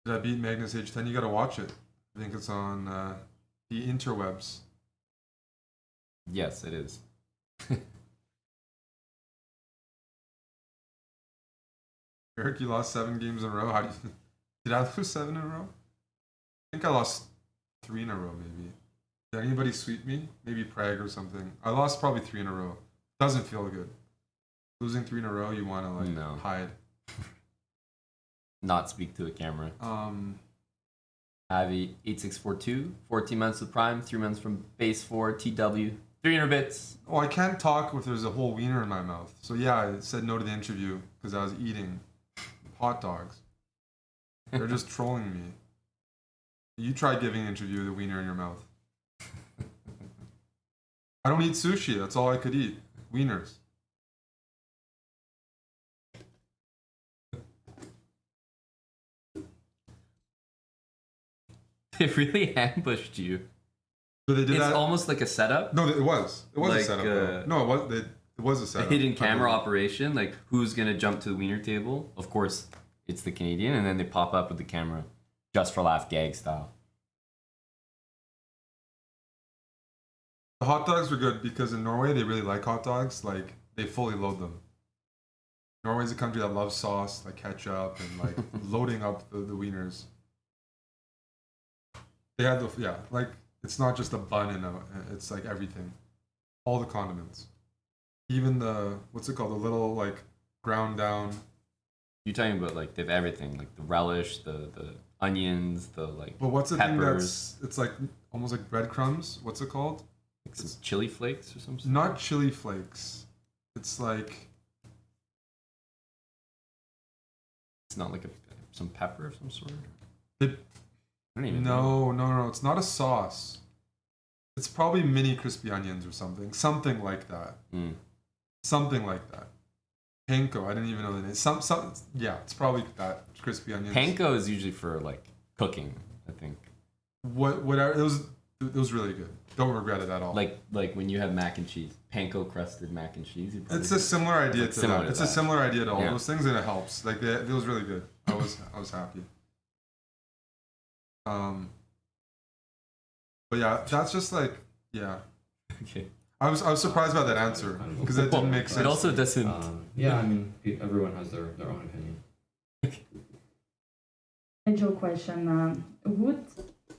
Did I beat Magnus H10? You gotta watch it. I think it's on the interwebs. Yes, it is. Eric, you lost 7 games in a row. Did I lose 7 in a row? I think I lost 3 in a row, maybe. Did anybody sweep me? Maybe Prague or something. I lost probably 3 in a row. Doesn't feel good. Losing 3 in a row, you want to hide. Not speak to the camera. Avi 8642, 14 months with Prime, 3 months from base 4, TW, 300 bits. Oh, I can't talk if there's a whole wiener in my mouth. So yeah, I said no to the interview because I was eating hot dogs. They're just trolling me. You try giving an interview with a wiener in your mouth. I don't eat sushi. That's all I could eat. Wieners. They really ambushed you. So they did it's that? Almost like a setup. No, it was. It was like, a setup. No, it was a setup. A hidden camera operation. Like, who's going to jump to the wiener table? Of course, it's the Canadian. And then they pop up with the camera. Just for laugh gag style. The hot dogs were good because in Norway, they really like hot dogs. Like, they fully load them. Norway's a country that loves sauce, like ketchup, and like loading up the wieners. They had it's not just a bun it's like everything. All the condiments. Even the, what's it called? The little like ground down. You're talking about like they have everything, like the relish, the onions, the like But what's the peppers. thing it's like almost like breadcrumbs? What's it called? Like some chili flakes or something? Not chili flakes. It's like... It's not like some pepper of some sort? No, it's not a sauce. It's probably mini crispy onions or something. Something like that. Something like that. Panko, I didn't even know the name. It's probably that, crispy onions. Panko is usually for like cooking, I think. Whatever, it was really good. Don't regret it at all. Like when you have mac and cheese, panko crusted mac and cheese. It's a similar idea to that. It's a similar idea to all those things, and it helps. Like it was really good. I was happy. But yeah, that's just like Okay. I was surprised by that answer because that didn't make sense. It also doesn't. I mean, everyone has their own opinion. A joke question. Would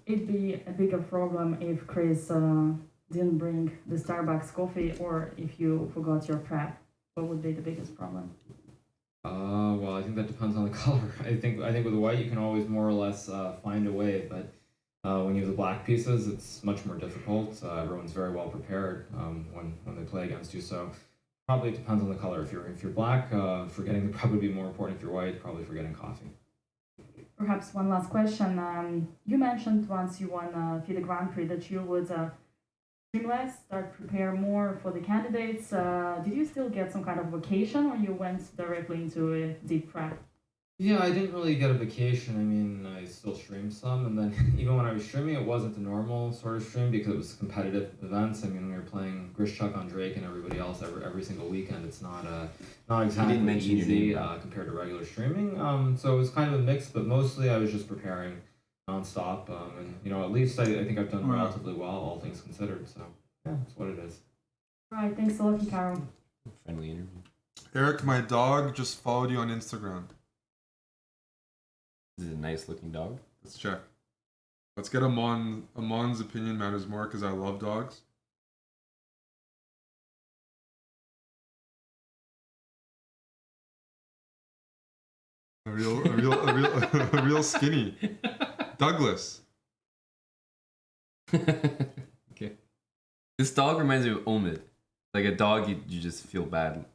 it be a bigger problem if Chris didn't bring the Starbucks coffee, or if you forgot your prep? What would be the biggest problem? Well, I think that depends on the color. I think with the white you can always more or less find a way, but when you have the black pieces, it's much more difficult. Everyone's very well prepared when they play against you, so probably it depends on the color. If you're black, forgetting would probably be more important. If you're white, probably forgetting coffee. Perhaps one last question. You mentioned once you won FIDE Grand Prix that you would stream less, start prepare more for the candidates. Did you still get some kind of vacation, or you went directly into a deep prep? Yeah, I didn't really get a vacation. I mean, I still streamed some, and then even when I was streaming, it wasn't the normal sort of stream because it was competitive events. I mean, we were playing Grishchuk on Drake and everybody else every single weekend. It's not exactly easy compared to regular streaming. So it was kind of a mix, but mostly I was just preparing nonstop. And at least I think I've done relatively well, all things considered. So yeah, that's what it is. All right, thanks a lot, Carol. Friendly interview. Eric, my dog just followed you on Instagram. This is a nice looking dog. Let's check. Let's get Amon's opinion matters more because I love dogs. A real skinny. Douglas. Okay. This dog reminds me of Omid. Like a dog you just feel bad.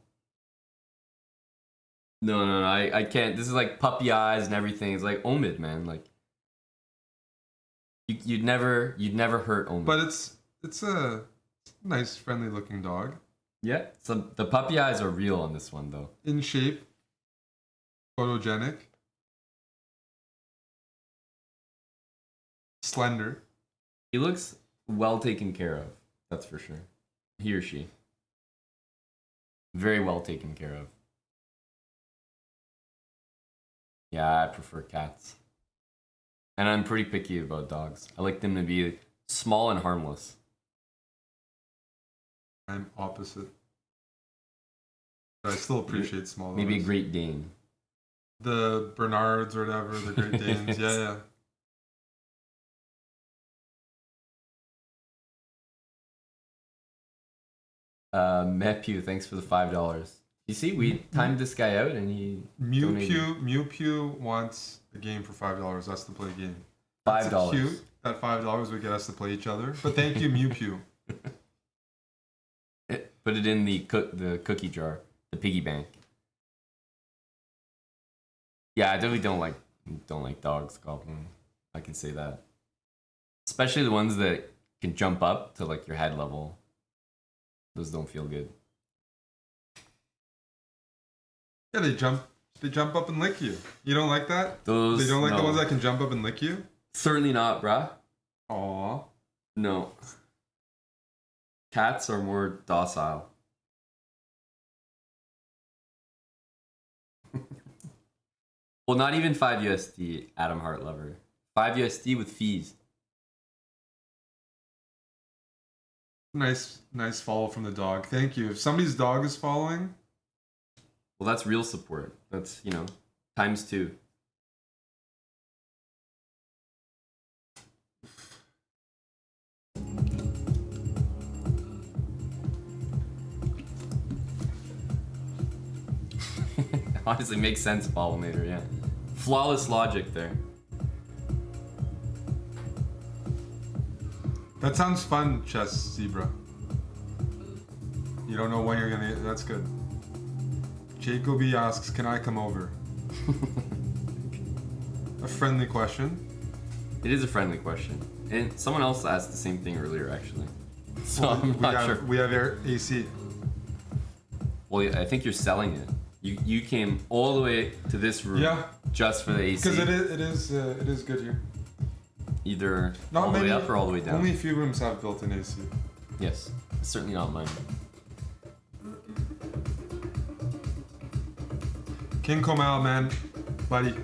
No, I can't. This is like puppy eyes and everything. It's like Omid, man. Like you'd never hurt Omid. But it's a nice, friendly looking dog. Yeah. So the puppy eyes are real on this one though. In shape. Photogenic. Slender. He looks well taken care of. That's for sure. He or she. Very well taken care of. Yeah, I prefer cats. And I'm pretty picky about dogs. I like them to be small and harmless. I'm opposite. But I still appreciate small dogs. Maybe a Great Dane. The Bernards or whatever, the Great Danes. Yeah. Mepew, thanks for the $5. You see, we timed this guy out and he Mew wants a game for $5. That's to play a game. $5. It's cute. That $5 would get us to play each other. But thank you, Mew. Put it in the cookie jar, the piggy bank. Yeah, I definitely don't like dogs, Goblin. I can say that. Especially the ones that can jump up to like your head level. Those don't feel good. Yeah, they jump up and lick you. You don't like that? Those They don't like no. the ones that can jump up and lick you? Certainly not, bruh. Aw. No. Cats are more docile. Well, not even 5 USD, Adam Hart lover. 5 USD with fees. Nice follow from the dog. Thank you. If somebody's dog is following, Well, that's real support. That's, times 2. Honestly, makes sense, Pollinator, yeah. Flawless logic there. that sounds fun, Chess Zebra. You don't know when you're gonna. That's good. Jacoby asks, "Can I come over?" A friendly question. It is a friendly question. And someone else asked the same thing earlier, actually. So I'm not sure. We have AC. Well, yeah, I think you're selling it. You came all the way to this room just for the AC. Because it is good here. Either Not all the many, way up or all the way down. Only a few rooms have built-in AC. Yes, certainly not mine. King Komal, man, buddy.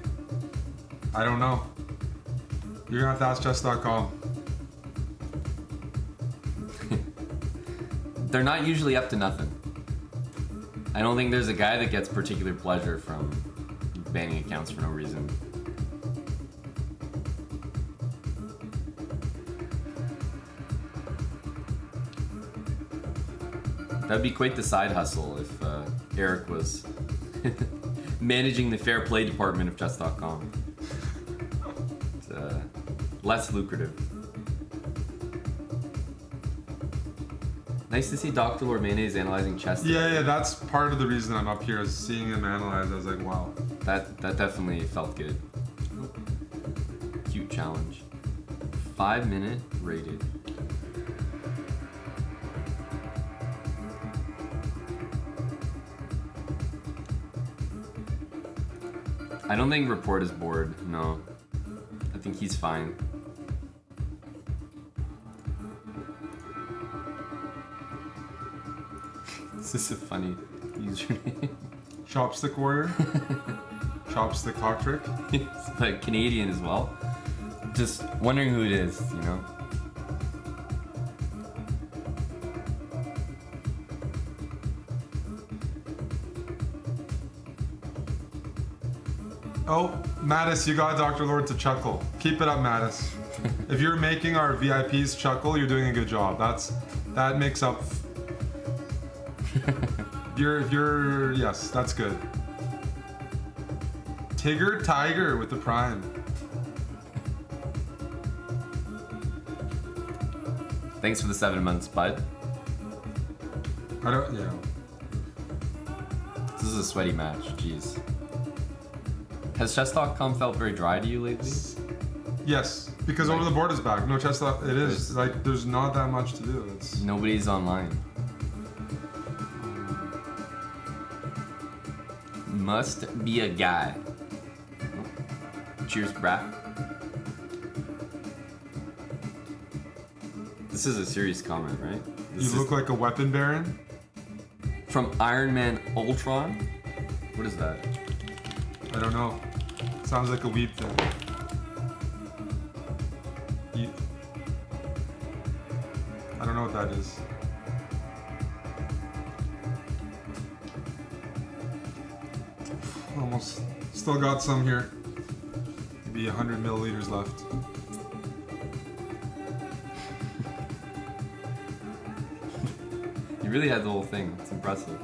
I don't know. You're gonna have to ask chess.com. They're not usually up to nothing. I don't think there's a guy that gets particular pleasure from banning accounts for no reason. That'd be quite the side hustle if Eric was managing the fair play department of chess.com. It's less lucrative. Nice to see Dr. Lord Mayonnaise analyzing chess. Yeah, that's part of the reason I'm up here, is seeing him analyze. I was like, wow. That definitely felt good. Cute challenge. 5-minute rated. I don't think Report is bored, no. I think he's fine. This is a funny username. Chopstick Warrior. Chopstick Hawk Trick. It's like Canadian as well. Just wondering who it is, you know? Oh, Mattis, you got Dr. Lord to chuckle. Keep it up, Mattis. If you're making our VIPs chuckle, you're doing a good job. That makes up. You're yes, that's good. Tiger with the prime. Thanks for the 7 months, bud. Yeah. This is a sweaty match. Jeez. Has chess.com felt very dry to you lately? Yes, because over the board is back. No chess. It is like there's not that much to do. It's Nobody's online. Must be a guy. Cheers, brah. This is a serious comment, right? This you look like a weapon baron. from Iron Man Ultron. What is that? I don't know. Sounds like a weeb thing. I don't know what that is. Almost. Still got some here. Maybe 100 milliliters left. You really had the whole thing. It's impressive.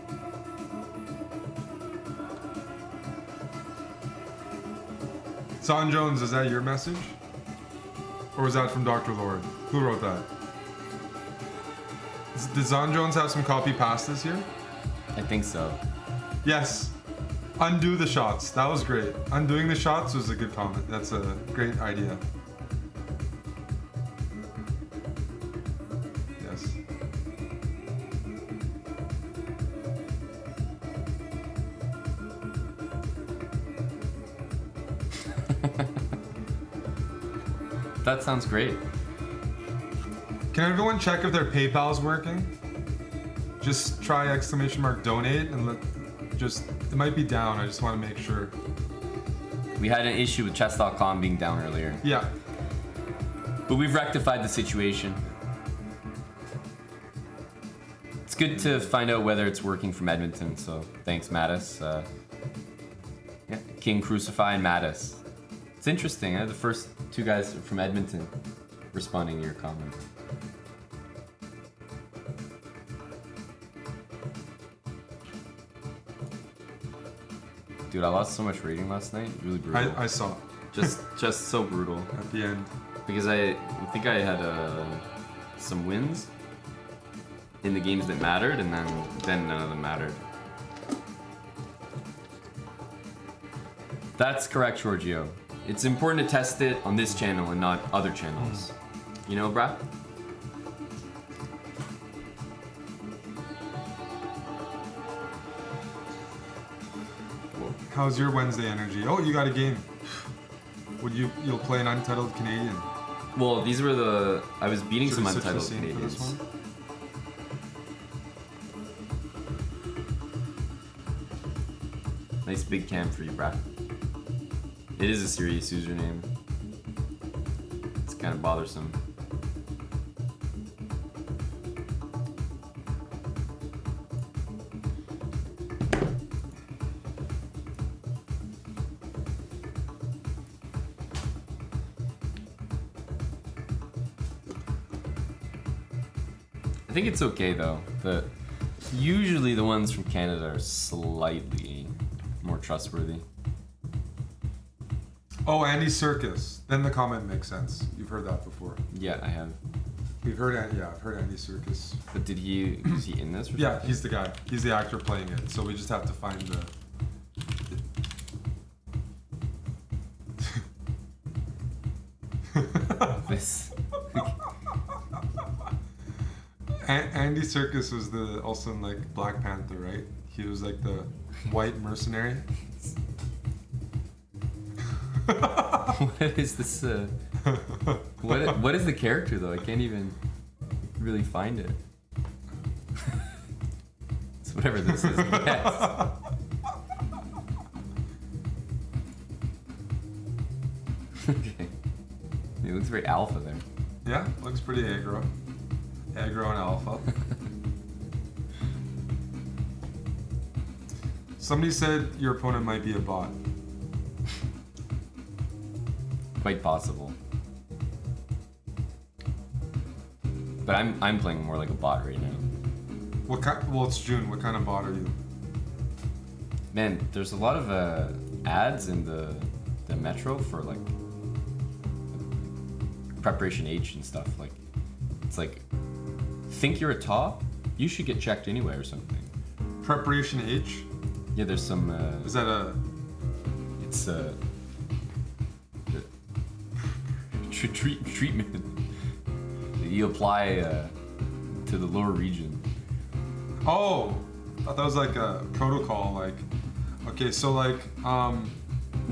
Son Jones, is that your message? Or was that from Dr. Lord? Who wrote that? Did Zon Jones have some copy pastas here? I think so. Yes. Undo the shots. That was great. Undoing the shots was a good comment. That's a great idea. Yes. That sounds great. Can everyone check if their PayPal's working? Just try !donate and it might be down. I just want to make sure. We had an issue with chess.com being down earlier, Yeah. but we've rectified the situation. It's good to find out whether it's working from Edmonton, so thanks, Mattis. Yeah, King Crucify and Mattis. It's interesting, the first two guys from Edmonton responding to your comment. Dude, I lost so much rating last night. Really brutal. I saw Just so brutal. at the end. Because I think I had some wins in the games that mattered, and then none of them mattered. That's correct, Giorgio. It's important to test it on this channel and not other channels. You know, brah? How's your Wednesday energy? Oh, you got a game. You'll play an Untitled Canadian? Well, these were I was beating Should some we switch the Untitled scene for this Canadians. one? Nice big cam for you, brah. It is a serious username. It's kind of bothersome. I think it's okay though. Usually the ones from Canada are slightly more trustworthy. Oh, Andy Serkis. Then the comment makes sense. You've heard that before. Yeah, I have. I've heard Andy Serkis. But is he in this? Or Yeah, something? he's the guy. He's the actor playing it. So we just have to find This. Andy Serkis was also in like Black Panther, right? He was like the white mercenary. What is this? What is the character though? I can't even really find it. It's whatever this is. Yes. Okay. It looks very alpha there. Yeah, looks pretty aggro. Aggro and alpha. Somebody said your opponent might be a bot. quite possible. But I'm playing more like a bot right now. What kind? Well, it's June. What kind of bot are you? Man, there's a lot of ads in the metro for like preparation H and stuff. Like, it's like, think you're a top, you should get checked anyway or something. Preparation H. Yeah, there's some. Is that a? It's treatment that you apply to the lower region. Oh, I thought that was like a protocol. Like, okay, so like, No,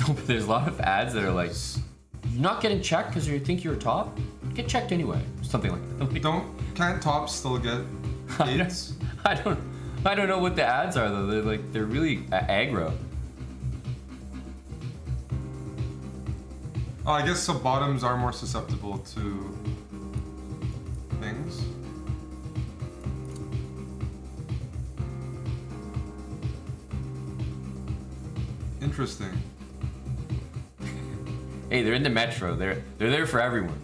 but there's a lot of ads that are like, you're not getting checked because you think you're a top. Get checked anyway, something like that. Like, can't tops still get AIDS? I don't know what the ads are though. They're really aggro. Oh, I guess so. Bottoms are more susceptible to things. Interesting. Hey, they're in the metro. They're there for everyone.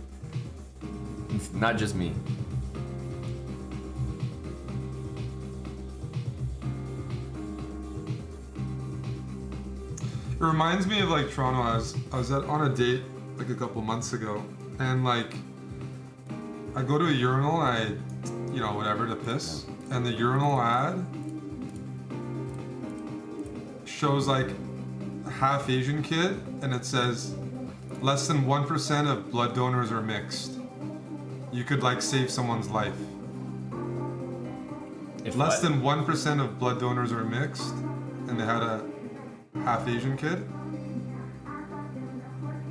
It's not just me. It reminds me of like Toronto. I was on a date like a couple months ago, and like I go to a urinal and whatever to piss, and the urinal ad shows like a half Asian kid, and it says less than 1% of blood donors are mixed. You could like save someone's life. If Less what? than 1% of blood donors are mixed, and they had a half Asian kid.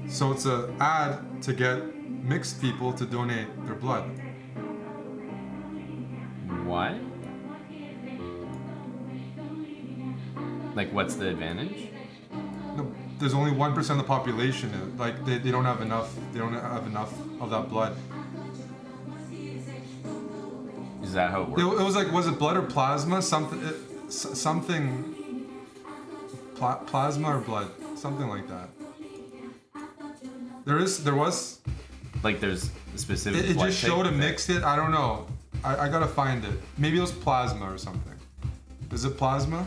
So it's an ad to get mixed people to donate their blood. Why? Like, what's the advantage? No, there's only 1% of the population. Like they don't have enough. They don't have enough of that blood. Is that how it works? It was like, was it blood or plasma? Something. Plasma or blood? Something like that. There was. Like, there's a specific. It blood just type showed a thing? mixed it. I don't know. I gotta find it. Maybe it was plasma or something. Is it plasma?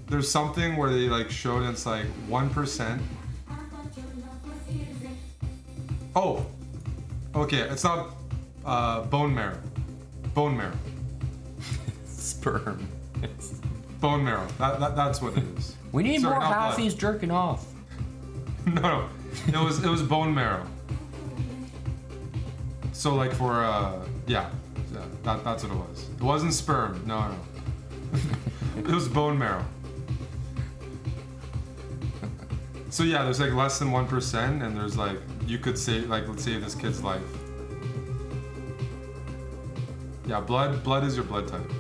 There's something where they like showed it's like 1%. Oh, okay. It's not bone marrow. Bone marrow. Sperm. Bone marrow. That's what it is. We need Sorry, more not blood. halfies jerking off. No, it was bone marrow. So like for that's what it was. It wasn't sperm. No. It was bone marrow. So yeah, there's like less than 1%, and there's like you could save let's save this kid's life. Yeah, blood is your blood type.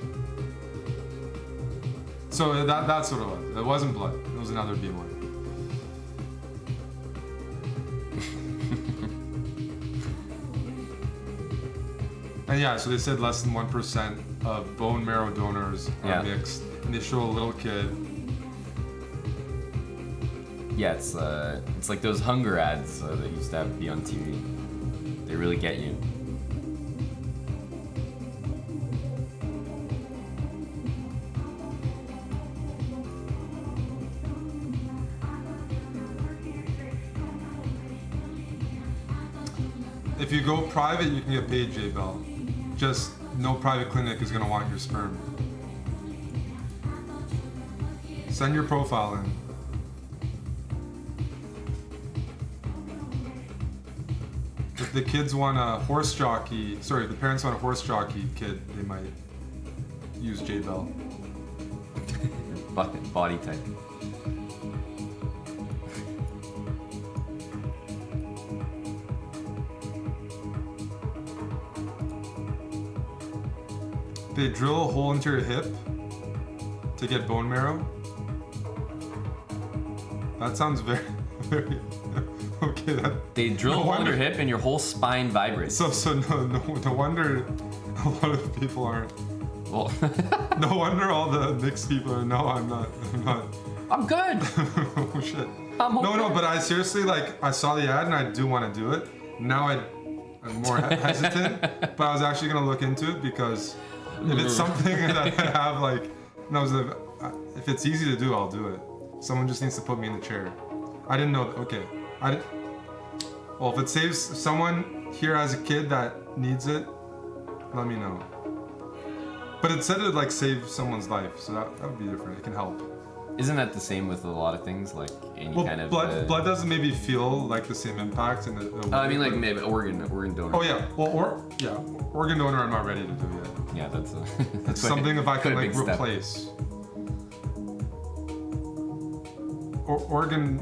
So that's what it was. It wasn't blood. It was another B1. And yeah, so they said less than 1% of bone marrow donors are mixed, and they show a little kid. Yeah, it's like those hunger ads that used to be on TV. They really get you. If you go private, you can get paid, J-Bell. Just no private clinic is gonna want your sperm. Send your profile in. If the kids want a horse jockey, if the parents want a horse jockey kid, they might use J-Bell. Body type. They drill a hole into your hip to get bone marrow. That sounds very, very okay. They drill a hole in your hip and your whole spine vibrates. So no wonder a lot of people aren't. Well, No wonder all the mixed people are. No, I'm not. I'm good. Oh shit. No, but I seriously, like, I saw the ad and I do want to do it. Now I'm more hesitant, but I was actually going to look into it because if it's something that I have, like, if it's easy to do, I'll do it. Someone just needs to put me in the chair. I didn't know. Okay. Well, if it saves someone here as a kid that needs it, let me know. But it said it would, like, save someone's life, so that would be different. It can help. Isn't that the same with a lot of things? Like any Well, kind of blood doesn't maybe feel like the same impact in the I mean, like maybe organ donor. Oh yeah, well, organ donor. I'm not ready to do yet. Yeah, that's That's something if I can, quite a like, big step. replace. Organ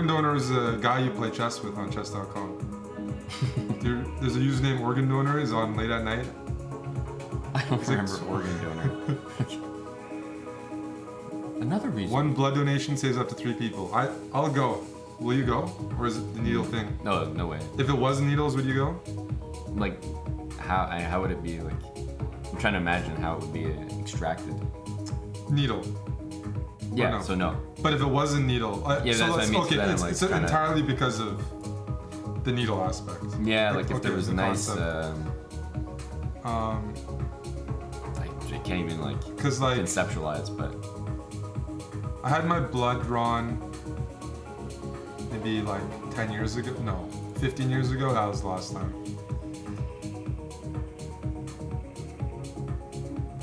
donor is a guy you play chess with on chess.com. There's a username organ donor is on late at night. I don't remember organ donor. Another reason. One blood donation saves up to 3 people. I'll go. Will you go? Or is it the needle thing? No way. If it was needles, would you go? Like, how would it be? Like, I'm trying to imagine how it would be extracted. Needle. Yeah. no? So no. But if it wasn't needle, Yeah, so that's what I let's, mean, so okay, then I'm, it's, like, it's kinda- entirely because of the needle aspect. Yeah, like if Okay, there was the nice. concept. I can't even like Cause like conceptualize, but I had my blood drawn maybe like 10 years ago. No, 15 years ago. That was the last time.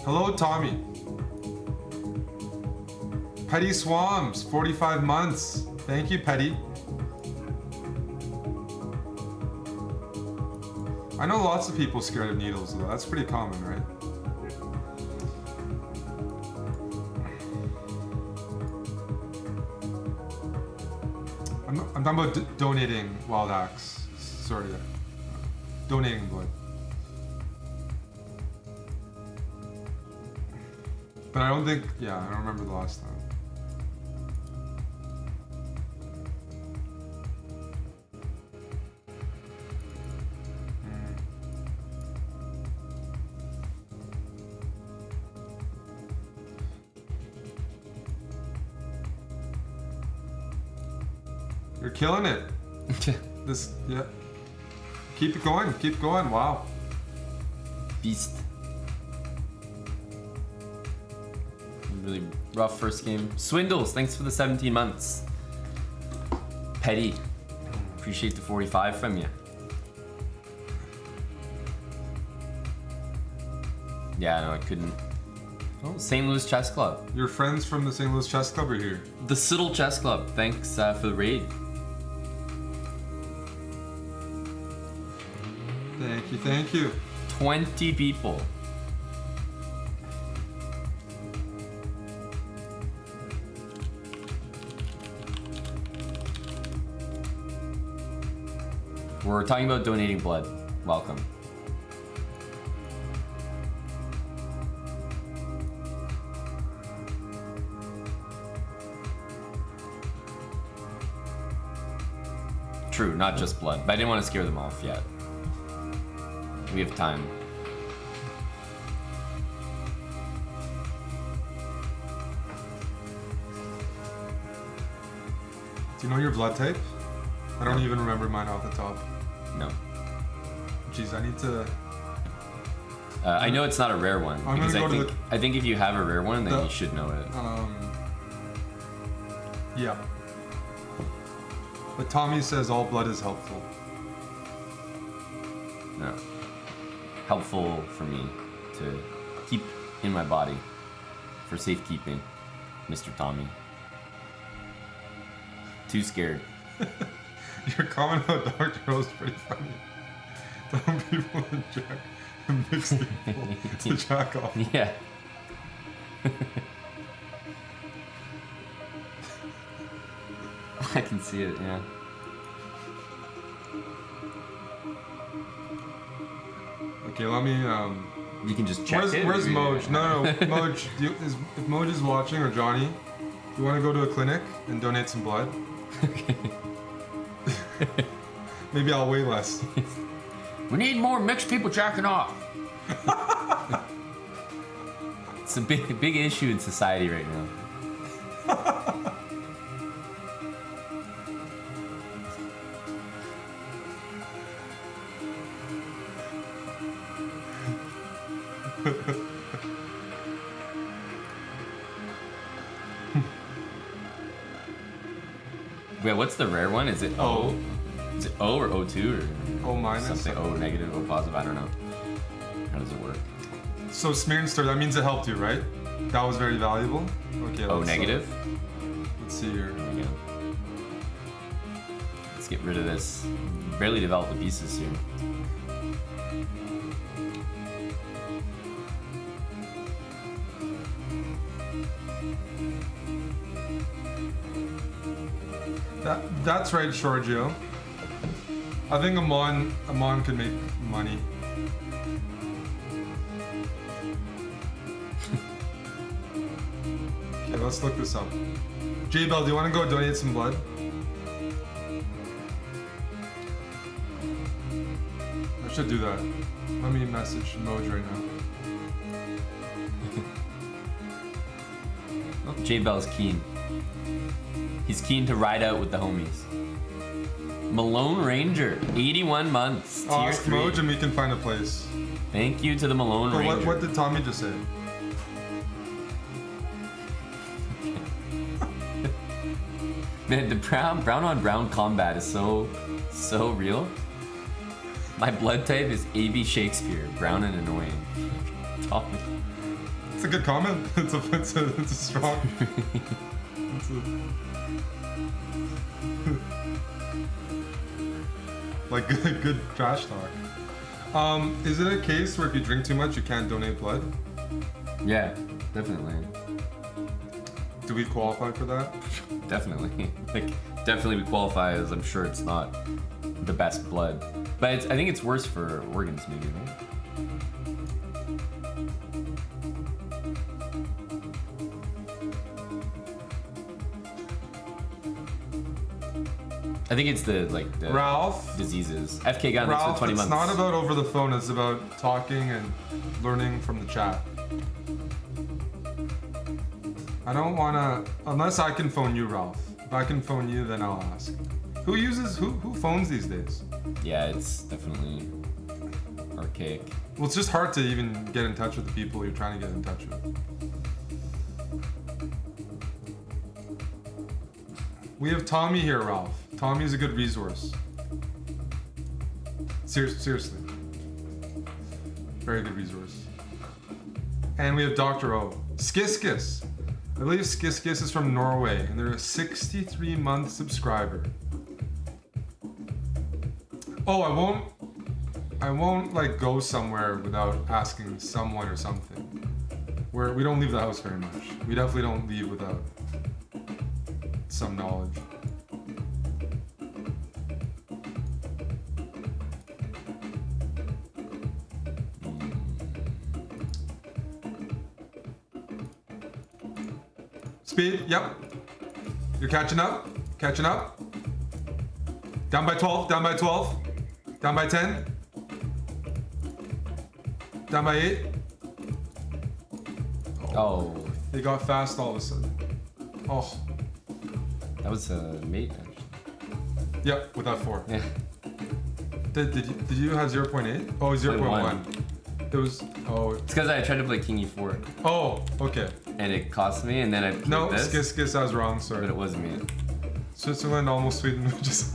Hello, Tommy. Petty Swams, 45 months. Thank you, Petty. I know lots of people scared of needles, though. That's pretty common, right? I'm talking about donating wild axe. Sorry, donating blood. But I don't think, yeah, I don't remember the last time. You're killing it. Yeah. Keep it going, keep going, wow. beast. Really rough first game. Swindles, thanks for the 17 months. Petty, appreciate the 45 from you. Yeah, no, I couldn't. Oh, St. Louis Chess Club. Your friends from the St. Louis Chess Club are here. The Siddle Chess Club, thanks for the raid. Thank you, thank you. 20 people. We're talking about donating blood. Welcome. True, not just blood, but I didn't want to scare them off yet. We have time. Do you know your blood type? I don't even remember mine off the top. No. Jeez, I need to. I know it's not a rare one I'm because gonna I go think to I think if you have a rare one, then The- you should know it. Yeah. But Tommy says all blood is helpful. No. Helpful for me to keep in my body for safekeeping, Mr. Tommy. Too scared. Your comment about Dr. Rose is pretty funny. Telling people to jack and mix people to jack off. Yeah. I can see it, yeah. Okay, let me. You can just check Where's it. Where's or- Moj? No, Moj. If Moj is watching or Johnny, you want to go to a clinic and donate some blood? Maybe I'll weigh less. We need more mixed people jacking off. It's a big issue in society right now. Wait, what's the rare one? Is it O? Is it O or O2 or O minus. something? O negative, O positive? I don't know. How does it work? So smear and stir. That means it helped you, right? That was very valuable. Okay. O let's, negative? Let's see here. There we go. Let's get rid of this. Barely developed the pieces here. That's right, Giorgio. I think Amon could make money. Okay, let's look this up. J-Bell, do you want to go donate some blood? I should do that. Let me message Moj right now. J-Bell's keen. He's keen to ride out with the homies. Malone Ranger, 81 months, tier Ask 3. Moj and we can find a place. Thank you to the Malone But Ranger. what did Tommy just say? Man, the brown on brown combat is so real. My blood type is AB Shakespeare, brown and annoying. Tommy. It's a good comment. It's a strong. It's like good trash talk. Is it a case where if you drink too much, you can't donate blood? Yeah, definitely. Do we qualify for that? Definitely. Like, definitely we qualify as I'm sure it's not the best blood. But I think it's worse for organs maybe, right? I think it's the Ralph. diseases. FK got this for Ralph, 20 it's months. not about over the phone. It's about talking and learning from the chat. I don't wanna, unless I can phone you, Ralph. If I can phone you, then I'll ask. Who phones these days? Yeah, it's definitely archaic. Well, it's just hard to even get in touch with the people you're trying to get in touch with. We have Tommy here, Ralph. Tommy's a good resource. Seriously. Very good resource. And we have Dr. O. Skiskis. I believe Skiskis is from Norway, and they're a 63-month subscriber. Oh, I won't like go somewhere without asking someone or something. We don't leave the house very much. We definitely don't leave without some knowledge. Speed, yep. You're catching up. Down by 12, down by 12. Down by 10. Down by 8. Oh, They got fast all of a sudden. Oh, that was a mate actually. yep, with that 4. Yeah. Did you have 0.8? Oh, 0.1. It was, It's because I tried to play King E4 oh, okay. and it cost me, and then I played No, this, Skis, I was wrong, but sorry. it wasn't me. Switzerland, almost Sweden, just.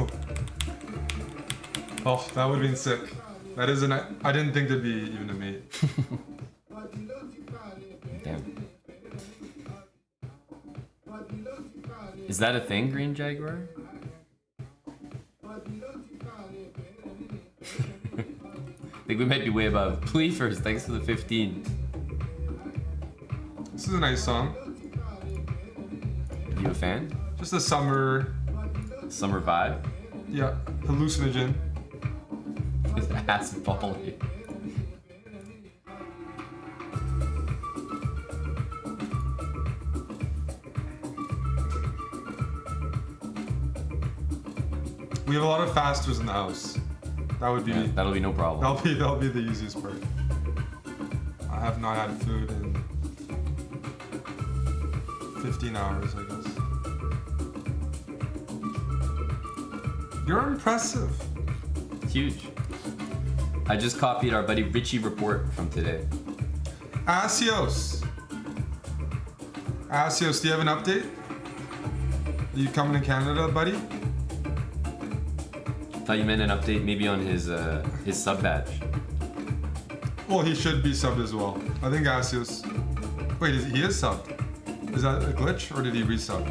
Oh, that would have been sick. That is I didn't think there'd be even a mate. Damn. Is that a thing, Green Jaguar? I think we might be way above. Pleafers, thanks for the 15. This is a nice song. Are you a fan? Just a summer, Summer vibe? yeah, hallucinogen. It's ass ball. We have a lot of fasters in the house. That would be Yeah, that'll be no problem. that'll be the easiest part. I have not had food in 15 hours, I guess. You're impressive. Huge. I just copied our buddy Richie report from today. Asios. Asios, do you have an update? Are you coming to Canada, buddy? Thought you meant an update maybe on his sub badge. Well, he should be subbed as well. I think Asios. Wait, he is subbed. Is that a glitch or did he resub?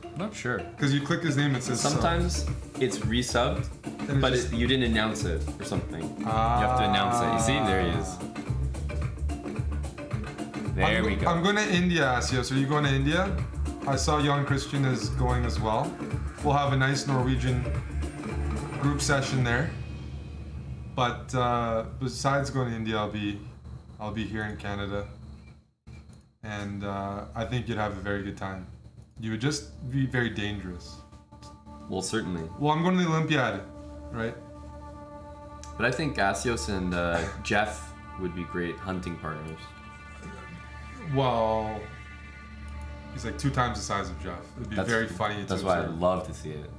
I'm not sure. Because you click his name, it says Sometimes it's resubbed, And but it's just- you didn't announce it or something. You have to announce it. You see, there he is. There we go. I'm going to India, Asios. Are you going to India? I saw Jan Christian is going as well. We'll have a nice Norwegian group session there. But besides going to India, I'll be here in Canada, and I think you'd have a very good time. You would just be very dangerous. Well, certainly. Well, I'm going to the Olympiad, right? But I think Asios and Jeff would be great hunting partners. Well, he's like 2 times the size of Jeff. It'd be very funny. That's to why I observe. love to see it.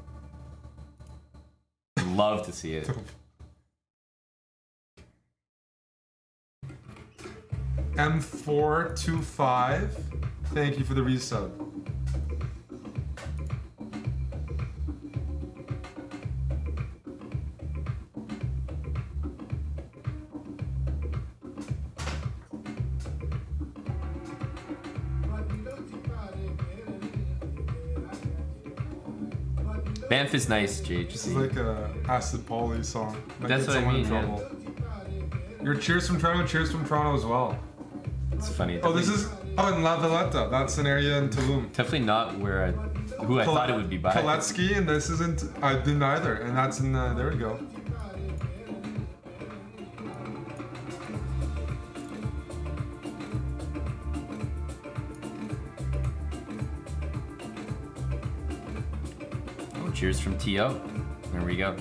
Love to see it. M425. Thank you for the resub. Banff is nice, Jade. This is like a Acid Polly song. Might That's get what I someone in mean, yeah. trouble. Your cheers from Toronto as well. It's funny. Oh, this is in La Valletta. That's an area in Tulum. Definitely not where I thought it would be by. Koletsky, and this isn't. I didn't either, and that's in. There we go. Oh, cheers from T.O. There we go.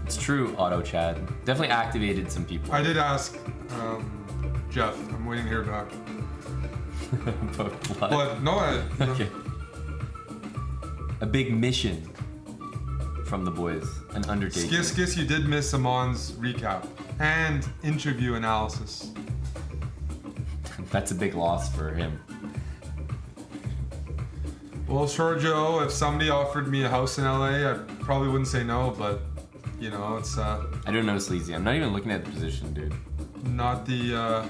It's true, Auto Chad. Definitely activated some people. I did ask Jeff. I'm waiting to hear back. About what? But no, Okay. A big mission from the boys. An undertaking. Skis, you did miss Amon's recap and interview analysis. That's a big loss for him. Well, sure, Joe. If somebody offered me a house in LA, I probably wouldn't say no. But you know, it's I don't know, Sleazy. I'm not even looking at the position, dude. not the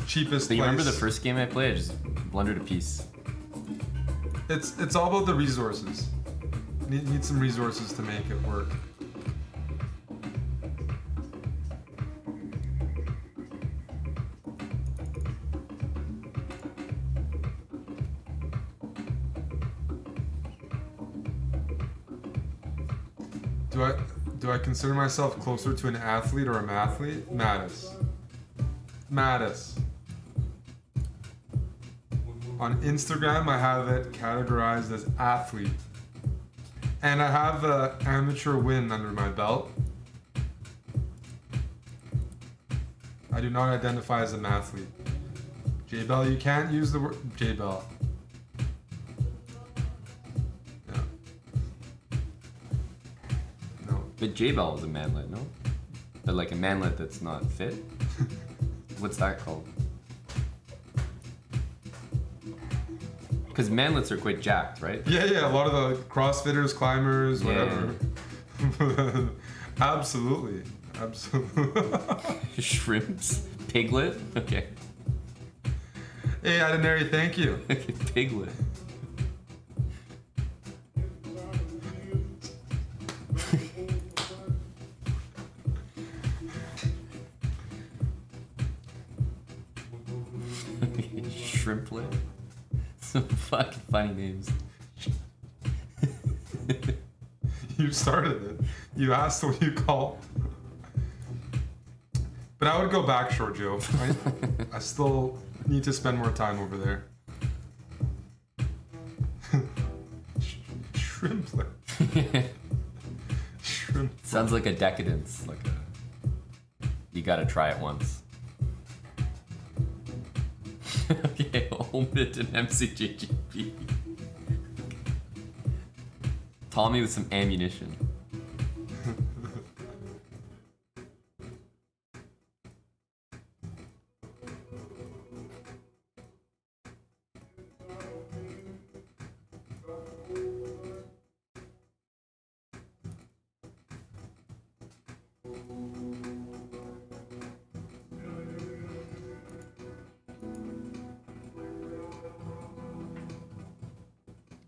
cheapest. So you remember the place. first game I played? I just blundered a piece. It's all about the resources. Need some resources to make it work. Do I consider myself closer to an athlete or a mathlete? Mattis. On Instagram, I have it categorized as athlete. And I have an amateur win under my belt. I do not identify as a mathlete. J-Bell, you can't use the word J-Bell. Yeah. No. But J-Bell is a manlet, no? But like a manlet that's not fit? What's that called? Because manlets are quite jacked, right? Yeah, a lot of the CrossFitters, climbers, whatever. Absolutely. Shrimps? Piglet? Okay. Hey, Adenary, thank you. Piglet. Shrimplet? Some fucking funny names. You started it. You asked what you call. But I would go back, Short Joe. I still need to spend more time over there. Shrimplet. Shrimp. Sounds like a decadence. Like a. You gotta try it once. Omid and MCJGP. Tommy with some ammunition.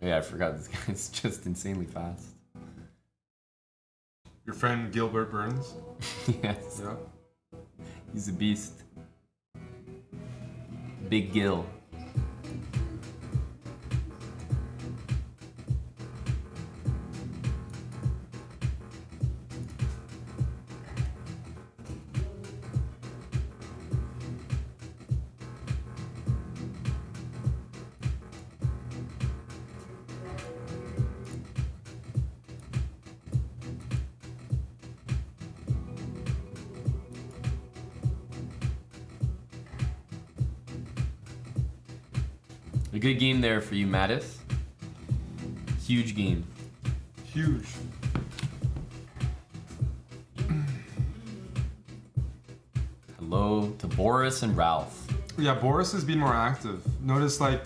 Yeah, I forgot this guy's just insanely fast. Your friend Gilbert Burns. Yes. Yeah. He's a beast. Big Gil. A good game there for you, Mattis. Huge game. Huge. Hello to Boris and Ralph. Yeah, Boris has been more active. Notice like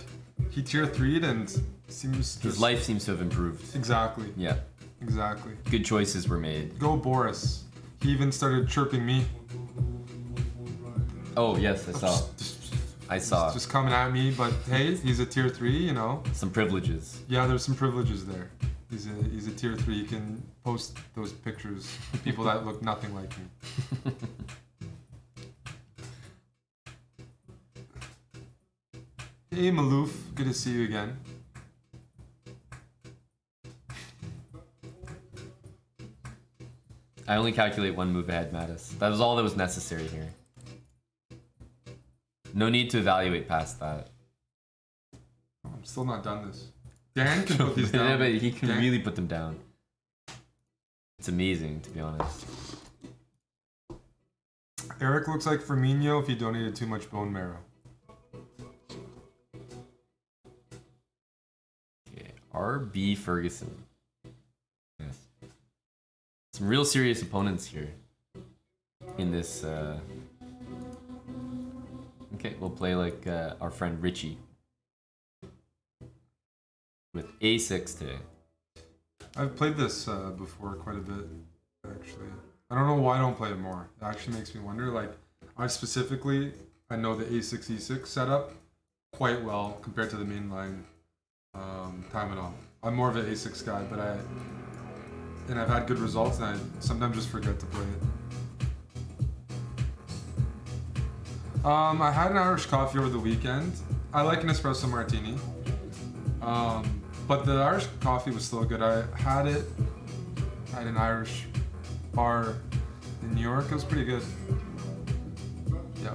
he tier 3'd and seems His life seems to have improved. Exactly. Yeah. Exactly. Good choices were made. Go Boris. He even started chirping me. Oh, yes, I saw. Just coming at me, but hey, he's a tier 3, you know. Some privileges. Yeah, there's some privileges there. He's a tier 3. You can post those pictures of people that look nothing like me. Hey Maloof, good to see you again. I only calculate one move ahead, Mattis. That was all that was necessary here. No need to evaluate past that. I'm still not done this. Dan can put these Yeah, down. but he can Dan- really put them down. It's amazing, to be honest. Eric looks like Firmino if he donated too much bone marrow. Okay, RB Ferguson. Yes. Some real serious opponents here in this. Okay, we'll play like our friend Richie with A6 today. I've played this before quite a bit, actually. I don't know why I don't play it more. It actually makes me wonder. Like, I know the A6 E6 setup quite well compared to the mainline time and all. I'm more of an A6 guy, but I've had good results, and I sometimes just forget to play it. I had an Irish coffee over the weekend. I like an espresso martini. But the Irish coffee was still good. I had it at an Irish bar in New York. It was pretty good. Yeah.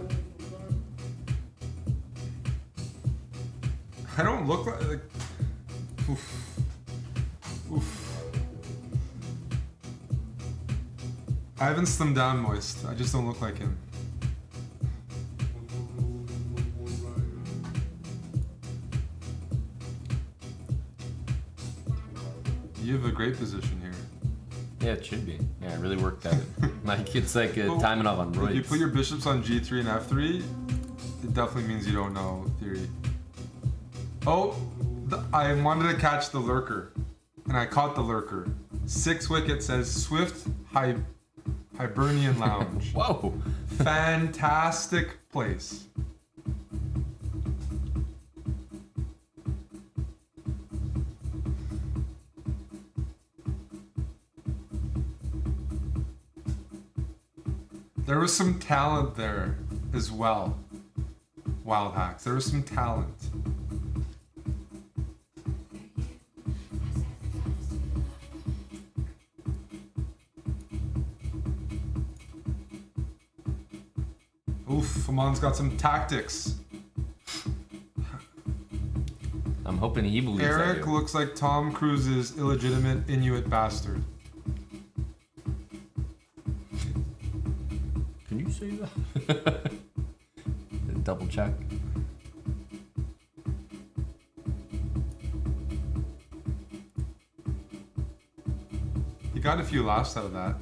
I don't look like oof. Oof. I haven't slimmed down, Moist. I just don't look like him. You have a great position here. Yeah, it should be. Yeah, I really worked at it. Like, it's like a timing off on If roids. you put your bishops on G3 and F3, it definitely means you don't know theory. Oh, I wanted to catch the lurker, and I caught the lurker. 6 wicket says Swift Hibernian Lounge. Whoa! Fantastic place. There was some talent there as well. Wild Hacks. There was some talent. Oof, Amon's got some tactics. I'm hoping he believes Eric that. looks like Tom Cruise's illegitimate Inuit bastard. Can you say that? Double check. You got a few laughs out of that.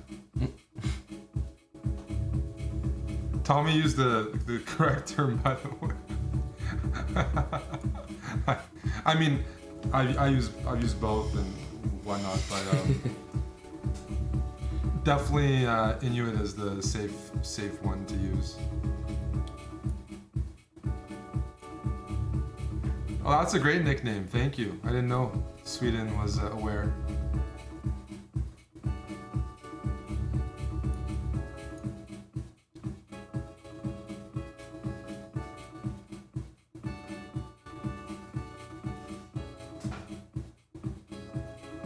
Tommy used the correct term, by the way. I mean, I've used both and whatnot, but definitely Inuit is the safe one to use. Oh, that's a great nickname. Thank you. I didn't know Sweden was aware.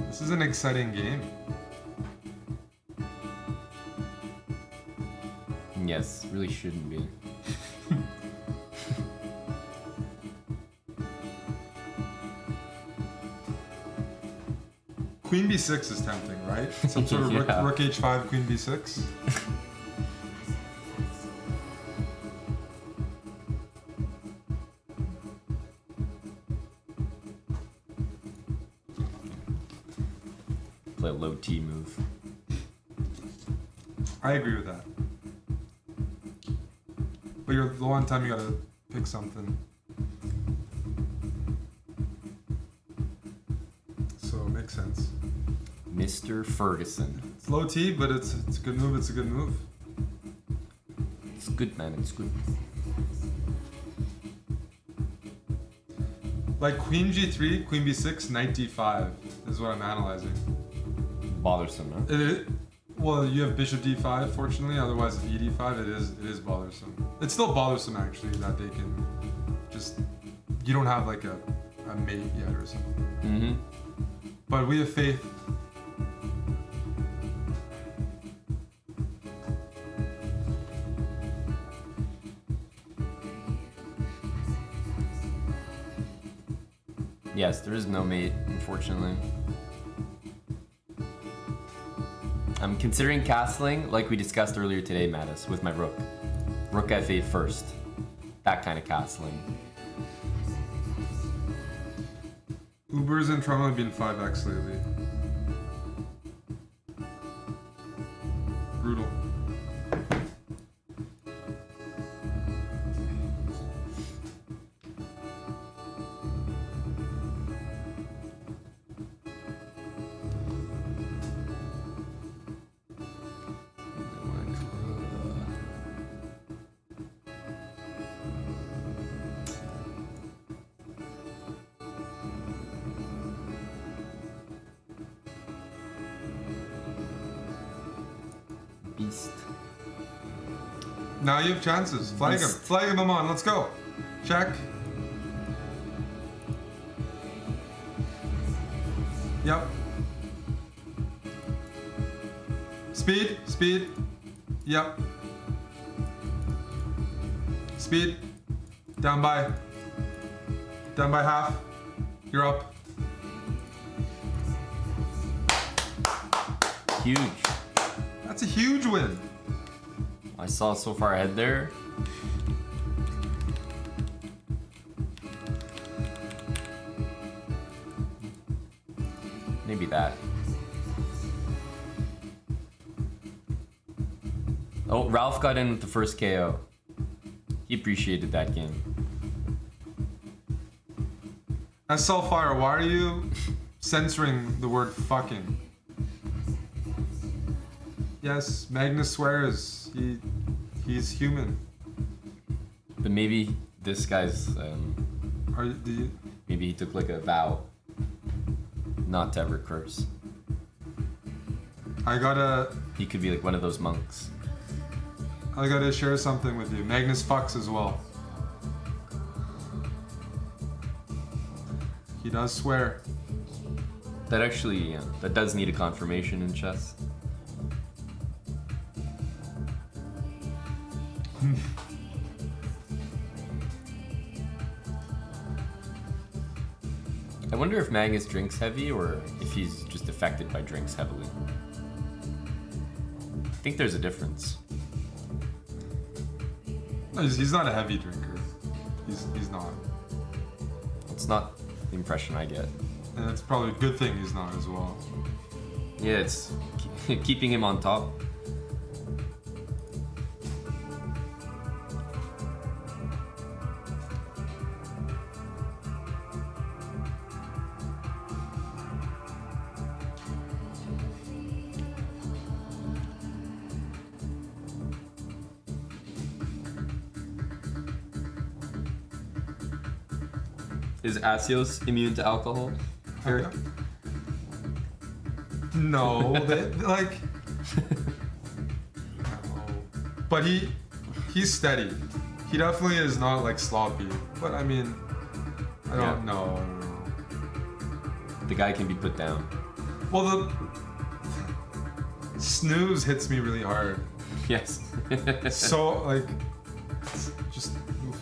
This is an exciting game. Yes, really shouldn't be. Queen b6 is tempting, right? Some sort of Yeah. rook h5, queen b6. Play a low T move. I agree with that. But you're the one time you gotta pick something. So it makes sense. Mr. Ferguson. It's low T, but it's a good move. It's a good move. It's good, man. It's good. Like queen g3, queen b6, knight d5 is what I'm analyzing. Bothersome, huh? Well, you have bishop d5, fortunately. Otherwise, if e5, it is bothersome. It's still bothersome actually that they can just you don't have like a mate yet or something. Mm-hmm. But we have faith. Yes, there is no mate, unfortunately. I'm considering castling, like we discussed earlier today, Mattis, with my rook. Rook f8 first. That kind of castling. Ubers in Toronto have been 5x lately. Brutal. Beast. Now you have chances. Flag him. Flag him on. Let's go. Check. Yep. Speed. Speed. Yep. Speed. Down by half. You're up. Huge. That's a huge win. I saw so far ahead there. Maybe that. Oh, Ralph got in with the first KO. He appreciated that game. Fire, why are you censoring the word fucking? Yes, Magnus swears. He's human. But maybe this guy's, maybe he took like a vow not to ever curse. He could be like one of those monks. I gotta share something with you. Magnus fucks as well. He does swear. That actually, that does need a confirmation in chess. I wonder if Magnus drinks heavy or if he's just affected by drinks heavily. I think there's a difference. No, he's not a heavy drinker. He's not. It's not the impression I get. And it's probably a good thing he's not as well. Yeah, it's keeping him on top. Is Asios immune to alcohol? Eric? No, like. No. But he's steady. He definitely is not like sloppy. But I mean, I don't know. The guy can be put down. Well, the snooze hits me really hard. Yes. So like, just. Oof.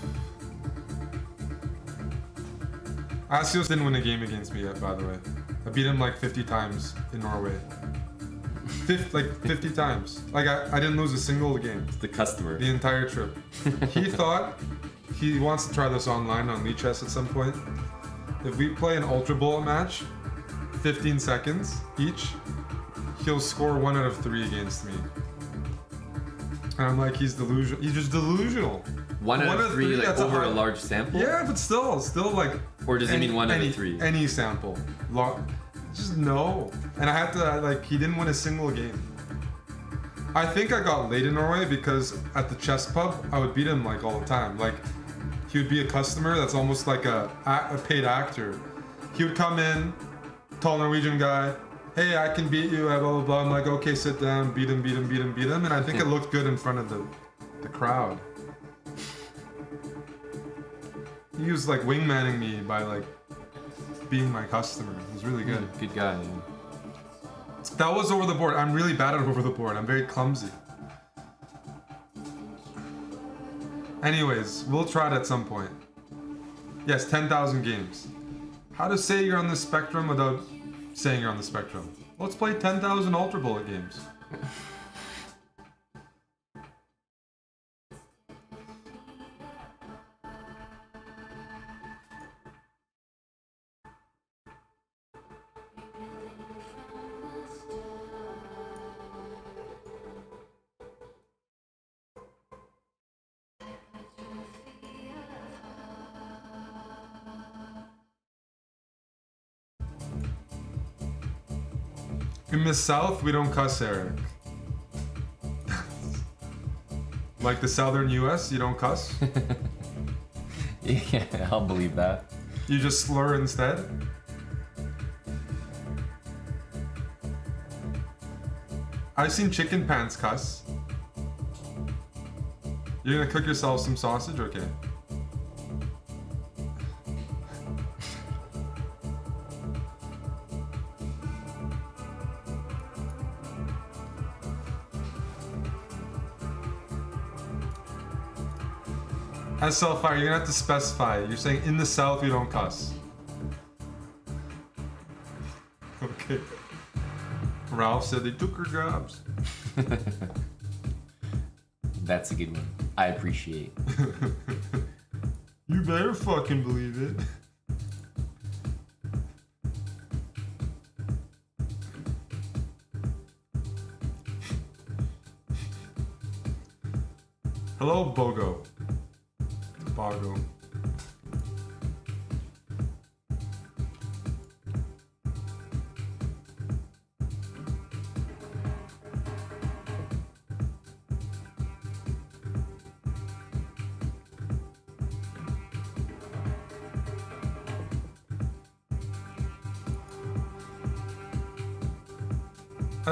Asios didn't win a game against me yet, by the way. I beat him like 50 times in Norway. 50 times. Like I didn't lose a single game. The customer. The entire trip. He thought he wants to try this online on Lichess at some point. If we play an Ultra Bullet match, 15 seconds each, he'll score 1 out of 3 against me. And I'm like, he's delusional. He's just delusional. 1 out of 3, like that's over a large sample? Yeah, but still like. Or does it mean 1 out of 3? Any sample. Just no. And I had to, like, he didn't win a single game. I think I got late in Norway because at the chess pub, I would beat him, like, all the time. Like, he would be a customer that's almost like a paid actor. He would come in, tall Norwegian guy, hey, I can beat you, blah, blah, blah. I'm like, okay, sit down, beat him. And I think it looked good in front of the crowd. He was, like, wingmanning me by, like, being my customer. It was really good. Good guy. Yeah. That was over the board. I'm really bad at over the board. I'm very clumsy. Anyways, we'll try it at some point. Yes, 10,000 games. How to say you're on the spectrum without saying you're on the spectrum? Let's play 10,000 Ultra Bullet games. In the South, we don't cuss, Eric. Like the Southern US, you don't cuss? Yeah, I'll believe that. You just slur instead? I've seen chicken pants cuss. You're gonna cook yourself some sausage? Okay. SL Fire, you're gonna have to specify. You're saying in the South we don't cuss. Okay. Ralph said they took her jobs. That's a good one. I appreciate. You better fucking believe it. Hello, Bogo. Bogo.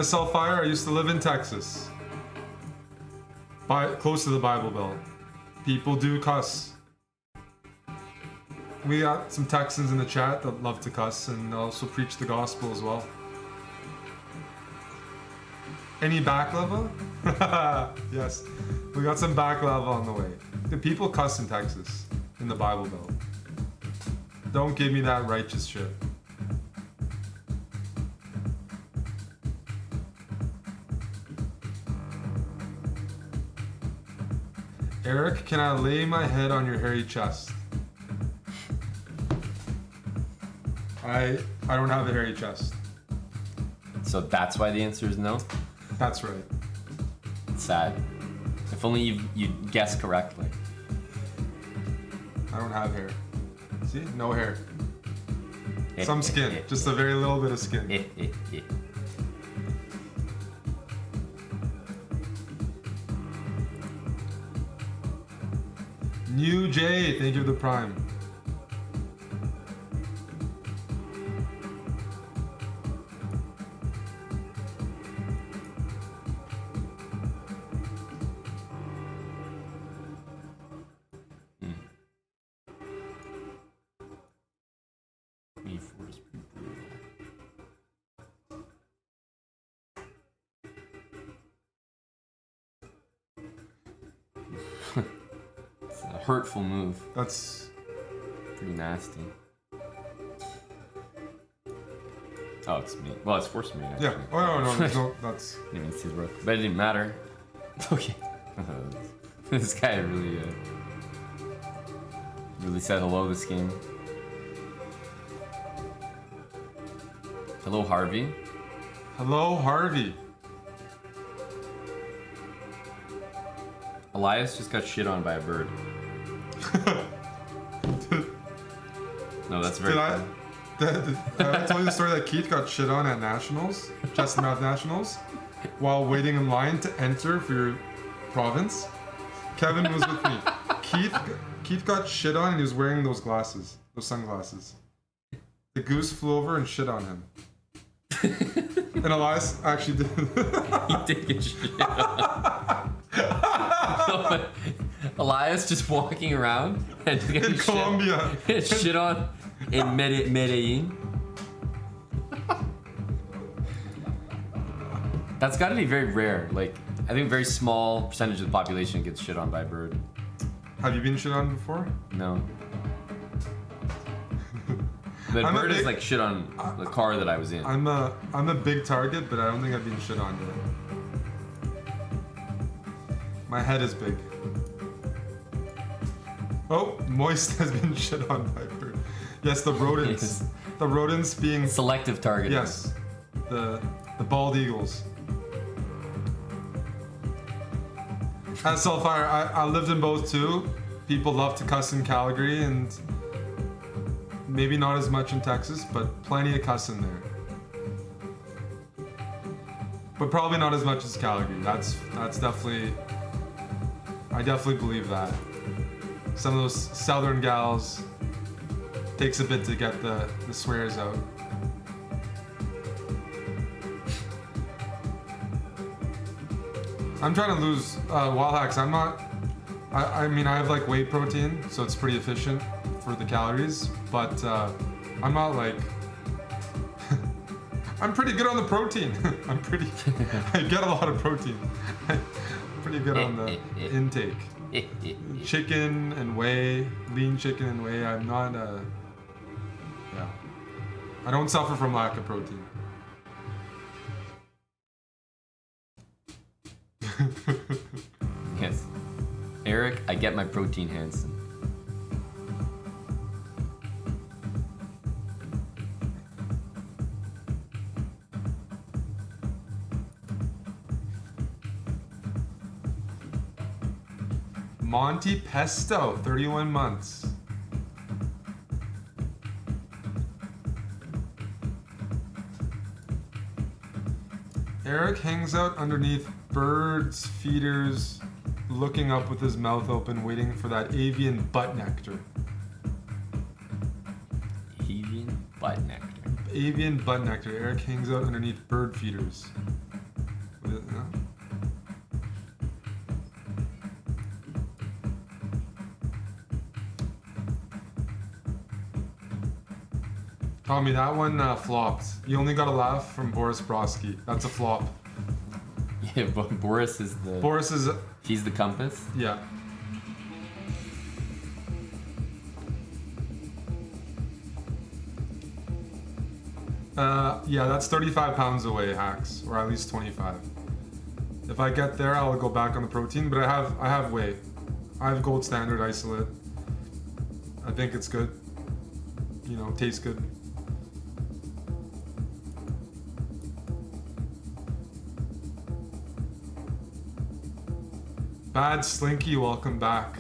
SL Fire, I used to live in Texas. Close to the Bible Belt. People do cuss. We got some Texans in the chat that love to cuss and also preach the gospel as well. Any baklava? Yes, we got some baklava on the way. The people cuss in Texas, in the Bible Belt. Don't give me that righteous shit. Eric, can I lay my head on your hairy chest? I don't have a hairy chest. So that's why the answer is no? That's right. It's sad. If only you guessed correctly. I don't have hair. See? No hair. Some skin. Just a very little bit of skin. New J, thank you for the prime. E4 is pretty brutal. It's a hurtful move. That's Pretty nasty. Oh, it's me. Well, it's forced me. Actually. yeah. Oh no, there's no. That's Didn't even see the rook, but it didn't matter. Okay. This guy really, really said hello this game. Hello, Harvey. hello, Harvey. Elias just got shit on by a bird. No, that's very Did funny. I tell you the story that Keith got shit on at nationals, chess and math nationals, while waiting in line to enter for your province? Kevin was with me. Keith got shit on and he was wearing those glasses, those sunglasses. The goose flew over and shit on him. And Elias actually did. He did get shit on. Elias just walking around and getting In Colombia. shit on in Medellin. That's got to be very rare. Like, I think a very small percentage of the population gets shit on by a bird. Have you been shit on before? No. The I'm a bird is big- like shit on the car that I was in. I'm a big target, but I don't think I've been shit on yet. My head is big. Oh, Moist has been shit on by a bird. Yes, the rodents. Yes. The rodents being Selective targeting. yes, the bald eagles. At Soulfire, I lived in both too. People love to cuss in Calgary, and maybe not as much in Texas, but plenty of cuss in there. But probably not as much as Calgary. That's definitely. I definitely believe that. Some of those southern gals takes a bit to get the swears out. I'm trying to lose wild hacks. I'm not. I mean, I have like whey protein, so it's pretty efficient for the calories. But I'm not like. I'm pretty good on the protein. I get a lot of protein. Pretty good on the intake. Chicken and whey, lean chicken and whey. I'm not. Yeah. I don't suffer from lack of protein. Yes. Eric, I get my protein Hansen. Monty Pesto, 31 months. Eric hangs out underneath birds' feeders, looking up with his mouth open, waiting for that avian butt nectar. Avian butt nectar. Avian butt nectar. Eric hangs out underneath bird feeders. With it, no? Tommy, that one flopped. You only got a laugh from Boris Brodsky. That's a flop. Yeah, but Boris is the. Boris is, He's the compass. yeah. Yeah, that's 35 pounds away, hacks, or at least 25. If I get there, I'll go back on the protein, but I have whey. I have gold standard isolate. I think it's good. You know, tastes good. Bad Slinky, welcome back.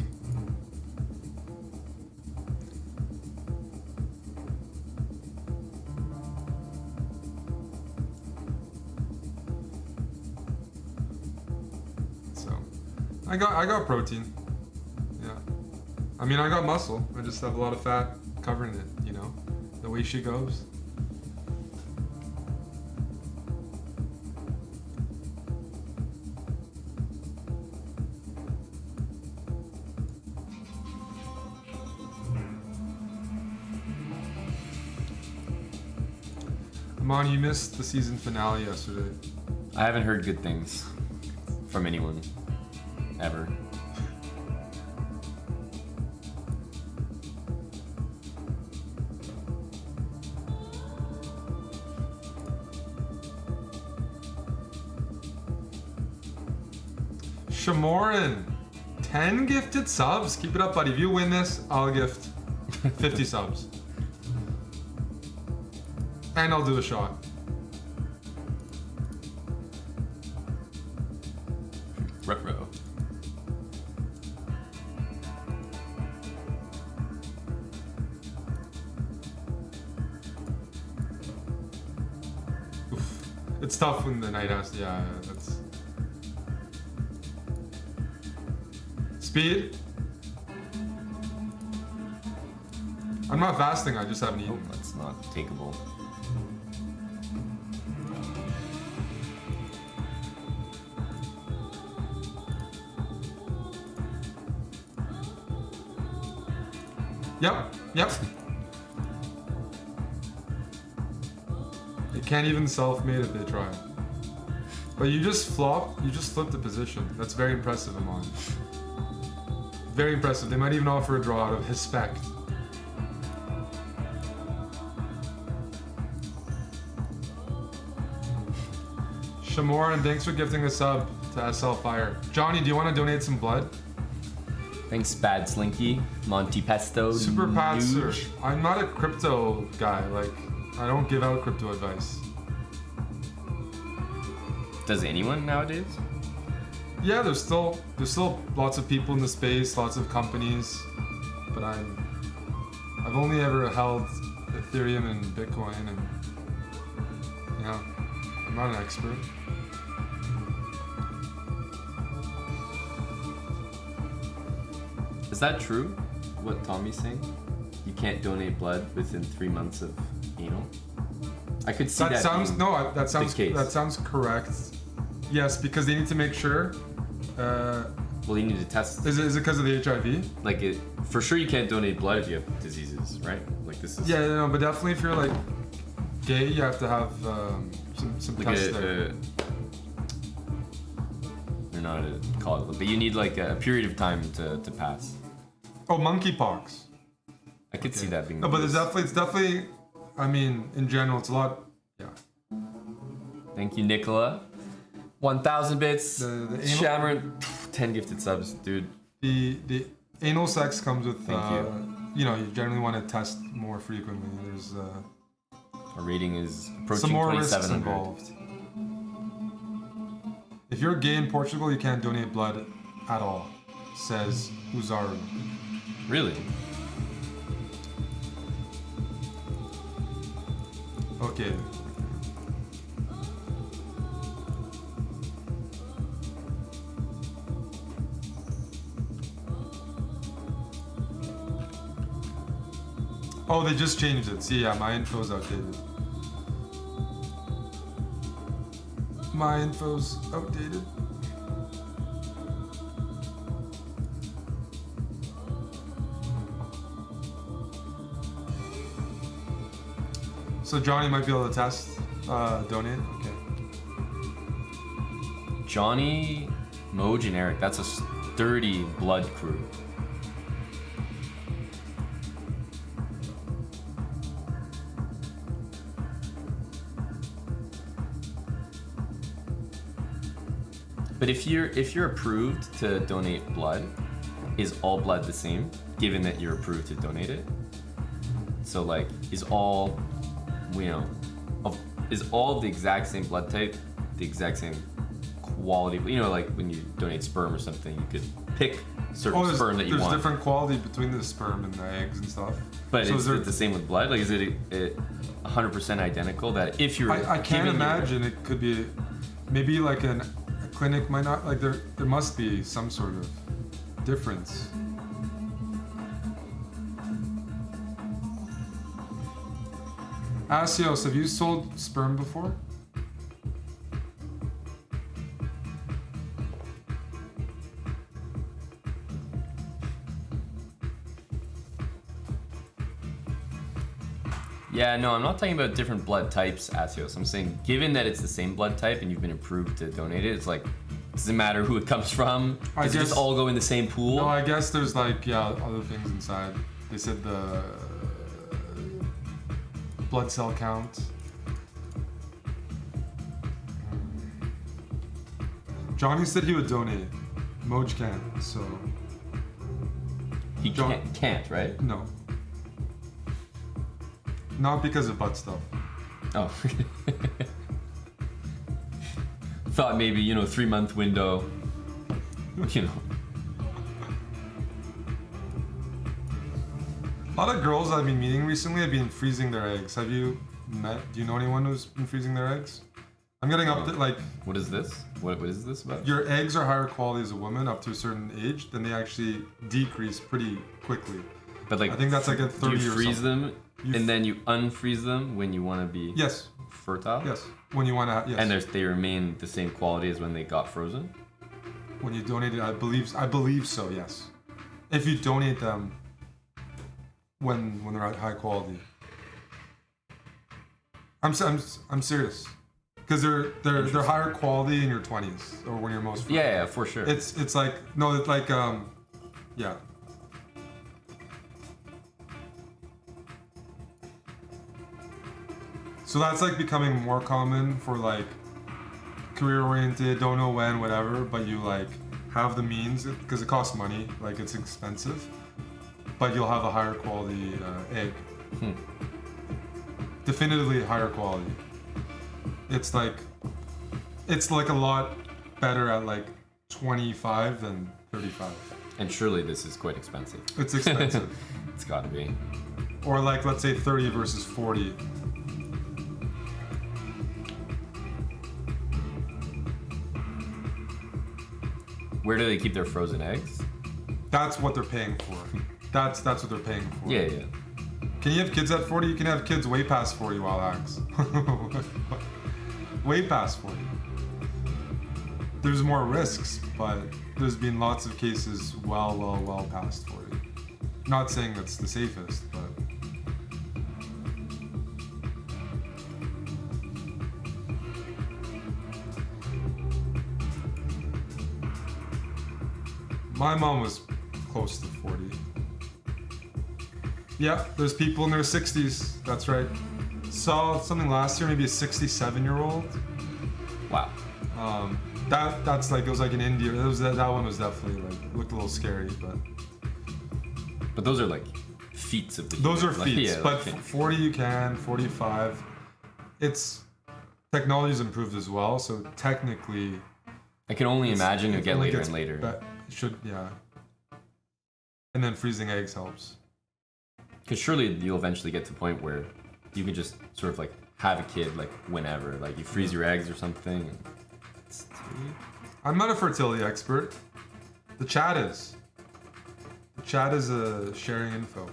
So, I got protein. Yeah. I mean, I got muscle. I just have a lot of fat covering it, you know? The way she goes. Mon, you missed the season finale yesterday. I haven't heard good things from anyone ever. Shamoran, 10 gifted subs. Keep it up, buddy. If you win this, I'll gift 50 subs. And I'll do a shot. Retro. Oof. It's tough when the night has. Yeah, that's. Speed. I'm not fasting. I just haven't Oh, eaten. that's not takeable. Yep. Yep. They can't even self-made if they try. But you just flop. You just flip the position. That's very impressive, Amon. Very impressive. They might even offer a draw out of respect. Shamoran, thanks for gifting a sub to SL Fire. Johnny, do you want to donate some blood? Thanks, Bad Slinky. Monty Pesto. Super Patser. Nuge. I'm not a crypto guy. Like, I don't give out crypto advice. Does anyone nowadays? Yeah, there's still lots of people in the space, lots of companies, but I've only ever held Ethereum and Bitcoin, and yeah, I'm not an expert. Is that true? What Tommy's saying? You can't donate blood within 3 months of anal. I could see that. That sounds being no. That sounds case. that sounds correct. Yes, because they need to make sure. Well, you need to test. Is it because of the HIV? Like it for sure. You can't donate blood if you have diseases, right? Like this is. Yeah, no, but definitely if you're like gay, you have to have some Like tests there. I don't know how to call it, but you need like a period of time to pass. Oh, monkeypox. I could see that being. No, the but case. it's definitely. I mean, in general, it's a lot. Yeah. Thank you, Nicola. 1,000 bits. The anal- Shamron, 10 gifted subs, dude. The anal sex comes with. Thank you. You know, you generally want to test more frequently. There's Our rating is approaching some more risks 2,700. involved. If you're gay in Portugal, you can't donate blood at all, says Uzaru. Really? Okay. Oh, they just changed it. See, yeah, my info's outdated. My info's outdated. So Johnny might be able to test, donate. Okay. Johnny, Moj, and Eric. That's a sturdy blood crew. But if you're approved to donate blood, is all blood the same? Given that you're approved to donate it, so like is all, you know, is all the exact same blood type, the exact same quality. You know, like when you donate sperm or something, you could pick certain sperm that you there's want. different quality between the sperm and the eggs and stuff. But So is it the same with blood? Like, is it 100% identical? That if you're I can't giving imagine it could be, maybe like a clinic might not, like there must be some sort of difference. Asios, have you sold sperm before? Yeah, no, I'm not talking about different blood types, Asios. I'm saying, given that it's the same blood type and you've been approved to donate it, it's like, doesn't matter who it comes from. Does it just all go in the same pool? No, I guess there's like, other things inside. They said the blood cell count. Johnny said he would donate. Moj can't, so He can't, right? no. Not because of butt stuff. Oh. Thought maybe, 3-month window. A lot of girls I've been meeting recently have been freezing their eggs. Have you met? Do you know anyone who's been freezing their eggs? I'm getting up to like. What is this? What is this about? Your eggs are higher quality as a woman up to a certain age, then they actually decrease pretty quickly. But like, I think that's like at 30 do you or freeze something. them and then you unfreeze them when you want to be Yes. fertile? Yes. When you want to. Yes. And they remain the same quality as when they got frozen? When you donate it, I believe so. Yes. If you donate them when they're at high quality. I'm serious. Because they're higher quality in your 20s or when you're most fertile. Yeah, for sure. It's like no, it's like yeah. So that's like becoming more common for like career oriented, don't know when, whatever, but you like have the means because it costs money, like it's expensive, but you'll have a higher quality egg. Definitively higher quality. It's like a lot better at like 25 than 35. And surely this is quite expensive. It's expensive. It's got to be. Or like let's say 30 versus 40. Where do they keep their frozen eggs? That's what they're paying for. That's what they're paying for. Yeah, yeah. Can you have kids at 40? You can have kids way past 40 while acts. Way past 40. There's more risks, but there's been lots of cases well past 40. Not saying that's the safest, but my mom was close to 40. Yeah, there's people in their 60s. That's right. Saw something last year, maybe a 67-year-old. Wow. That's like it was like in India. That one was definitely like looked a little scary, But those are like feats of the those are human. feats. Like, But okay. 40 you can, 45. It's technology's improved as well, so technically. I can only imagine it'll it get only later gets and later. It should, yeah. And then freezing eggs helps. Because surely you'll eventually get to a point where you can just sort of like have a kid like whenever. Like you freeze your eggs or something. And I'm not a fertility expert. The chat is. The chat is sharing info.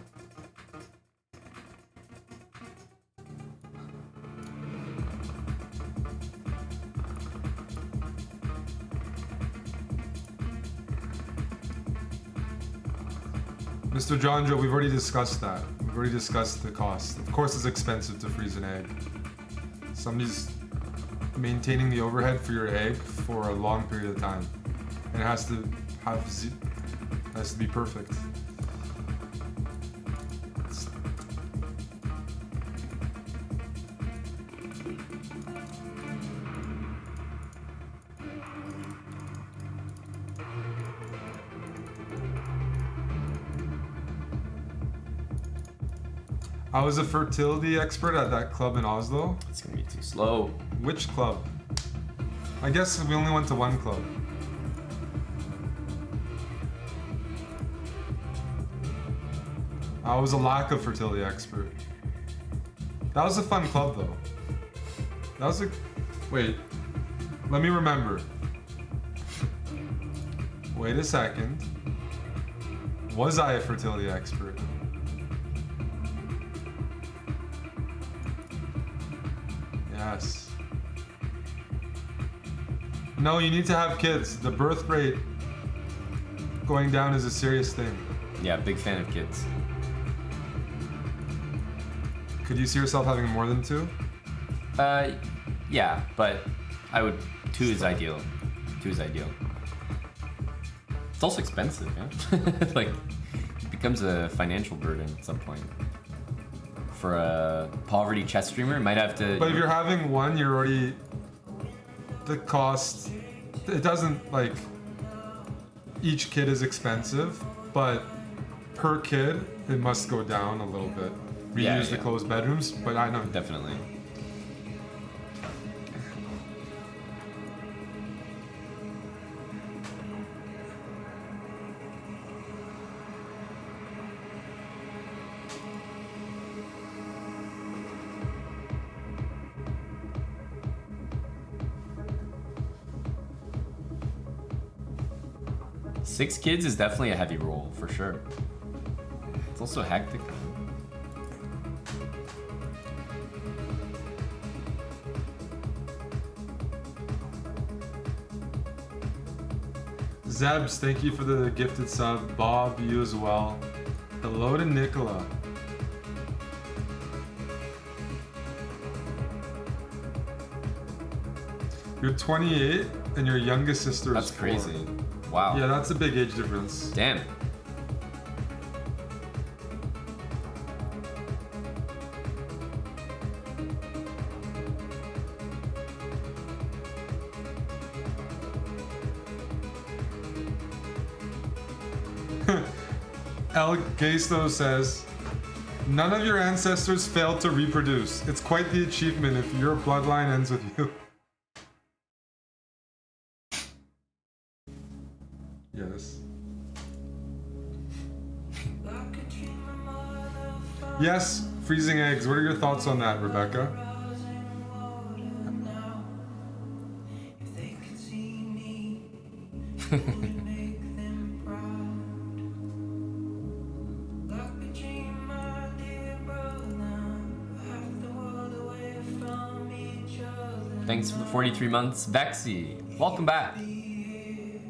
Mr. John Joe, we've already discussed that. We've already discussed the cost. Of course it's expensive to freeze an egg. Somebody's maintaining the overhead for your egg for a long period of time. And it has to be perfect. I was a fertility expert at that club in Oslo. it's gonna be too slow. Which club? I guess we only went to one club. I was a lack of fertility expert. That was a fun club though. That was a... Wait. Let me remember. Wait a second. Was I a fertility expert? Yes. No, you need to have kids. The birth rate going down is a serious thing. Yeah, big fan of kids. Could you see yourself having more than 2? Yeah, but I would. 2 is ideal. 2 is ideal. It's also expensive, yeah? Like, it becomes a financial burden at some point. For a poverty chess streamer, might have to... But if you're having one, you're already... The cost... It doesn't, like... Each kid is expensive, but per kid, it must go down a little bit. Reuse the closed bedrooms, but I know... Definitely. Six kids is definitely a heavy roll, for sure. It's also hectic. Zebs, thank you for the gifted sub. Bob, you as well. Hello to Nicola. You're 28 and your youngest sister That's is 4. crazy. Wow. Yeah, that's a big age difference. Damn. El Gaisto says, none of your ancestors failed to reproduce. It's quite the achievement if your bloodline ends with you. Yes. Yes, freezing eggs. What are your thoughts on that, Rebecca? Thanks for the 43 months. Vexy, welcome back. The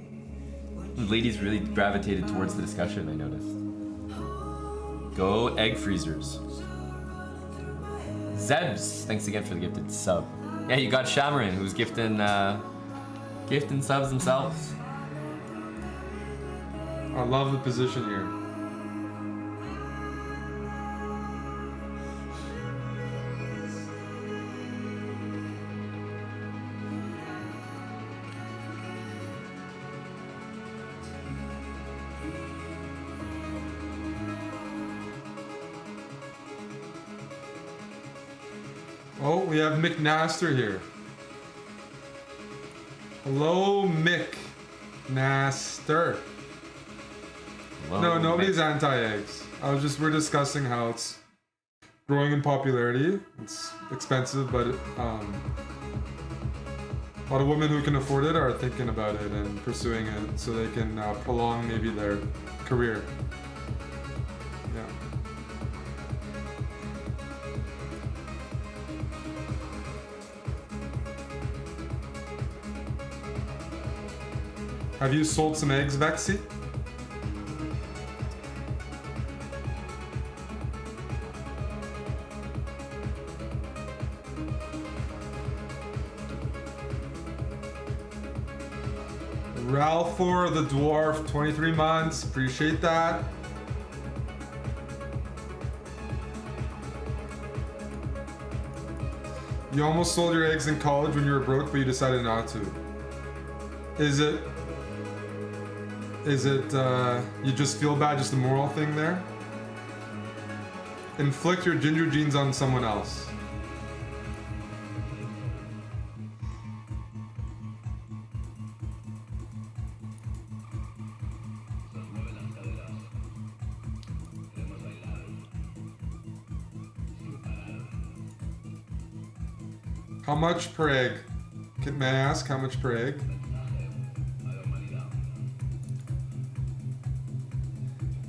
ladies really gravitated towards the discussion, I noticed. Go egg freezers. Zebs, thanks again for the gifted sub. Yeah, you got Shamaran, who's gifting subs themselves. I love the position here. Oh, we have Mick Naster here. Hello, Mick Naster. Whoa, No, nobody's man. anti-eggs. We're discussing how it's growing in popularity. It's expensive, but a lot of women who can afford it are thinking about it and pursuing it so they can prolong maybe their career. Yeah. Have you sold some eggs, Vexy? Ralphor the Dwarf, 23 months. Appreciate that. You almost sold your eggs in college when you were broke, but you decided not to. Is it you just feel bad, just a moral thing there? Inflict your ginger genes on someone else. How much per egg? May I ask how much per egg?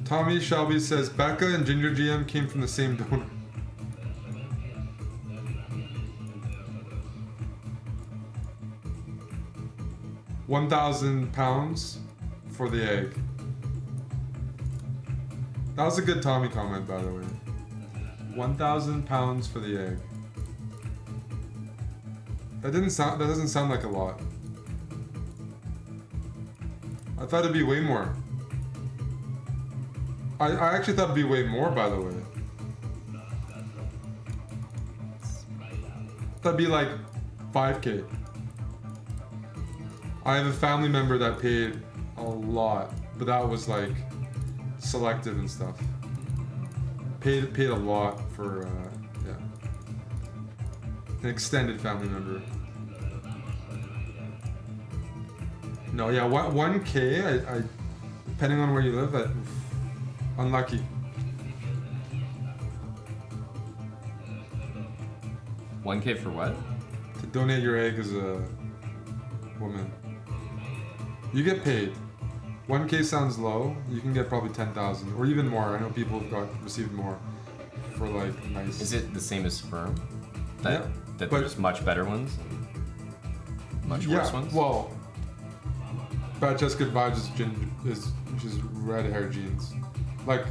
Tommy Shelby says Becca and Ginger GM came from the same donor. £1,000 for the egg. That was a good Tommy comment, by the way. £1,000 for the egg. That doesn't sound like a lot. I thought it'd be way more. I actually thought it'd be way more, by the way. That'd be like 5K. I have a family member that paid a lot, but that was like selective and stuff. Paid a lot for yeah, an extended family member. No, yeah, 1K. I depending on where you live, unlucky. $1K for what? To donate your egg as a woman. You get paid. 1K sounds low. You can get probably 10,000 or even more. I know people have received more for like nice. Is it the same as sperm? Yeah, That but- there's much better ones, much worse ones. Well, Bad Chess Good Vibes is just red hair genes. Like,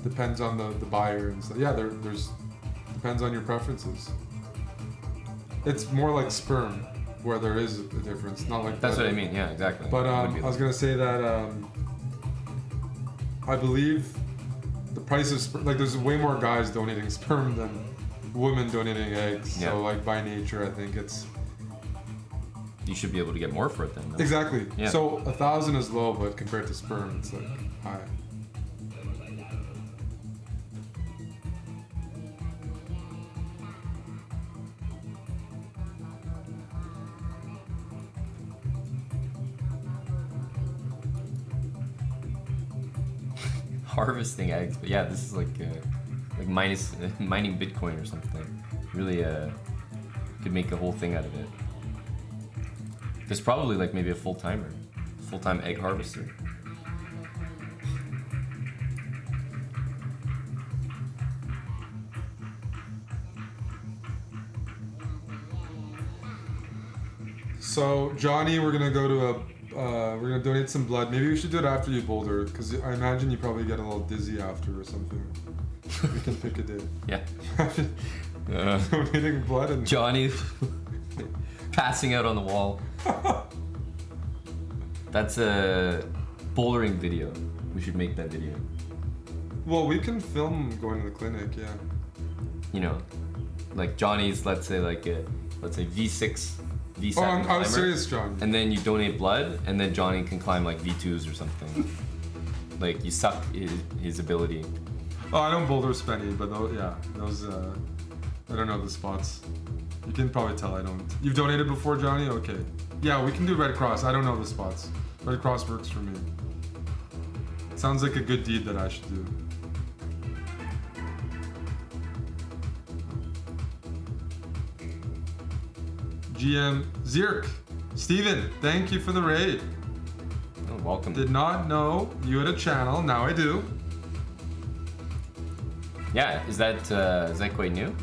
depends on the buyer and stuff. Yeah, there's depends on your preferences. It's more like sperm, where there is a difference. Not like That's blood. what I mean. Yeah, exactly. But It would be I was gonna say that I believe the price of sperm, like there's way more guys donating sperm than women donating eggs. Yeah. So like by nature, I think it's you should be able to get more for it then. Though. exactly. Yeah. So 1,000 is low, but compared to sperm, it's like high. Harvesting eggs, but yeah, this is like mining Bitcoin or something. Really, could make a whole thing out of it. There's probably like maybe a full-time egg harvester. So Johnny, we're gonna go to we're gonna donate some blood. Maybe we should do it after you boulder, because I imagine you probably get a little dizzy after or something. We can pick a day. Yeah. Donating blood and Johnny passing out on the wall. That's a bouldering video. We should make that video. well, we can film going to the clinic. Yeah. You know, like Johnny's, let's say V6, V7 Oh, I'm climber. serious, John. And then you donate blood, and then Johnny can climb like V2s or something. Like you suck his ability. Oh, I don't boulder Spenny, but those I don't know the spots. You can probably tell I don't. You've donated before, Johnny? Okay. Yeah, we can do Red Cross. I don't know the spots. Red Cross works for me. Sounds like a good deed that I should do. GM Zirk. Steven, thank you for the raid. Oh, welcome. Did not know you had a channel. Now I do. Yeah, is that quite new?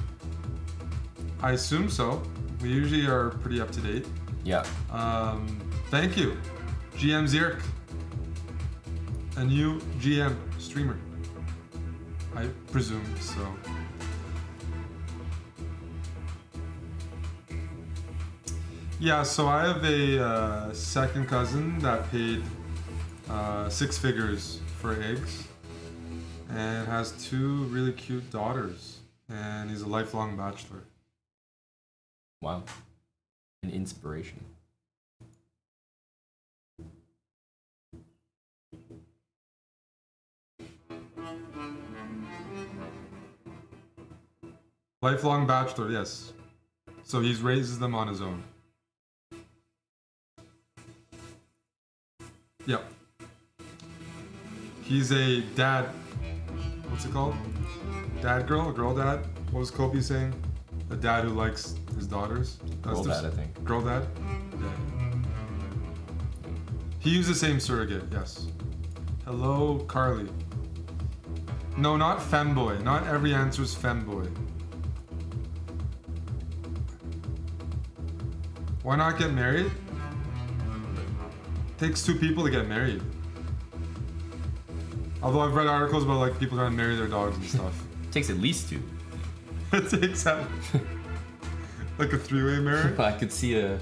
I assume so. We usually are pretty up to date. Yeah. Thank you, GM Zirk. A new GM streamer, I presume so. Yeah, so I have a second cousin that paid 6 figures for eggs and has 2 really cute daughters, and he's a lifelong bachelor. Wow. An inspiration. Lifelong bachelor, yes. So he raises them on his own. Yep. He's a dad. What's it called? Dad girl? Girl dad? What was Kobe saying? A dad who likes his daughters. Girl the- dad, I think. Girl dad? Yeah. He used the same surrogate, yes. Hello, Carly. No, not femboy. Not every answer is femboy. Why not get married? Takes two people to get married. Although I've read articles about like people trying to marry their dogs and stuff. Takes at least 2. It takes like a three-way marriage. I could see a.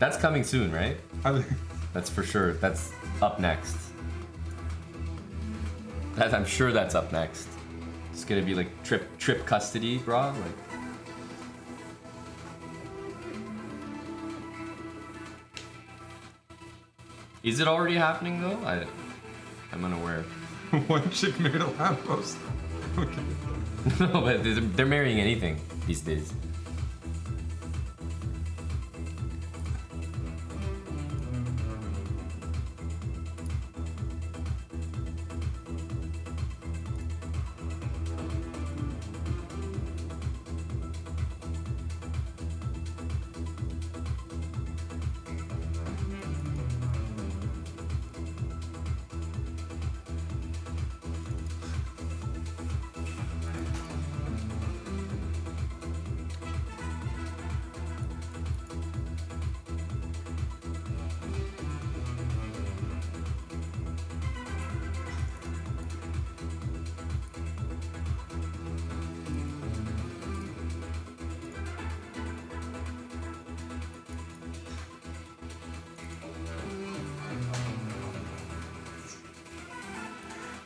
That's coming soon, right? I think That's for sure. That's up next. I'm sure that's up next. It's gonna be like trip custody, bro. Like. Is it already happening though? I'm unaware. one chick married a lamppost. Okay. No, but they're marrying anything these days.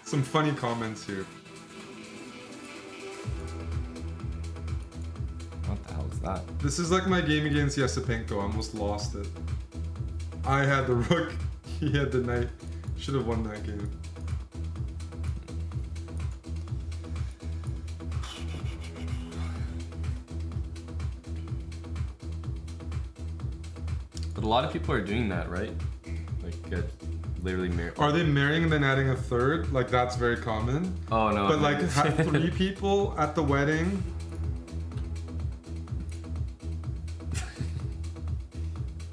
Some funny comments here. What the hell is that? This is like my game against Yesipenko. I almost lost it. I had the rook, he had the knight. Should have won that game. But a lot of people are doing that, right? Like get literally married. Are they marrying and then adding a third? Like that's very common. Oh no. But like have 3 people at the wedding.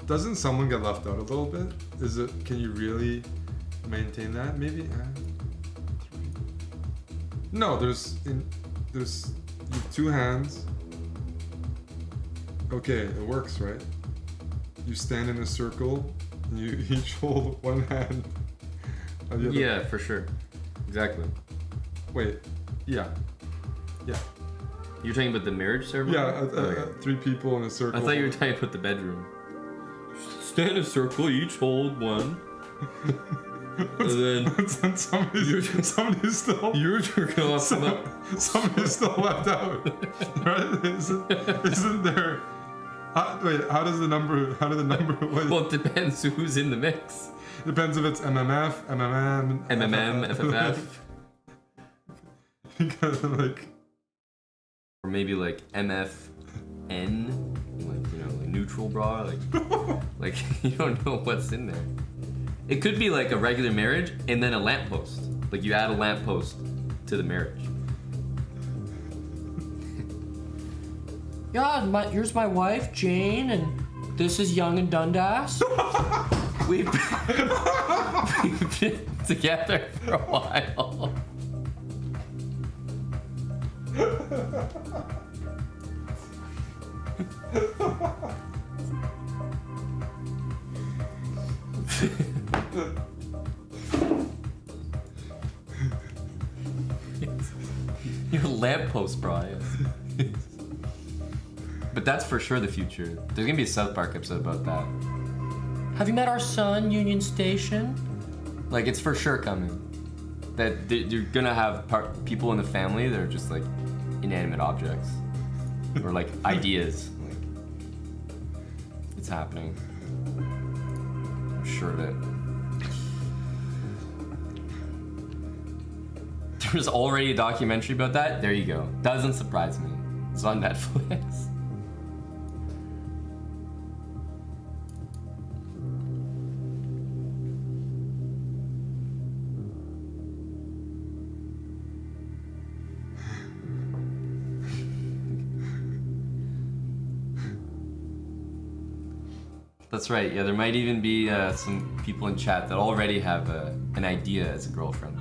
Doesn't someone get left out a little bit? Is it? Can you really maintain that? Maybe. 3. No, there's you have 2 hands. Okay, it works, right? You stand in a circle. And you each hold one hand. on the other. Yeah, for sure. Exactly. Wait. Yeah. Yeah. You're talking about the marriage ceremony? Yeah. Okay. 3 people in a circle. I thought you were talking about the bedroom. Stand in a circle, each hold one. And then somebody's still. you're jerking off. Somebody's still left out, right? Isn't there? Wait, how do the number? Well, it depends who's in the mix. Depends if it's MMF, MMM, FFF. Because like, Or maybe like MFN, like, you know, like neutral bra, like you don't know what's in there. It could be like a regular marriage and then a lamppost. Like you add a lamppost to the marriage. Yeah, here's my wife, Jane, and this is Young and Dundas. We've been together for a while. You're a lamppost, Brian. But that's for sure the future. There's gonna be a South Park episode about that. Have you met our son, Union Station? Like, it's for sure coming. That you're gonna have people in the family that are just like inanimate objects. Or like ideas. Like, it's happening. I'm sure of it. There's already a documentary about that. There you go. Doesn't surprise me. It's on Netflix. That's right. Yeah, there might even be some people in chat that already have an idea as a girlfriend.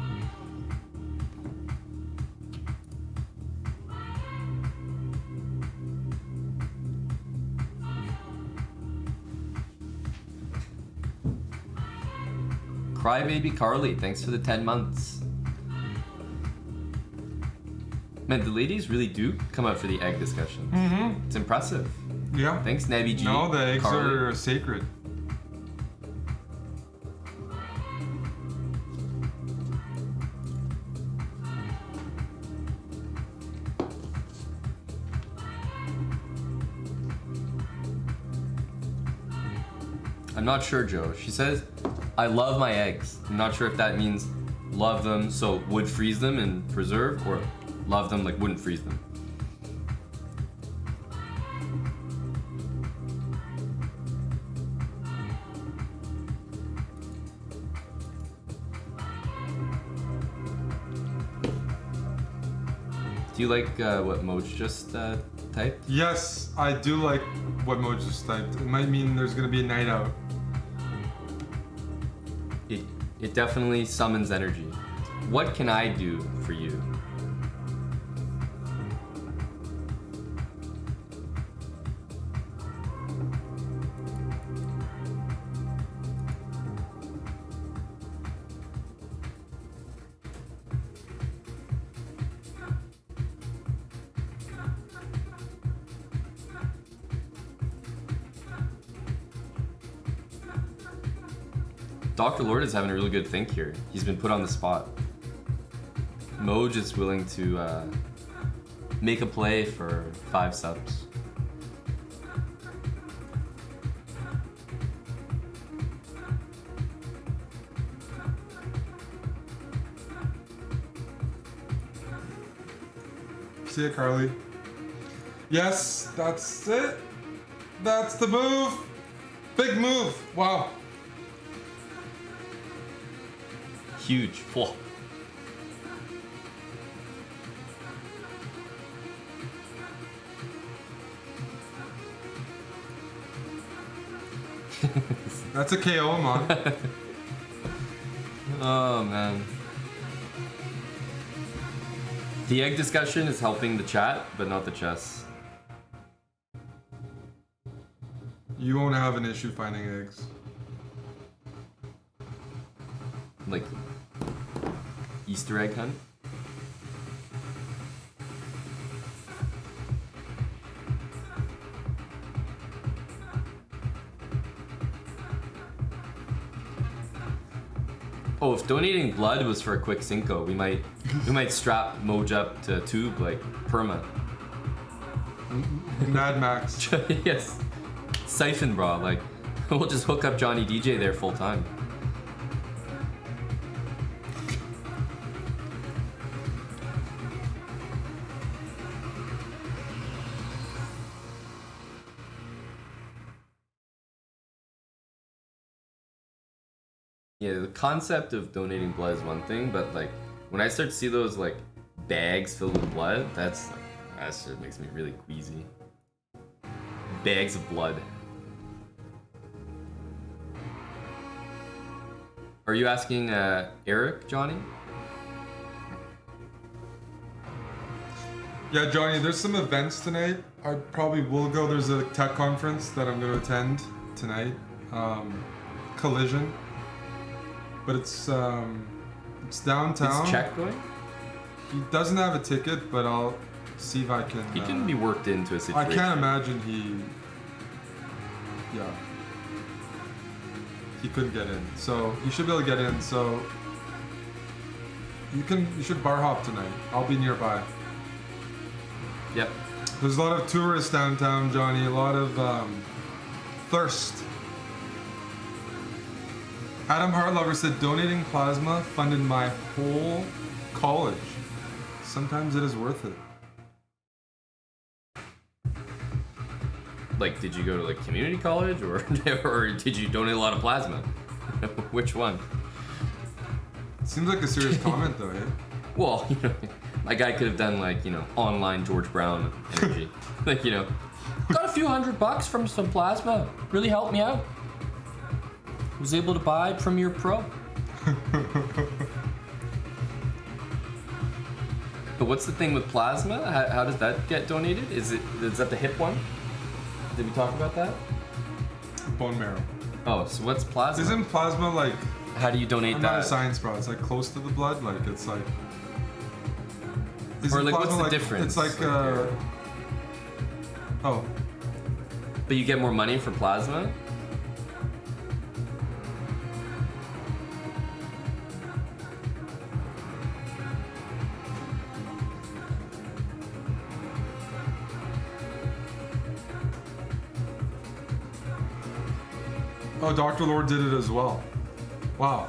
Crybaby Carly, thanks for the 10 months. Man, the ladies really do come out for the egg discussions. Mm-hmm. It's impressive. Yeah. Thanks, Nabby G. No, the eggs Carly. are sacred. I'm not sure, Joe. She says, I love my eggs. I'm not sure if that means love them, so would freeze them and preserve, or love them like wouldn't freeze them. Do you like what Moj just typed? Yes, I do like what Moj just typed. It might mean there's gonna be a night out. It definitely summons energy. What can I do for you? Dr. Lord is having a really good think here. He's been put on the spot. Moj is willing to make a play for 5 subs. See ya, Carly. Yes, that's it. That's the move. Big move. Wow. Huge. Whoa. That's a KO, man. Oh man. The egg discussion is helping the chat, but not the chess. You won't have an issue finding eggs. Like Easter egg hunt. Oh, if donating blood was for a quick Cinco, we might strap Moj up to a tube like perma. Mad Max. Yes. Siphon bra, like we'll just hook up Johnny DJ there full time. Yeah, the concept of donating blood is one thing, but like when I start to see those like bags filled with blood, that shit makes me really queasy. Bags of blood. Are you asking Eric, Johnny? Yeah, Johnny, there's some events tonight. I probably will go. There's a tech conference that I'm going to attend tonight. Collision. But it's downtown. Is Czech going? He doesn't have a ticket, but I'll see if I can... He can be worked into a I situation. can't imagine Yeah. He couldn't get in. So, he should be able to get in, so... You should bar hop tonight. I'll be nearby. Yep. There's a lot of tourists downtown, Johnny. A lot of thirst. Adam Hartlover said, donating plasma funded my whole college. Sometimes it is worth it. Like, did you go to like community college or or did you donate a lot of plasma? Which one? Seems like a serious comment though, eh? Well, you know, my guy could have done like, you know, online George Brown energy. Like, you know, got a few $100 from some plasma. Really helped me out. was able to buy Premiere Pro. But what's the thing with plasma? How does that get donated? Is that the hip one? Did we talk about that? Bone marrow. Oh, so what's plasma? Isn't plasma like? How do you donate I'm that? not a science bro. It's like close to the blood. Like it's like. Or Isn't like, what's plasma the difference? It's like. Oh. But you get more money for plasma? Oh, Dr. Lord did it as well. Wow.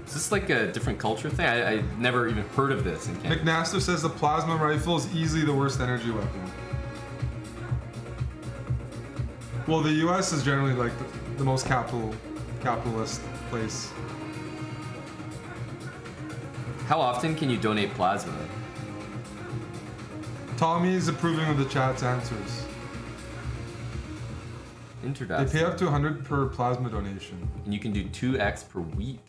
Is this like a different culture thing? I never even heard of this in Canada. McNaster says the plasma rifle is easily the worst energy weapon. Well, the U.S. is generally like the most capitalist place. How often can you donate plasma? Tommy is approving of the chat's answers. They Interesting. pay up to 100 per plasma donation. And you can do 2x per week.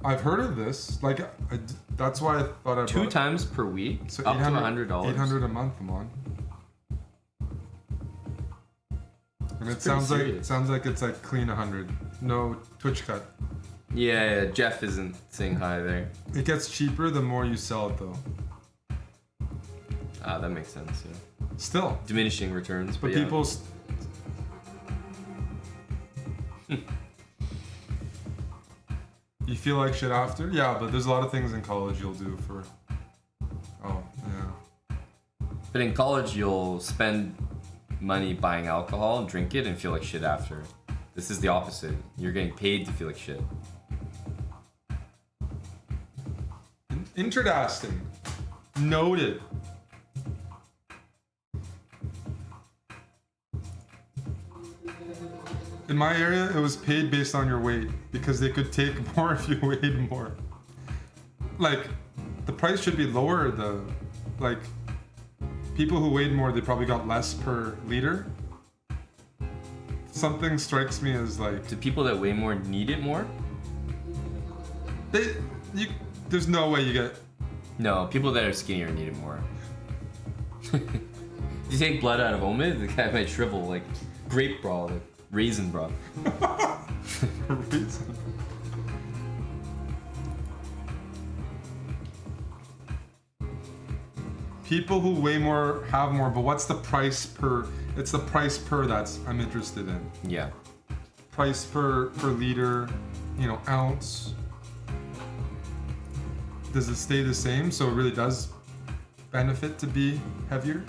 I've heard of this. Like, that's why I thought I Two brought times per week? So Up to $800 $100. 800 a month, I'm on. And It's it pretty serious. sounds like it's like clean 100. No Twitch cut. Yeah, Jeff isn't saying hi there. It gets cheaper the more you sell it though. Ah, that makes sense, yeah. Still. Diminishing returns, But but yeah. people. You feel like shit after? Yeah, but there's a lot of things in college you'll do for. Oh, yeah. But in college, you'll spend money buying alcohol and drink it and feel like shit after. This is the opposite. You're getting paid to feel like shit. Interesting. Noted. In my area, it was paid based on your weight because they could take more if you weighed more. Like, the price should be lower. Like, people who weighed more, they probably got less per liter. Something strikes me as like Do people that weigh more need it more? there's no way you get. No, people that are skinnier need it more. You take blood out of Omid, the guy might shrivel like grape bra, like raisin bra. People who weigh more have more, but what's the price per? It's the price per that's I'm interested in. Yeah. Price per liter, ounce. Does it stay the same? So it really does benefit to be heavier?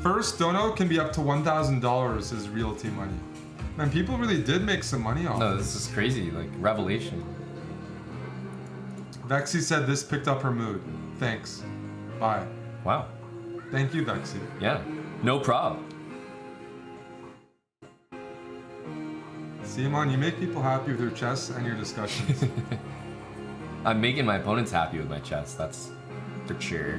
First dono can be up to $1,000 as realty money. Man, people really did make some money off No, it. this is crazy, like revelation. Vexy said this picked up her mood. Thanks. Bye. Wow. Thank you, Vexy. Yeah. No problem. Simon, you make people happy with your chess and your discussions. I'm making my opponents happy with my chess. That's for sure.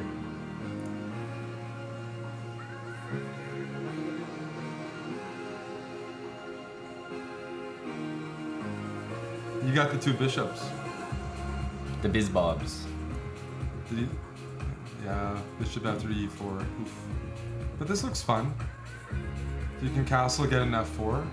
You got the two bishops. The bizbobs. Did you? Yeah, bishop after e4. Oof. But this looks fun. You can castle, get an f4.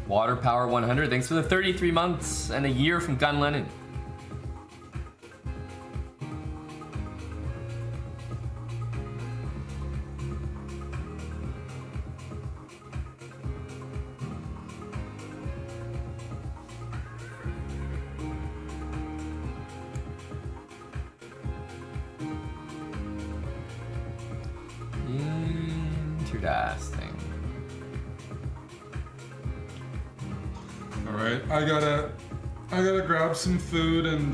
Water Power 100. Thanks for the 33 months and a year from Gun Lennon. Interesting. All right, I gotta grab some food and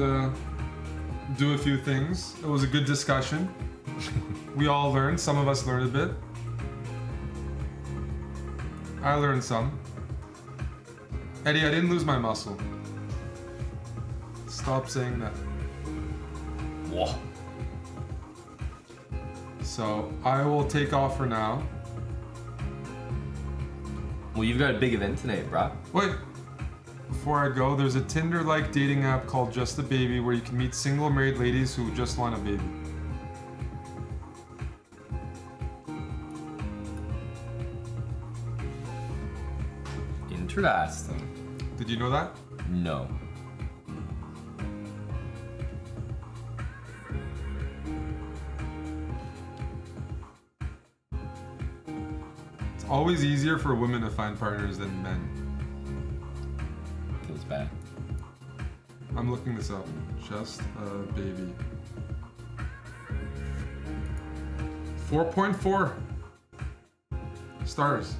do a few things. It was a good discussion. We all learned. Some of us learned a bit. I learned some. Eddie, I didn't lose my muscle. Stop saying that. Whoa. So I will take off for now. Well, you've got a big event tonight, brah. Wait. Before I go, there's a Tinder-like dating app called Just a Baby where you can meet single or married ladies who just want a baby. Interesting. Did you know that? No. It's always easier for women to find partners than men. Feels bad. I'm looking this up. Just a Baby. 4.4 stars.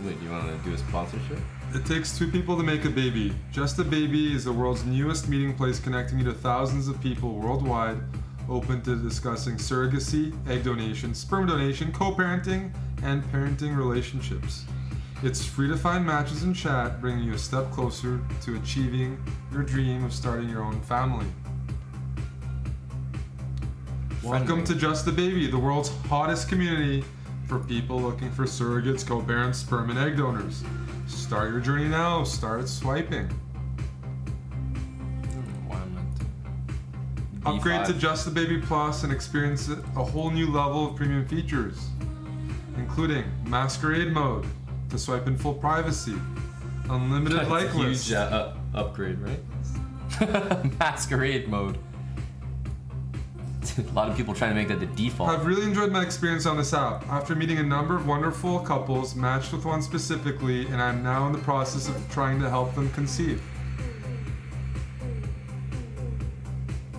Wait, do you want to do a sponsorship? It takes two people to make a baby. Just a Baby is the world's newest meeting place connecting you to thousands of people worldwide, open to discussing surrogacy, egg donation, sperm donation, co-parenting, and parenting relationships. It's free to find matches and chat, bringing you a step closer to achieving your dream of starting your own family. Welcome to Just a Baby, the world's hottest community for people looking for surrogates, co-parents, sperm and egg donors. Start your journey now. Start swiping. Why am I Upgrade to Just a Baby Plus and experience a whole new level of premium features, including masquerade mode to swipe in full privacy, unlimited like That's a lists. huge upgrade, right? Masquerade mode. A lot of people trying to make that the default. I've really enjoyed my experience on this app. After meeting a number of wonderful couples, matched with one specifically, and I'm now in the process of trying to help them conceive.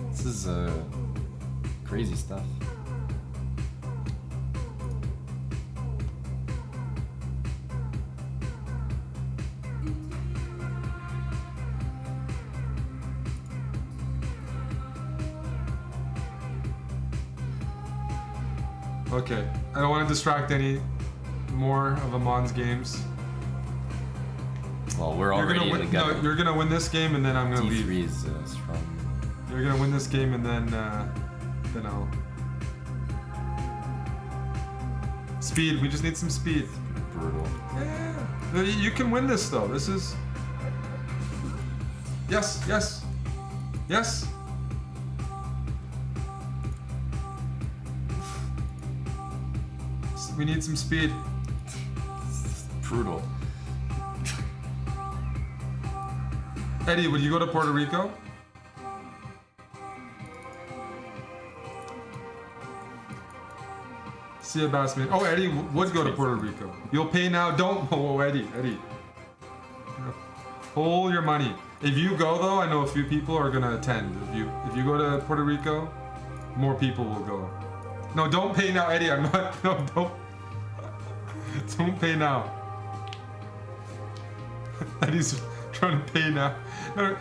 This is crazy stuff. Okay, I don't want to distract any more of Amon's games. Well, we're You're already gonna in win. the No, gut. you're gonna win this game, and then I'm gonna leave. D3 is strong. You're gonna win this game, and then I'll. Speed. We just need some speed. Brutal. Yeah. No, you can win this though. This is. Yes. Yes. Yes. We need some speed. Brutal. Eddie, would you go to Puerto Rico? See a bassman. Oh, Eddie would go to Puerto Rico. You'll pay now. Don't. Oh, Eddie. Hold your money. If you go though, I know a few people are gonna attend. If you go to Puerto Rico, more people will go. No, don't pay now, Eddie. I'm not. No, don't. Don't pay now. Eddie's trying to pay now. No,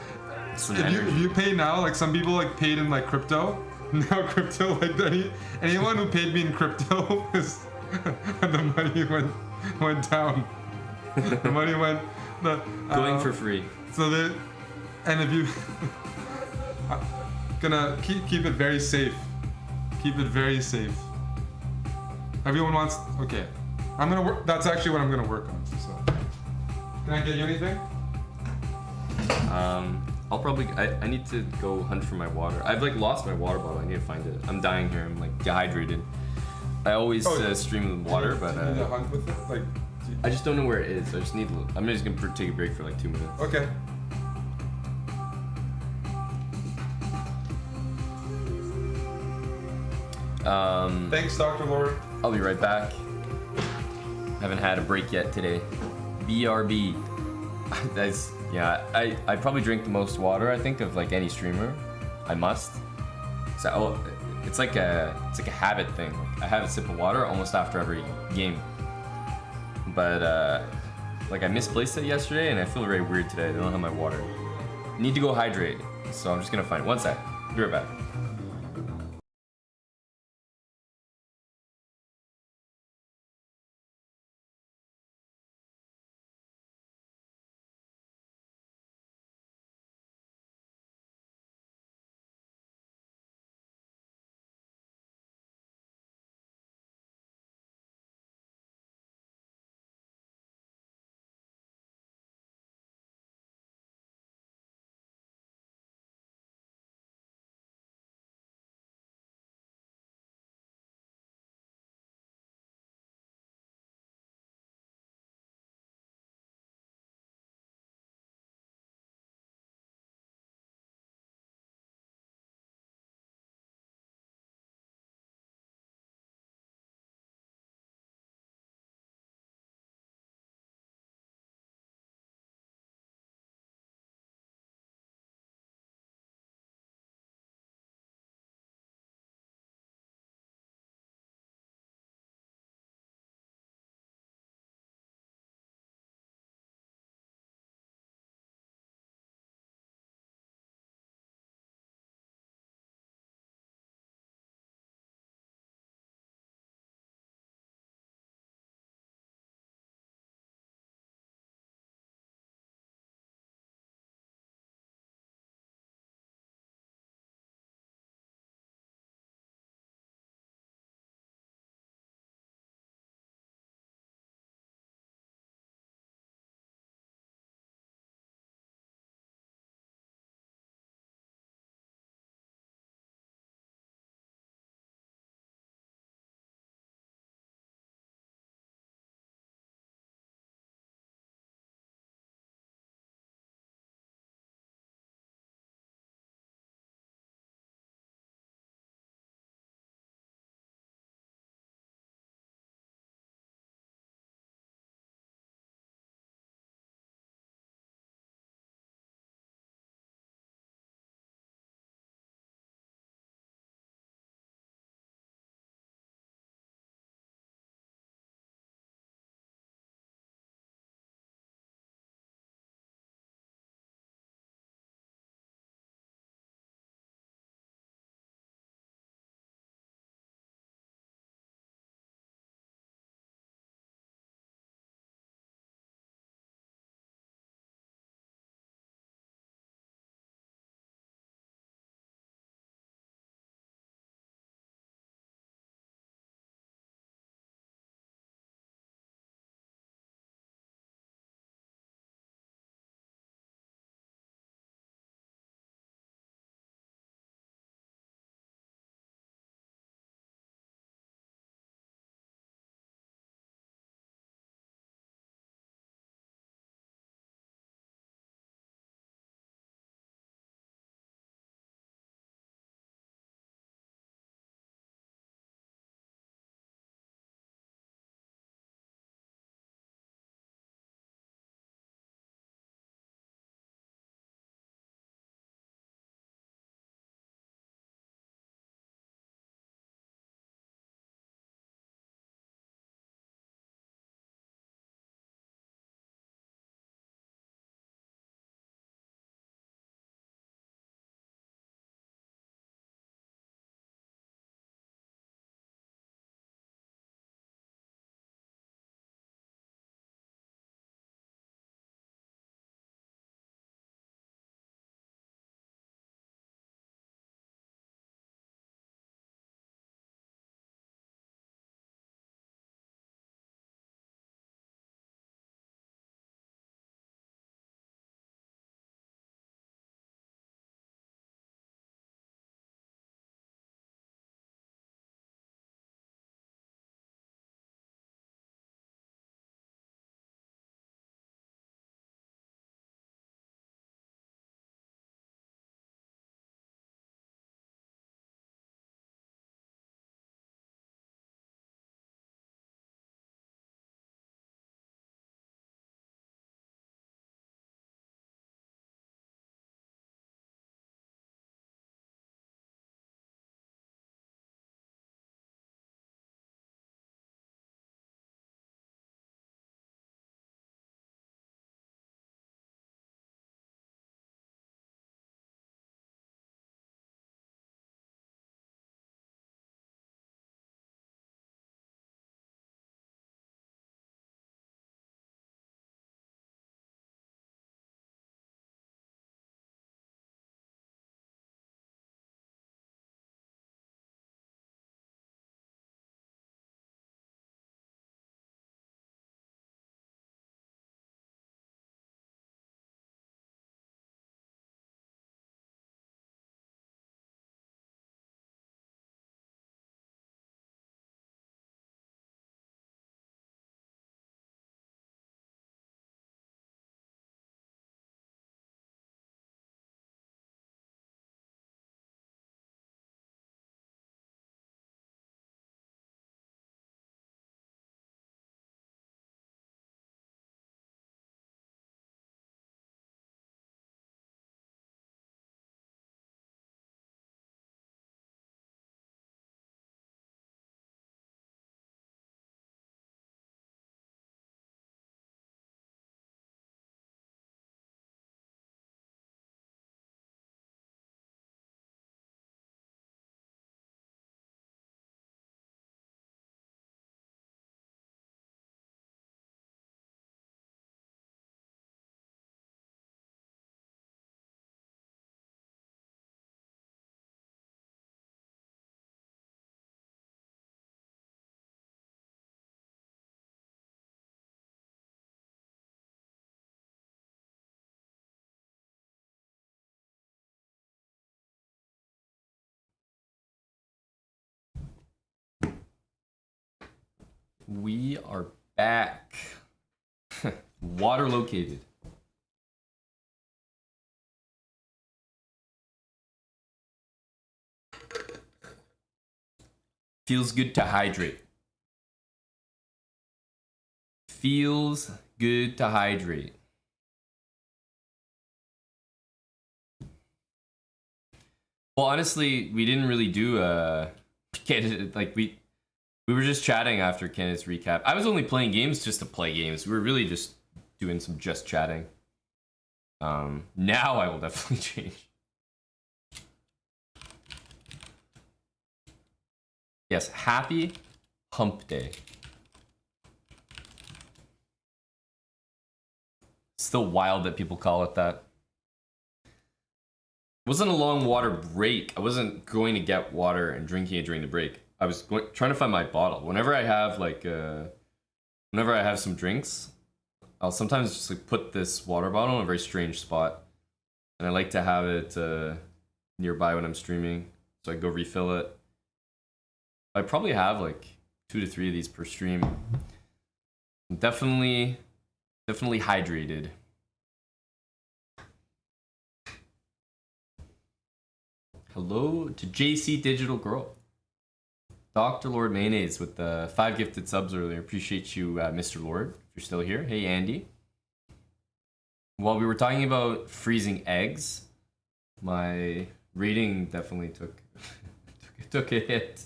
if you pay now, like some people like paid in like crypto. Now crypto, like anyone who paid me in crypto is the money went down. The money went Going for free. So that, and if you gonna keep it very safe. Keep it very safe. Everyone wants. Okay, I'm gonna work. That's actually what I'm gonna work on. So, can I get you anything? I'll probably. I need to go hunt for my water. I've like lost my water bottle. I need to find it. I'm dying here. I'm like dehydrated. I always stream with water, but do you need to hunt with it? Like, I just don't know where it is. I just need. I'm just gonna take a break for like 2 minutes. okay. Thanks, Dr. Lord. I'll be right back. Haven't had a break yet today. BRB. That's yeah. I probably drink the most water I think of like any streamer. I must. So it's like a habit thing. I have a sip of water almost after every game. But like I misplaced it yesterday and I feel very weird today. I don't have my water. Need to go hydrate. So I'm just gonna find it. One sec. Be right back. We are back. Water located. Feels good to hydrate. Feels good to hydrate. Well, honestly, we didn't really do like we were just chatting after Kenneth's recap. I was only playing games just to play games. We were really just doing some just chatting. Now I will definitely change. Yes, happy hump day. Still wild that people call it that. It wasn't a long water break. I wasn't going to get water and drinking it during the break. I was trying to find my bottle. Whenever I have whenever I have some drinks, I'll sometimes just like put this water bottle in a very strange spot, and I like to have it nearby when I'm streaming, so I go refill it. I probably have like 2 to 3 of these per stream. I'm definitely hydrated. Hello to JC Digital Girl. Dr. Lord Mayonnaise with the 5 gifted subs earlier. Appreciate you, Mr. Lord, if you're still here. Hey, Andy. While we were talking about freezing eggs, my rating definitely took a hit.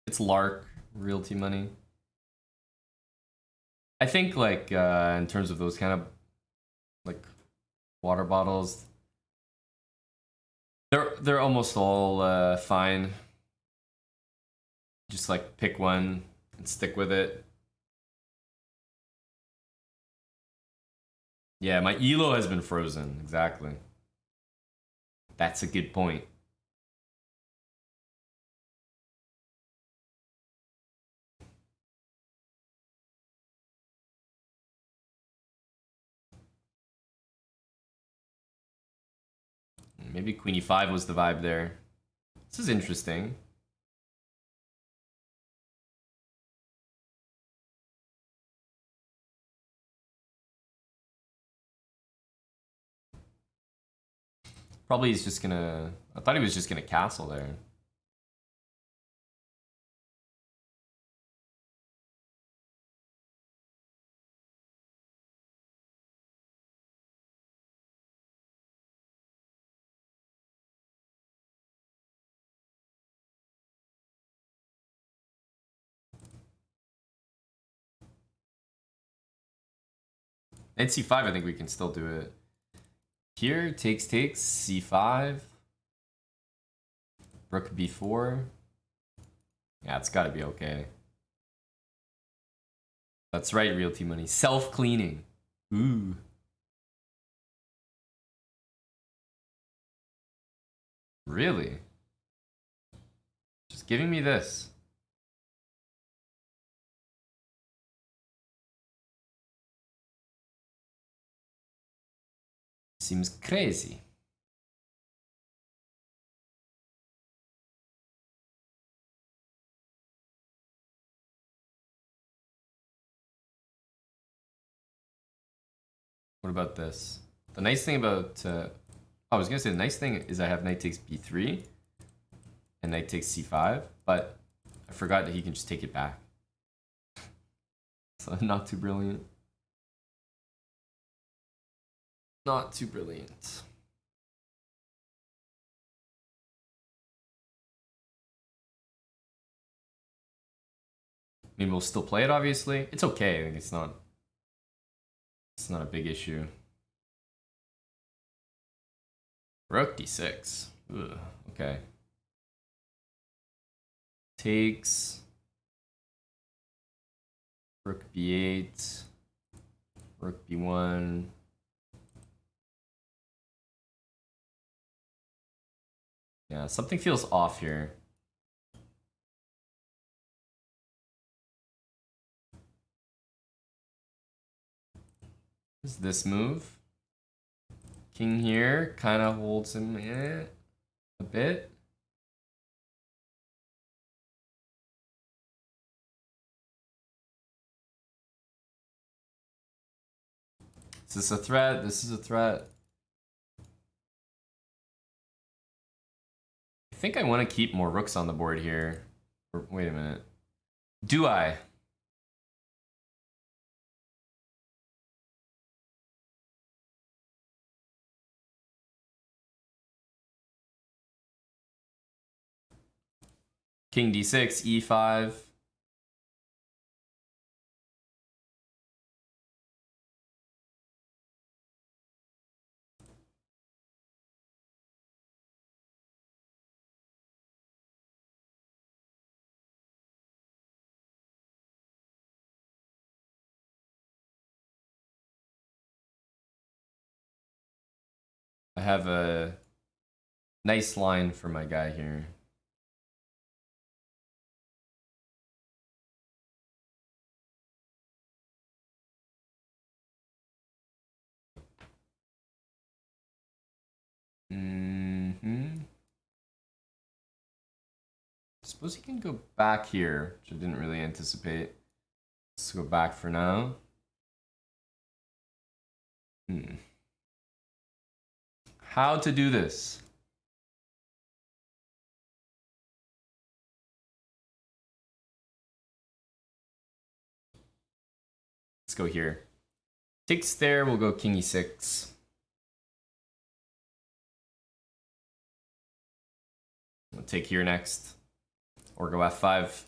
It's Lark Realty Money. I think like in terms of those kind of like water bottles, they're almost all fine. Just like pick one and stick with it. Yeah, my ELO has been frozen. Exactly. That's a good point. Maybe Queen E5 was the vibe there. This is interesting. Probably he's just gonna... I thought he was just gonna castle there. Knight C5, I think we can still do it. Here, takes, C5. Rook B4. Yeah, it's gotta be okay. That's right, Realty Money. Self-cleaning. Ooh. Really? Just giving me this. Seems crazy. What about this? The nice thing about... I was gonna say the nice thing is I have knight takes b3 and knight takes c5, but I forgot that he can just take it back. So not too brilliant. Not too brilliant. I mean, we'll still play it, obviously. It's okay. I think it's not a big issue. Rook d6. Ugh, okay. Takes. Rook b8. Rook b1. Yeah, something feels off here. is this move. King here kind of holds him a bit. Is this a threat? This is a threat. I think I want to keep more rooks on the board here. Or, wait a minute. Do I? King d6, e5. I have a nice line for my guy here. Suppose he can go back here, which I didn't really anticipate. Let's go back for now. How to do this? Let's go here. Takes there, we'll go king e6. We'll take here next. Or go f5.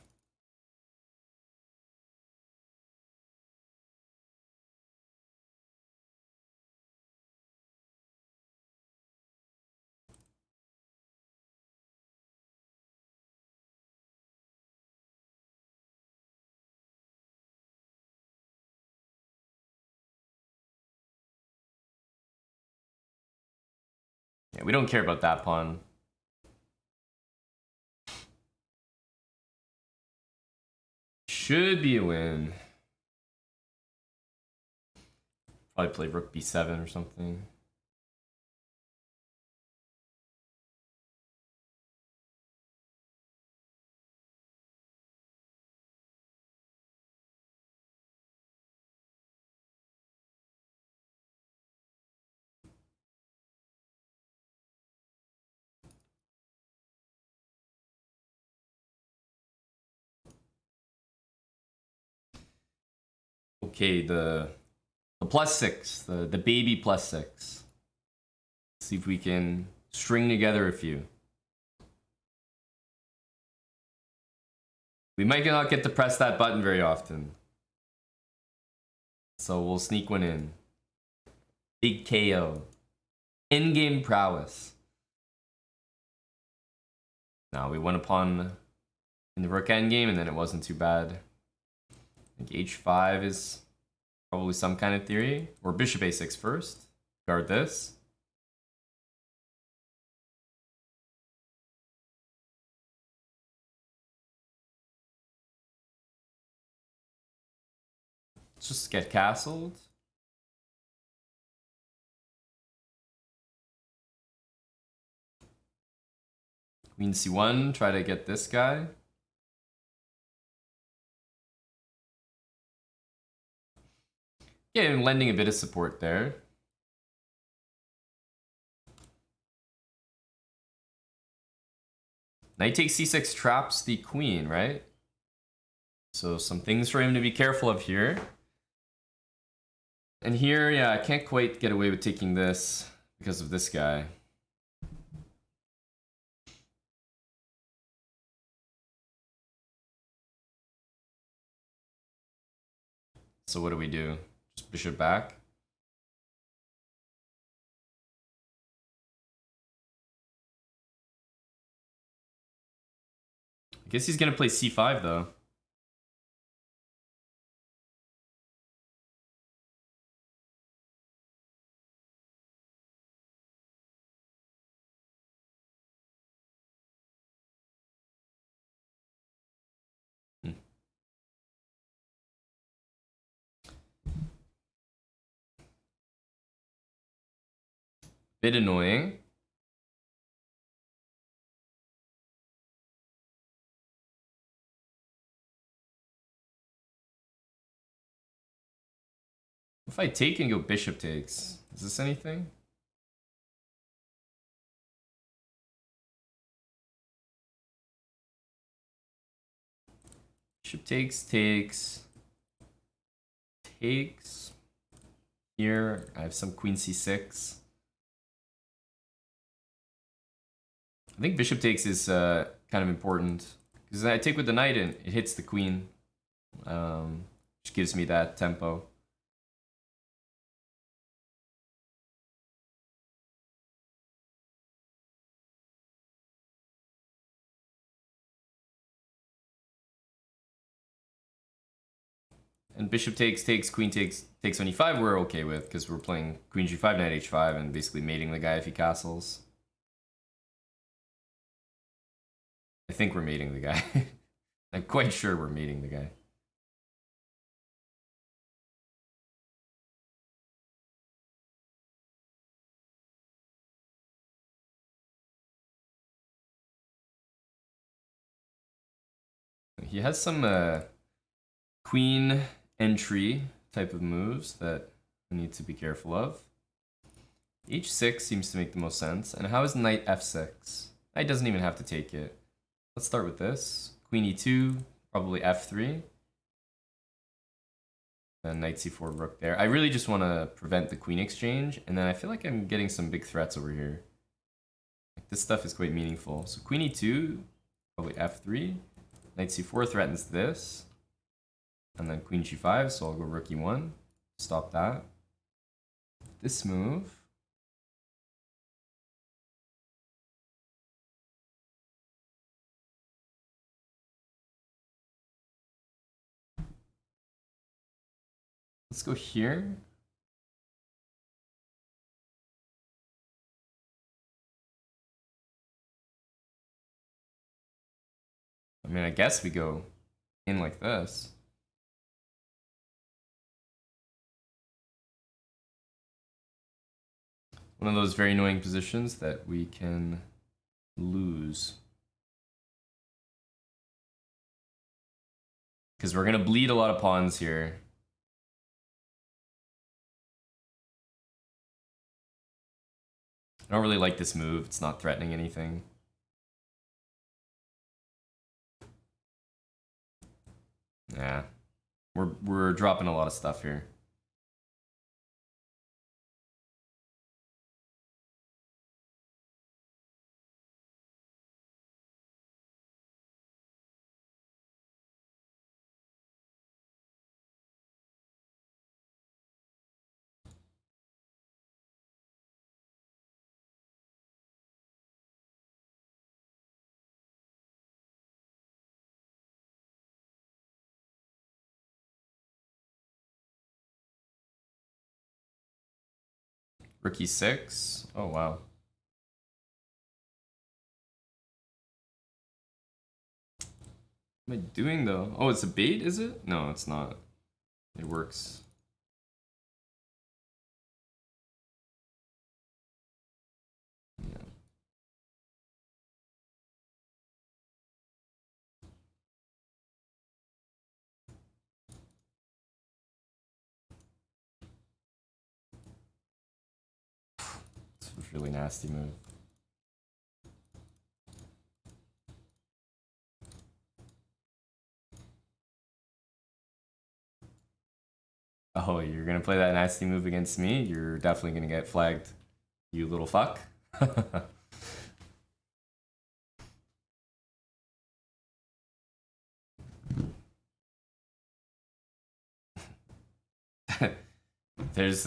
Yeah, we don't care about that pawn. Should be a win. Probably play rook b7 or something. Okay, the +6, the baby +6. Let's see if we can string together a few. We might not get to press that button very often. So we'll sneak one in. Big KO. In-game prowess. Now we won a pawn in the rook endgame and then it wasn't too bad. I think h5 is probably some kind of theory. Or bishop a6 first. Guard this. Let's just get castled. Queen c1, try to get this guy. Yeah, I'm lending a bit of support there. Knight takes c6 traps the queen, right? So some things for him to be careful of here. And here, yeah, I can't quite get away with taking this because of this guy. So what do we do? Just bishop back? I guess he's gonna play c5 though. Bit annoying. If I take and go bishop takes, is this anything? Bishop takes. Here, I have some queen c6. I think bishop takes is kind of important because I take with the knight and it hits the queen, which gives me that tempo. And bishop takes, queen takes on e5 we're okay with because we're playing queen g5, knight h5, and basically mating the guy if he castles. I think we're mating the guy. I'm quite sure we're mating the guy. He has some queen entry type of moves that we need to be careful of. h6 seems to make the most sense. And how is knight f6? Knight doesn't even have to take it. Let's start with this. Queen e2, probably f3. Then knight c4, rook there. I really just want to prevent the queen exchange, and then I feel like I'm getting some big threats over here. Like, this stuff is quite meaningful. So queen e2, probably f3. Knight c4 threatens this. And then queen g5, so I'll go rook e1. Stop that. This move. Let's go here. I mean, I guess we go in like this. One of those very annoying positions that we can lose. Because we're going to bleed a lot of pawns here. I don't really like this move. It's not threatening anything. Yeah. We're dropping a lot of stuff here. Rook e6. Oh, wow. What am I doing, though? Oh, it's a bait, is it? No, it's not. It works. Yeah. It's a really nasty move. Oh, you're gonna play that nasty move against me? You're definitely gonna get flagged, you little fuck. There's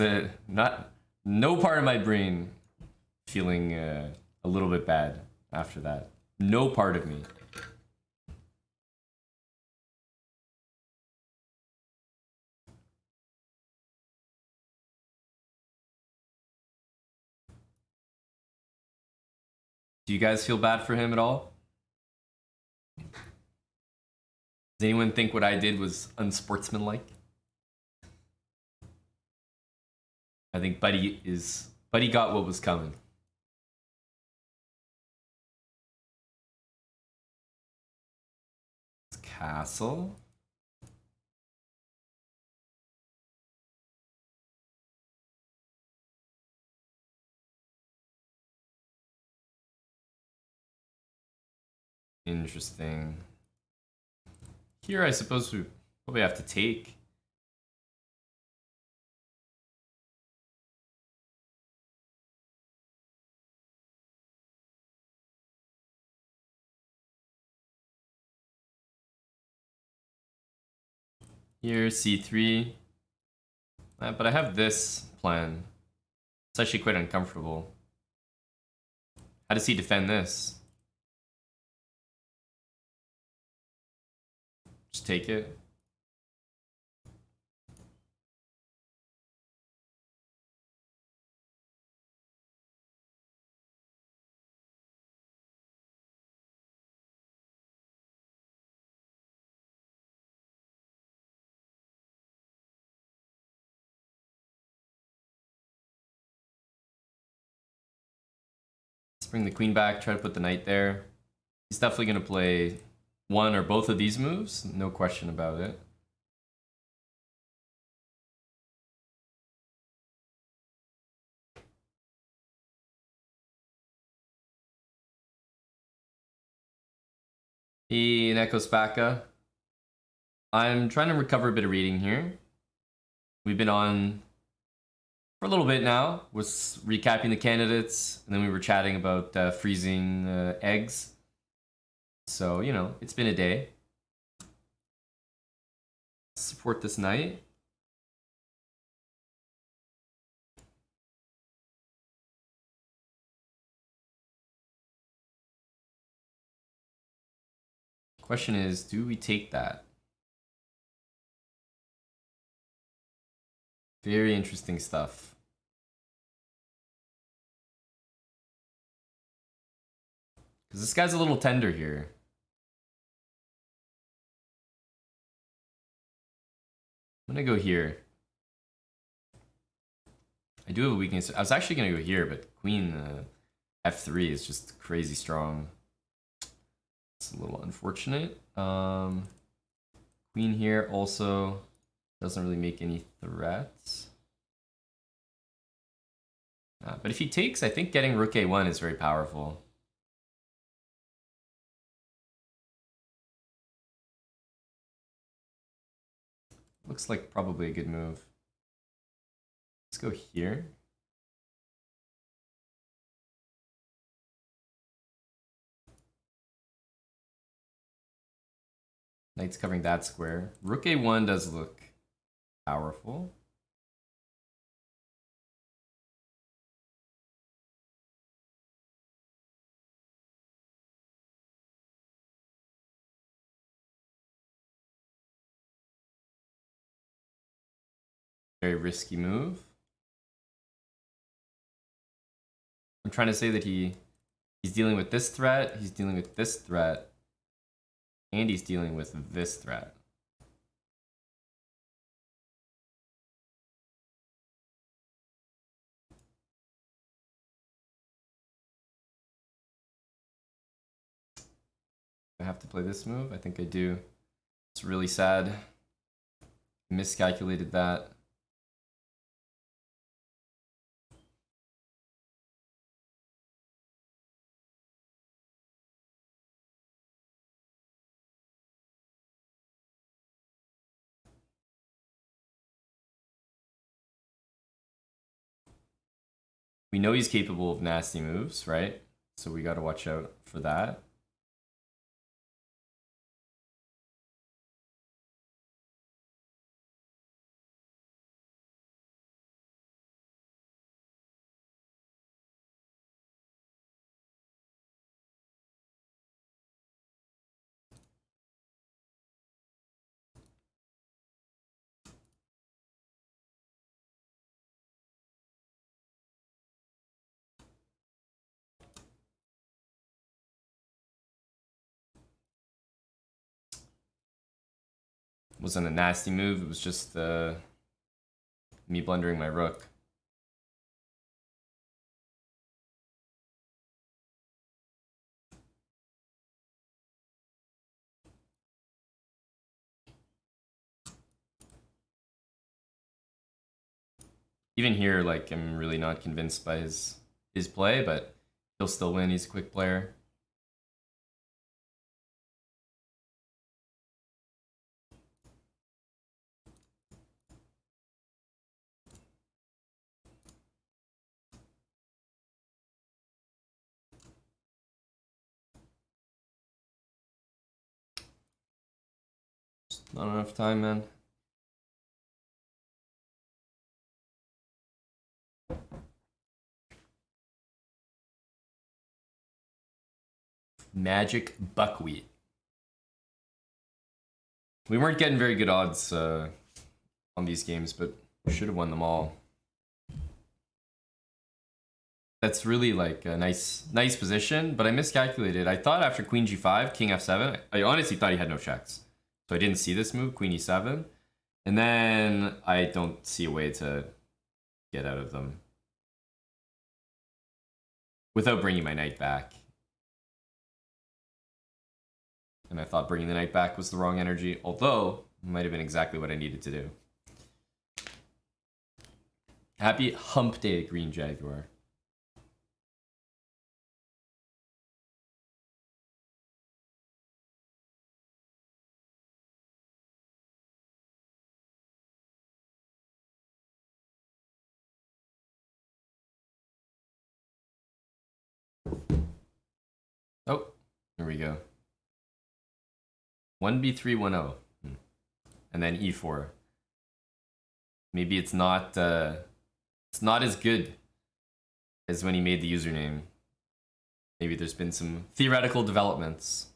no part of my brain feeling a little bit bad after that. No part of me. Do you guys feel bad for him at all? Does anyone think what I did was unsportsmanlike? I think Buddy got what was coming. castle. Interesting. Here, I suppose we probably have to take. Here, c3. But I have this plan. It's actually quite uncomfortable. How does he defend this? Just take it. Let's bring the queen back, try to put the knight there. He's definitely going to play one or both of these moves, no question about it. He echoes Spaka. I'm trying to recover a bit of reading here. We've been on for a little bit now, was recapping the candidates, and then we were chatting about freezing eggs. So, you know, it's been a day. Support this knight. Question is, do we take that? Very interesting stuff. Because this guy's a little tender here. I'm gonna go here. I do have a weakness. I was actually gonna go here, but queen f3 is just crazy strong. It's a little unfortunate. Queen here also doesn't really make any threats. But if he takes, I think getting rook a1 is very powerful. Looks like probably a good move. Let's go here. Knight's covering that square. Rook a1 does look powerful. Very risky move. I'm trying to say that he's dealing with this threat, he's dealing with this threat, and he's dealing with this threat. I have to play this move? I think I do. It's really sad. Miscalculated that. We know he's capable of nasty moves, right? So we got to watch out for that. Wasn't a nasty move, it was just me blundering my rook. Even here, like, I'm really not convinced by his play, but he'll still win. He's a quick player. Just not enough time, man. Magic buckwheat. We weren't getting very good odds on these games, but we should have won them all. That's really like a nice position, but I miscalculated. I thought after queen g5, king f7, I honestly thought he had no checks. So I didn't see this move, queen e7. And then I don't see a way to get out of them without bringing my knight back. And I thought bringing the knight back was the wrong energy, although it might have been exactly what I needed to do. Happy hump day, Green Jaguar. Oh, here we go. 1b3, 1-0. And then e4. Maybe it's not as good as when he made the username. Maybe there's been some theoretical developments.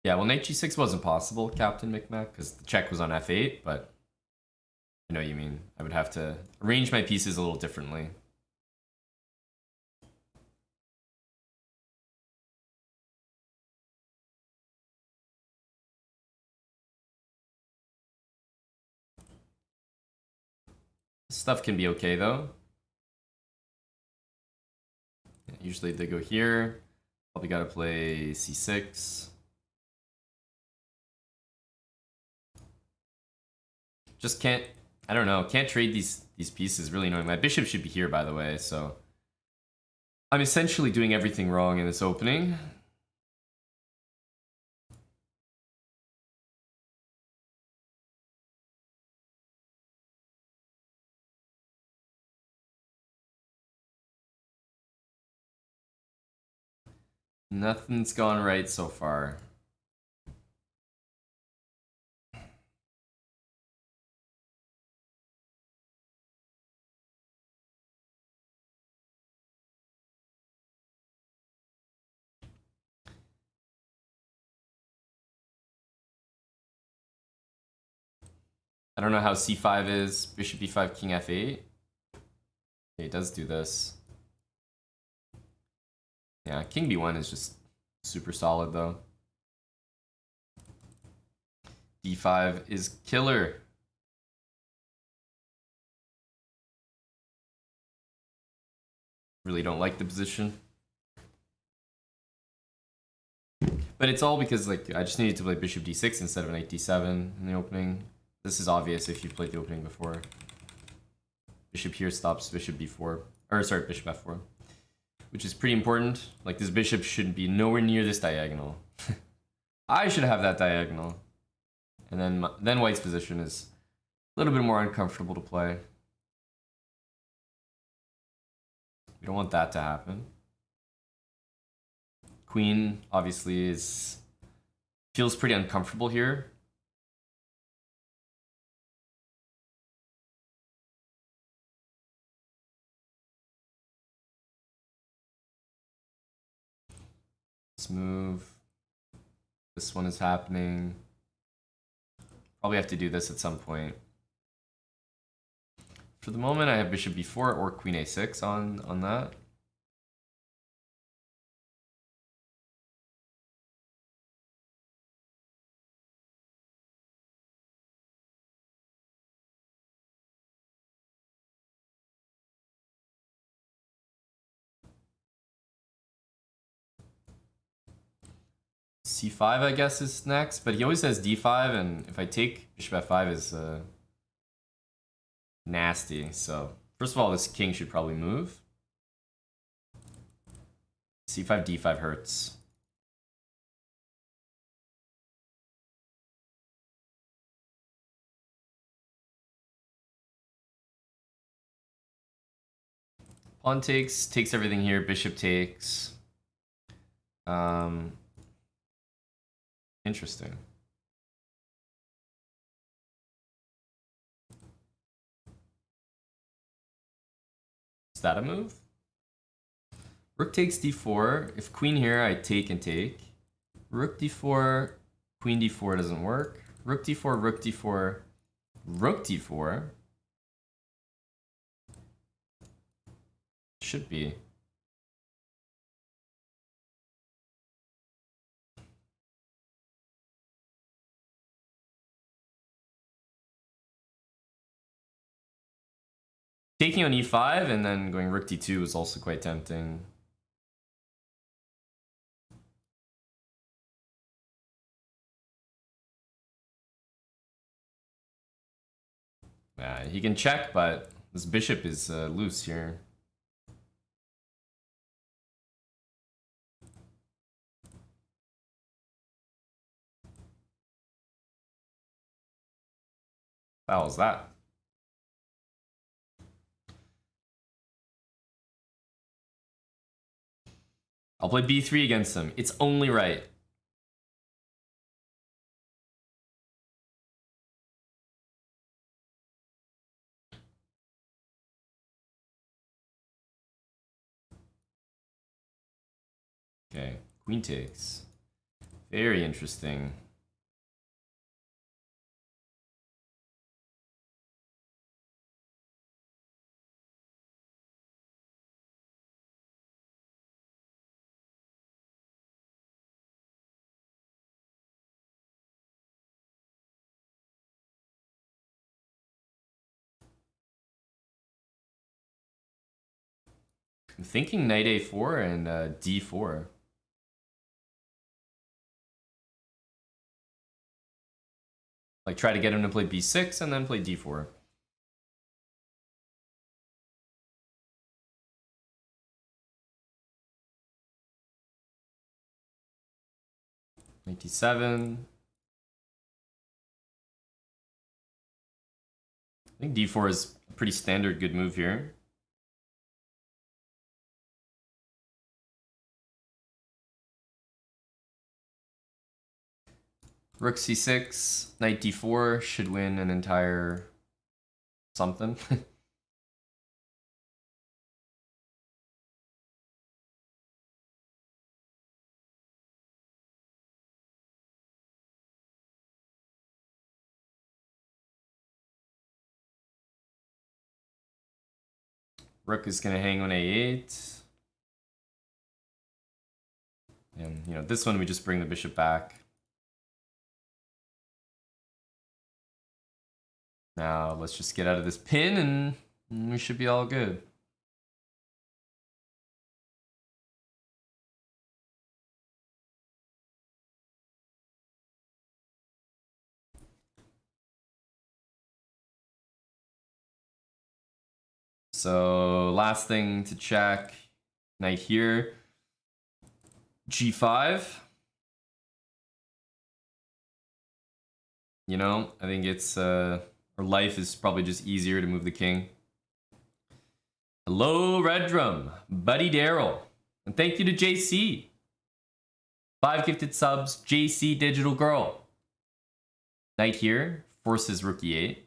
Yeah, well, knight g6 wasn't possible, Captain Micmac, because the check was on f8, but I know what you mean. I would have to arrange my pieces a little differently. Stuff can be okay, though. Yeah, usually they go here. Probably gotta play c6. Just can't, I don't know, can't trade these pieces. Really annoying. My bishop should be here, by the way, so I'm essentially doing everything wrong in this opening. Nothing's gone right so far. I don't know how c5 is. Bishop e5, king f8. Okay, it does do this. Yeah, king b1 is just super solid, though. d5 is killer. Really don't like the position. But it's all because, like, I just needed to play bishop d6 instead of knight d7 in the opening. This is obvious if you've played the opening before. Bishop here stops bishop b4. Or, sorry, bishop f4. Which is pretty important. Like, this bishop should be nowhere near this diagonal. I should have that diagonal. And then white's position is a little bit more uncomfortable to play. We don't want that to happen. Queen, obviously, feels pretty uncomfortable here. Let's move. This one is happening. Probably have to do this at some point. For the moment, I have bishop b4 or queen a6 on that. c5, I guess, is next, but he always says d5, and if I take bishop f5 is nasty. So first of all, this king should probably move. c5, d5 hurts. Pawn takes everything here. Bishop takes. Interesting. Is that a move? Rook takes d4. If queen here, I take and take. Rook d4, queen d4 doesn't work. Rook d4, rook d4, rook d4. Should be. Taking on e5 and then going rook d2 is also quite tempting. Yeah, he can check, but this bishop is loose here. How was that? I'll play b3 against him. It's only right. Okay, queen takes. Very interesting. I'm thinking knight a4 and d4. Like try to get him to play b6 and then play d4. Knight d7. I think d4 is a pretty standard good move here. Rook c6, knight d4 should win an entire something. Rook is gonna hang on a8. And you know, this one we just bring the bishop back. Now let's just get out of this pin and we should be all good. So last thing to check, knight here, g5. You know, I think it's our life is probably just easier to move the king. Hello, Red Drum, Buddy Daryl, and thank you to JC. 5 gifted subs, JC Digital Girl. Knight here forces rook e8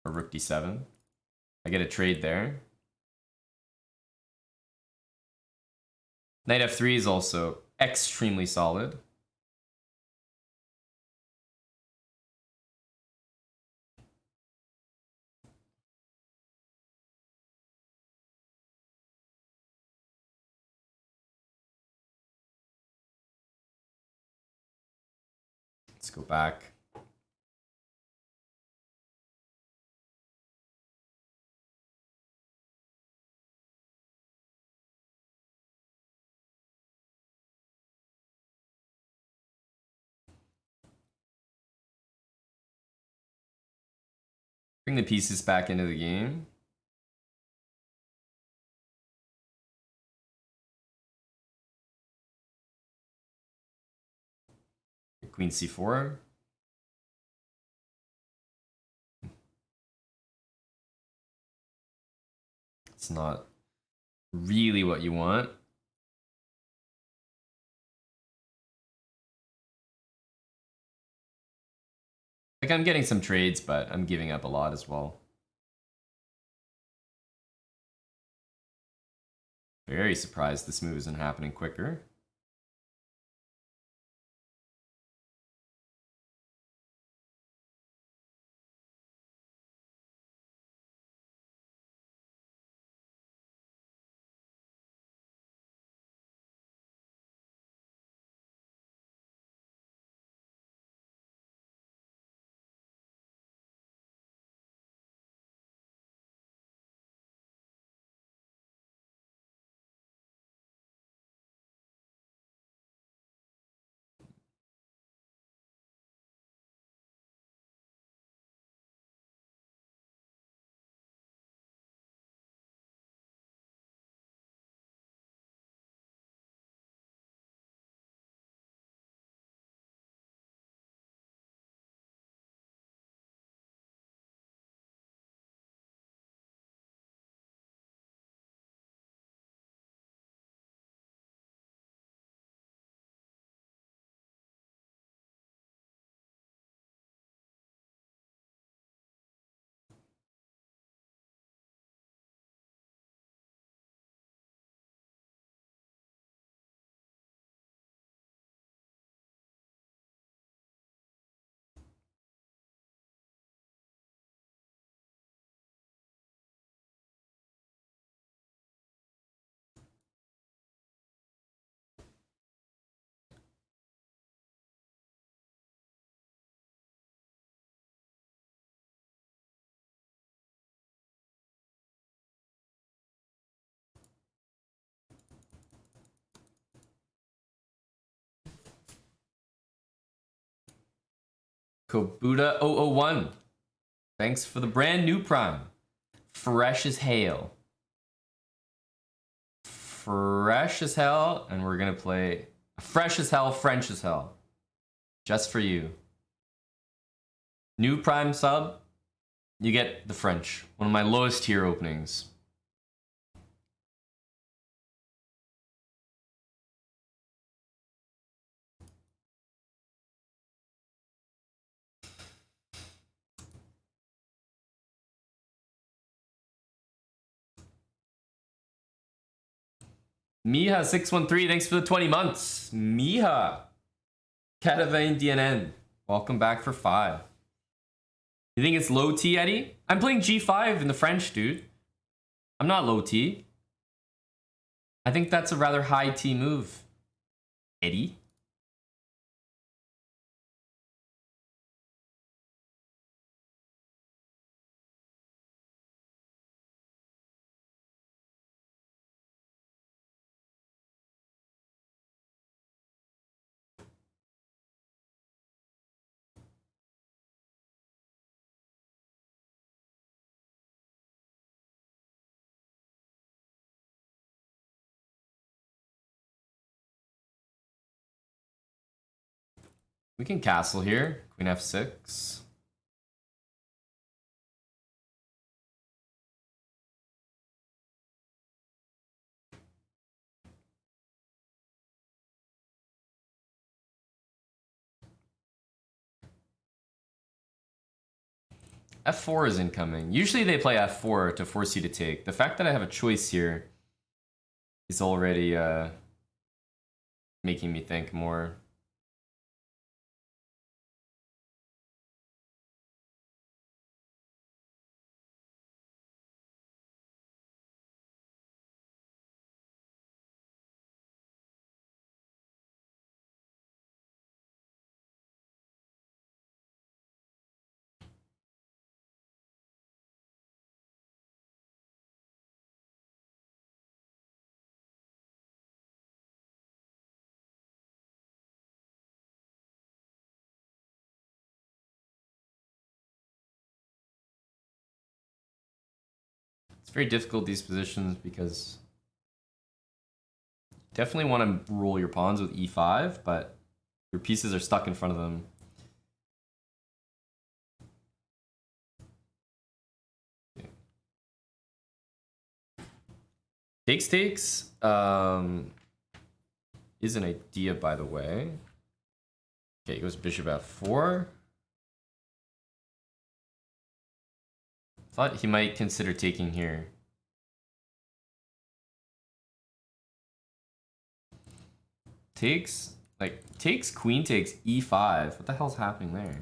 or rook d7. I get a trade there. Knight f3 is also extremely solid. Let's go back. Bring the pieces back into the game. Queen c4. It's not really what you want. Like, I'm getting some trades, but I'm giving up a lot as well. Very surprised this move isn't happening quicker. Kobuda 001. Thanks for the brand new prime. Fresh as hail. Fresh as hell, and we're gonna play fresh as hell, French as hell. Just for you. New prime sub, you get the French. One of my lowest tier openings. Miha613, thanks for the 20 months. Miha. Catavane DNN. Welcome back for 5. You think it's low T, Eddie? I'm playing G5 in the French, dude. I'm not low T. I think that's a rather high T move, Eddie. We can castle here. Queen f6. F4 is incoming. Usually they play F4 to force you to take. The fact that I have a choice here is already making me think more. It's very difficult, these positions, because you definitely want to rule your pawns with e5, but your pieces are stuck in front of them. Okay. Takes is an idea, by the way. Okay, he goes bishop f4. Thought he might consider taking here. Takes queen takes e5. What the hell's happening there?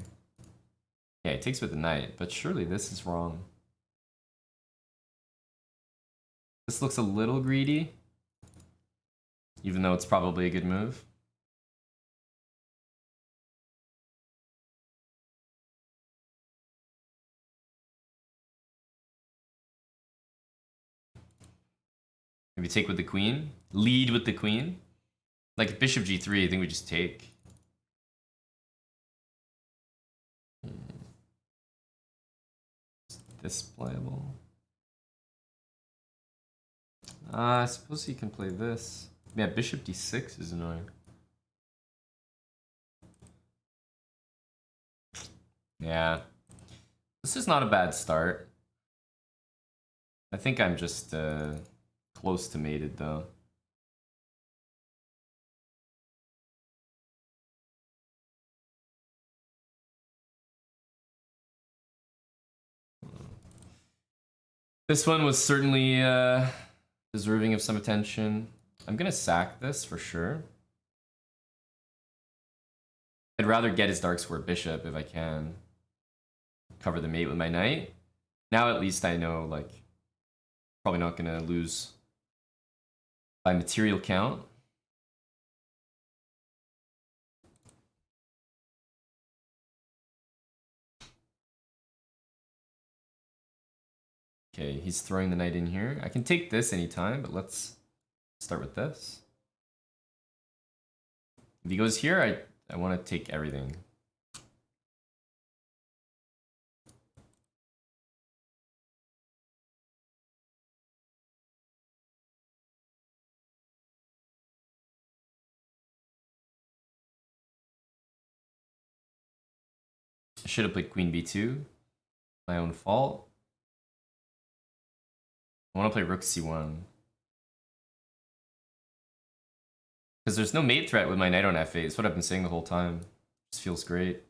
Yeah, it takes with the knight, but surely this is wrong. This looks a little greedy, even though it's probably a good move. Maybe take with the queen. Lead with the queen. Like bishop g3, I think we just take. Is this playable? I suppose he can play this. Yeah, bishop d6 is annoying. Yeah. This is not a bad start. I think I'm just close to mated though. This one was certainly deserving of some attention. I'm gonna sack this for sure. I'd rather get his dark square bishop if I can. Cover the mate with my knight. Now at least I know, like, probably not gonna lose by material count. Okay, he's throwing the knight in here. I can take this anytime, but let's start with this. If he goes here, I want to take everything. I should have played queen b2. My own fault. I want to play rook c1. Because there's no mate threat with my knight on f8. It's what I've been saying the whole time. Just feels great.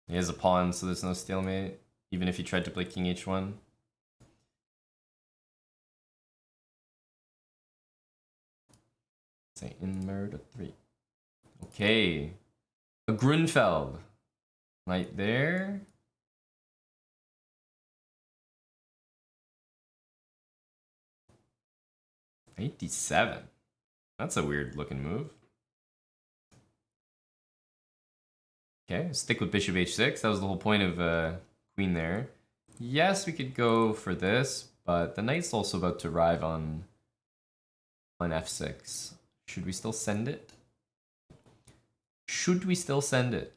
He has a pawn, so there's no stalemate, even if he tried to play king h1. Say in murder 3. Okay. A Grunfeld. Right there. Knight d7. That's a weird looking move. Okay, stick with bishop h6. That was the whole point of queen there. Yes, we could go for this, but the knight's also about to arrive on f6. Should we still send it? Should we still send it?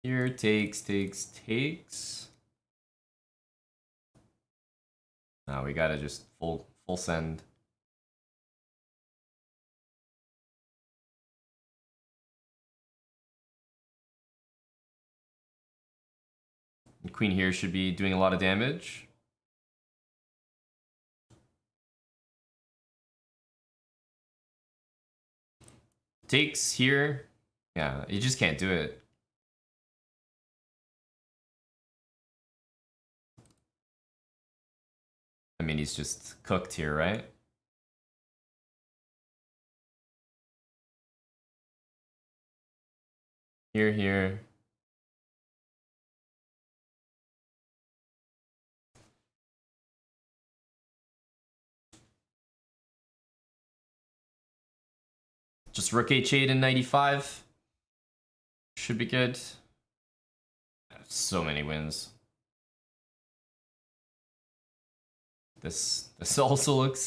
Here, takes. Now we gotta just full send. And queen here should be doing a lot of damage. Takes here. Yeah, you just can't do it. I mean, he's just cooked here, right? Here. Just rook h8 in 95. Should be good. So many wins. This also looks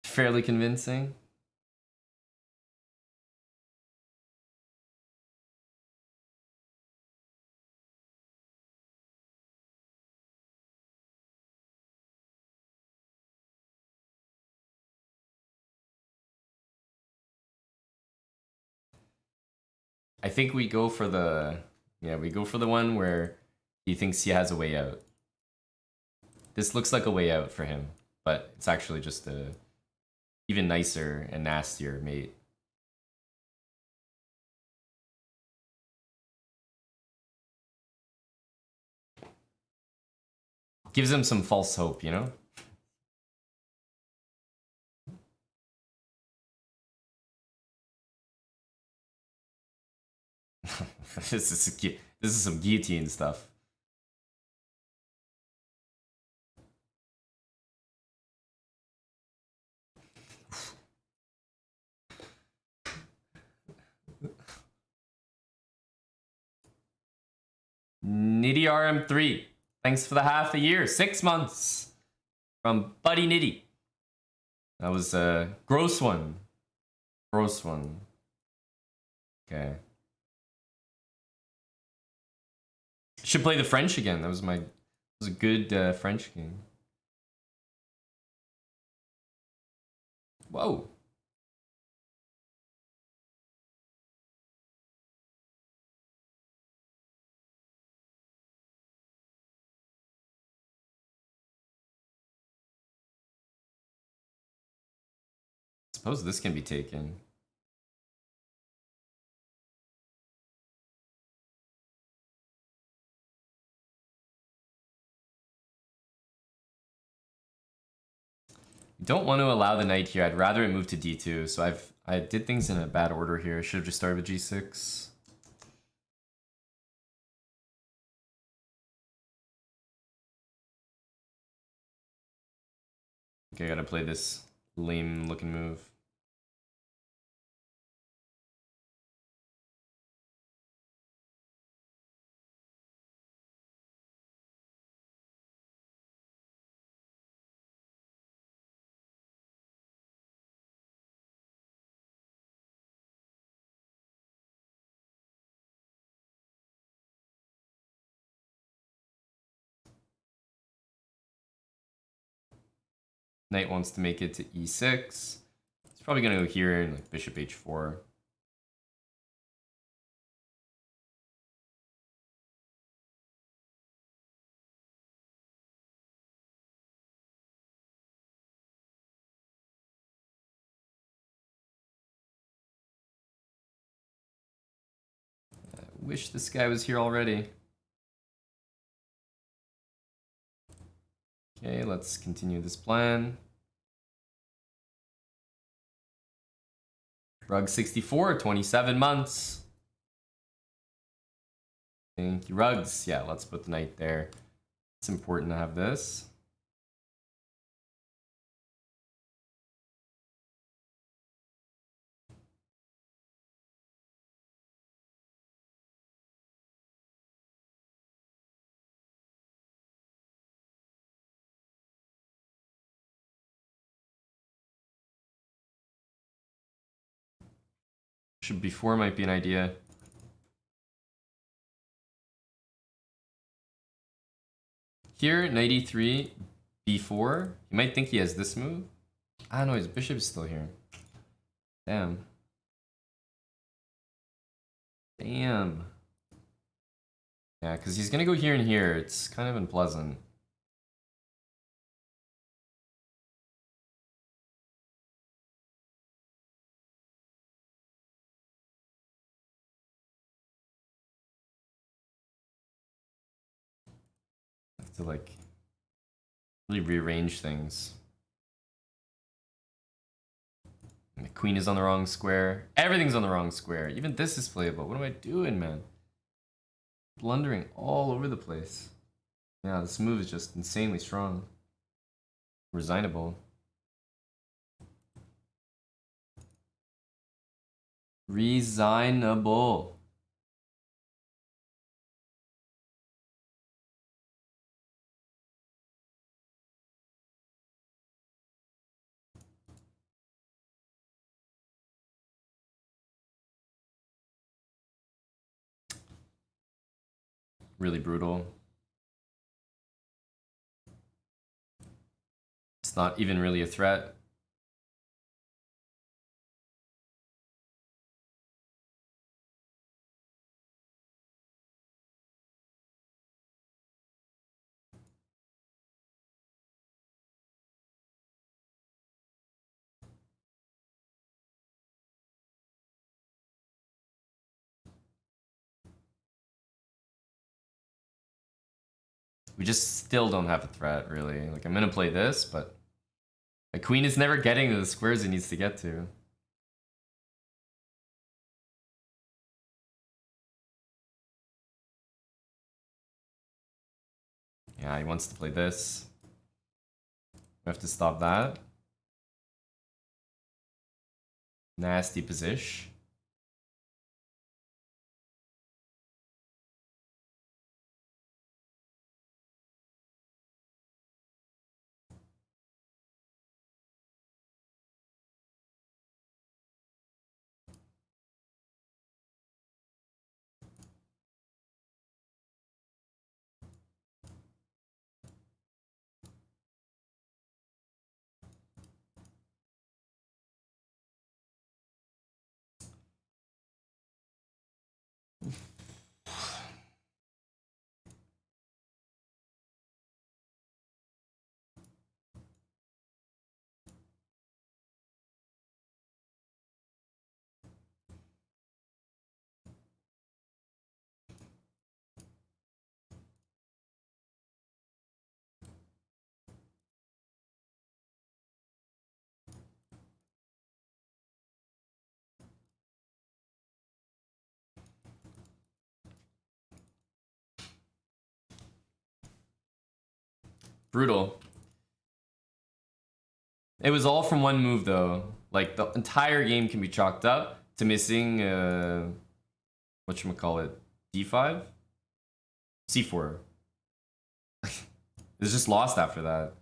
fairly convincing. I think we go for the one where he thinks he has a way out. This looks like a way out for him, but it's actually just a even nicer and nastier mate. Gives him some false hope, you know? This is some guillotine stuff. Nitty RM3. Thanks for the half a year. 6 months. From Buddy Nitty. That was a gross one. Gross one. Okay. Should play the French again. That was a good French game. Whoa. Suppose this can be taken. Don't want to allow the knight here. I'd rather it move to d2. So I did things in a bad order here. Should have just started with g6. Okay, I gotta play this lame looking move. Knight wants to make it to e6. He's probably gonna go here and like bishop h4. I wish this guy was here already. Okay, let's continue this plan. Rug 64, 27 months. Thank you, Rugs. Yeah, let's put the knight there. It's important to have this. Bishop b4 might be an idea. Here, knight e3, b4. You might think he has this move. Ah, no, his bishop is still here. Damn. Damn. Yeah, because he's going to go here and here. It's kind of unpleasant. To like really rearrange things. And the queen is on the wrong square. Everything's on the wrong square. Even this is playable. What am I doing, man? Blundering all over the place. Yeah, this move is just insanely strong. Resignable. Resignable. Really brutal. It's not even really a threat. We just still don't have a threat, really. Like, I'm gonna play this, but my queen is never getting to the squares it needs to get to. Yeah, he wants to play this. We have to stop that. Nasty position. Brutal. It was all from one move, though. Like, the entire game can be chalked up to missing, whatchamacallit, d5? c4. It's just lost after that.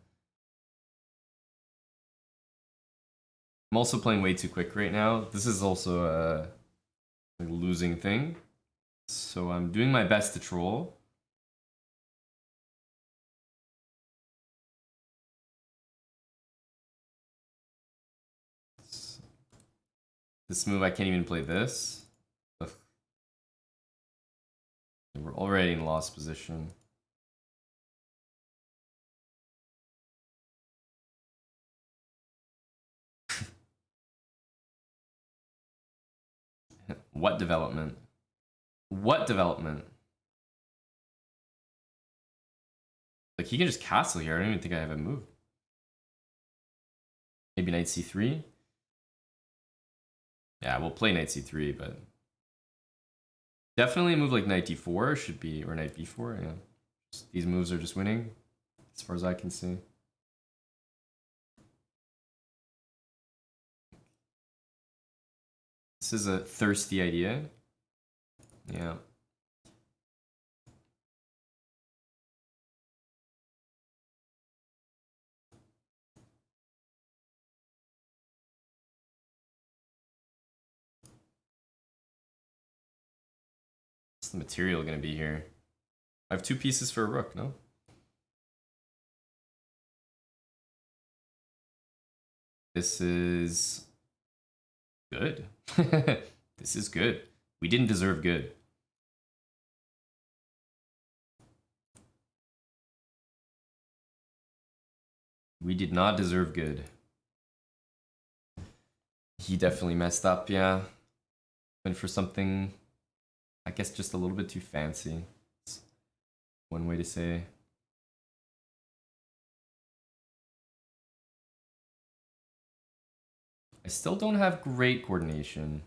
I'm also playing way too quick right now. This is also a losing thing. So I'm doing my best to troll. This move, I can't even play this. Ugh. We're already in lost position. What development? What development? Like, he can just castle here. I don't even think I have a move. Maybe knight c3? Yeah, we'll play knight c3, but definitely a move like knight d4 should be, or knight b4, yeah. These moves are just winning, as far as I can see. This is a thirsty idea. Yeah. What's the material gonna be here? I have 2 pieces for a rook, no? This is good. This is good. We didn't deserve good. We did not deserve good. He definitely messed up, yeah. Went for something, I guess, just a little bit too fancy. It's one way to say. I still don't have great coordination.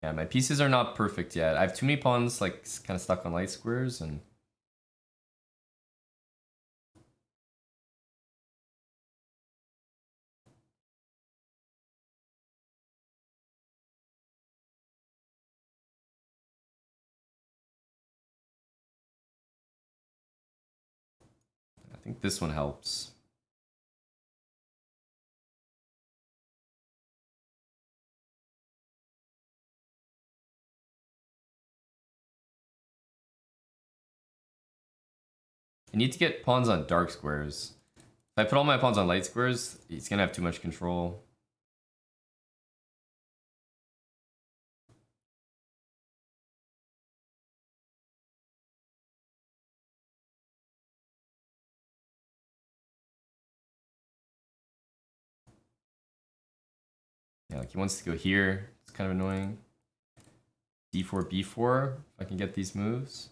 Yeah, my pieces are not perfect yet. I have too many pawns like kind of stuck on light squares and I think this one helps. I need to get pawns on dark squares. If I put all my pawns on light squares, he's gonna have too much control. Yeah, like he wants to go here. It's kind of annoying. D4, B4, if I can get these moves.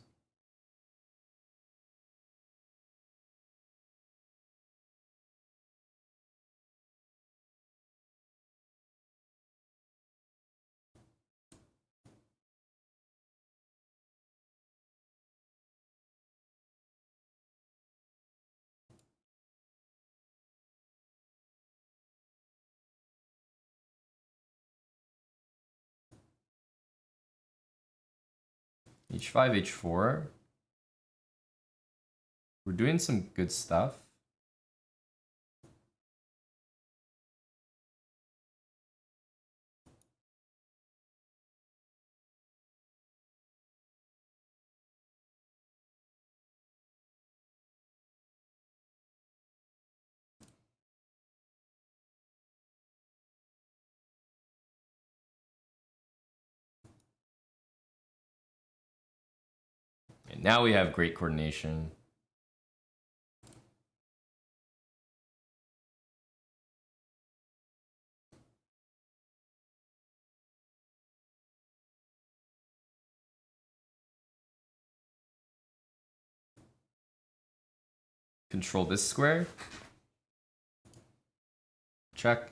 H5, H4. We're doing some good stuff. And now we have great coordination. Control this square. Check.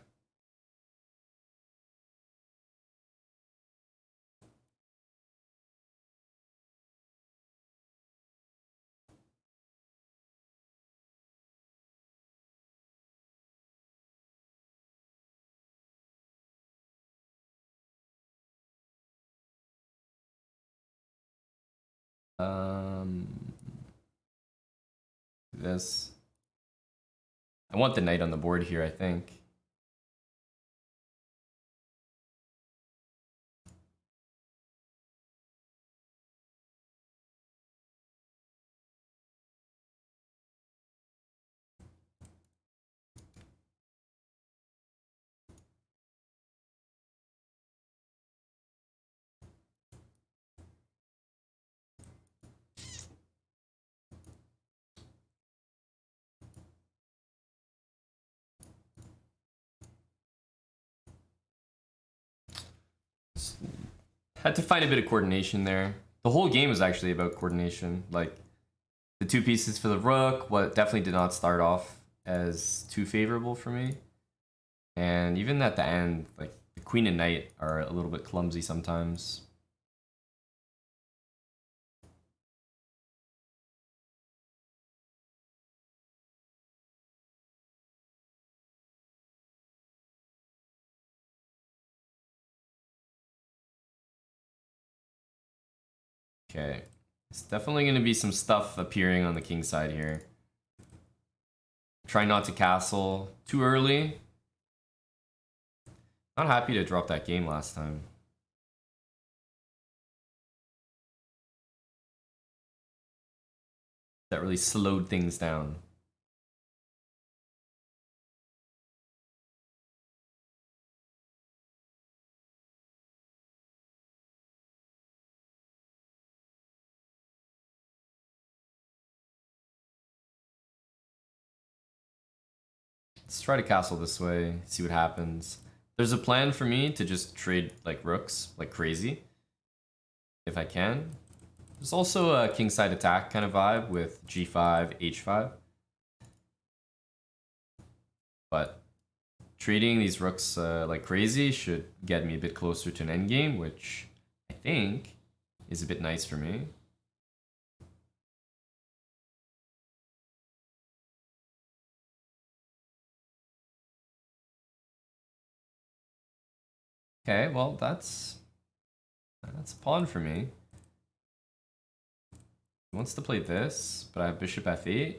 This. I want the knight on the board here, I think. Had to find a bit of coordination there. The whole game was actually about coordination. Like, the two pieces for the rook, what definitely did not start off as too favorable for me. And even at the end, like, the queen and knight are a little bit clumsy sometimes. Okay, it's definitely going to be some stuff appearing on the king side here. Try not to castle too early. Not happy to drop that game last time. That really slowed things down. Let's try to castle this way, see what happens. There's a plan for me to just trade like rooks like crazy, if I can. There's also a kingside attack kind of vibe with g5, h5. But trading these rooks like crazy should get me a bit closer to an endgame, which think is a bit nice for me. Okay, well, that's a pawn for me. He wants to play this, but I have bishop f8.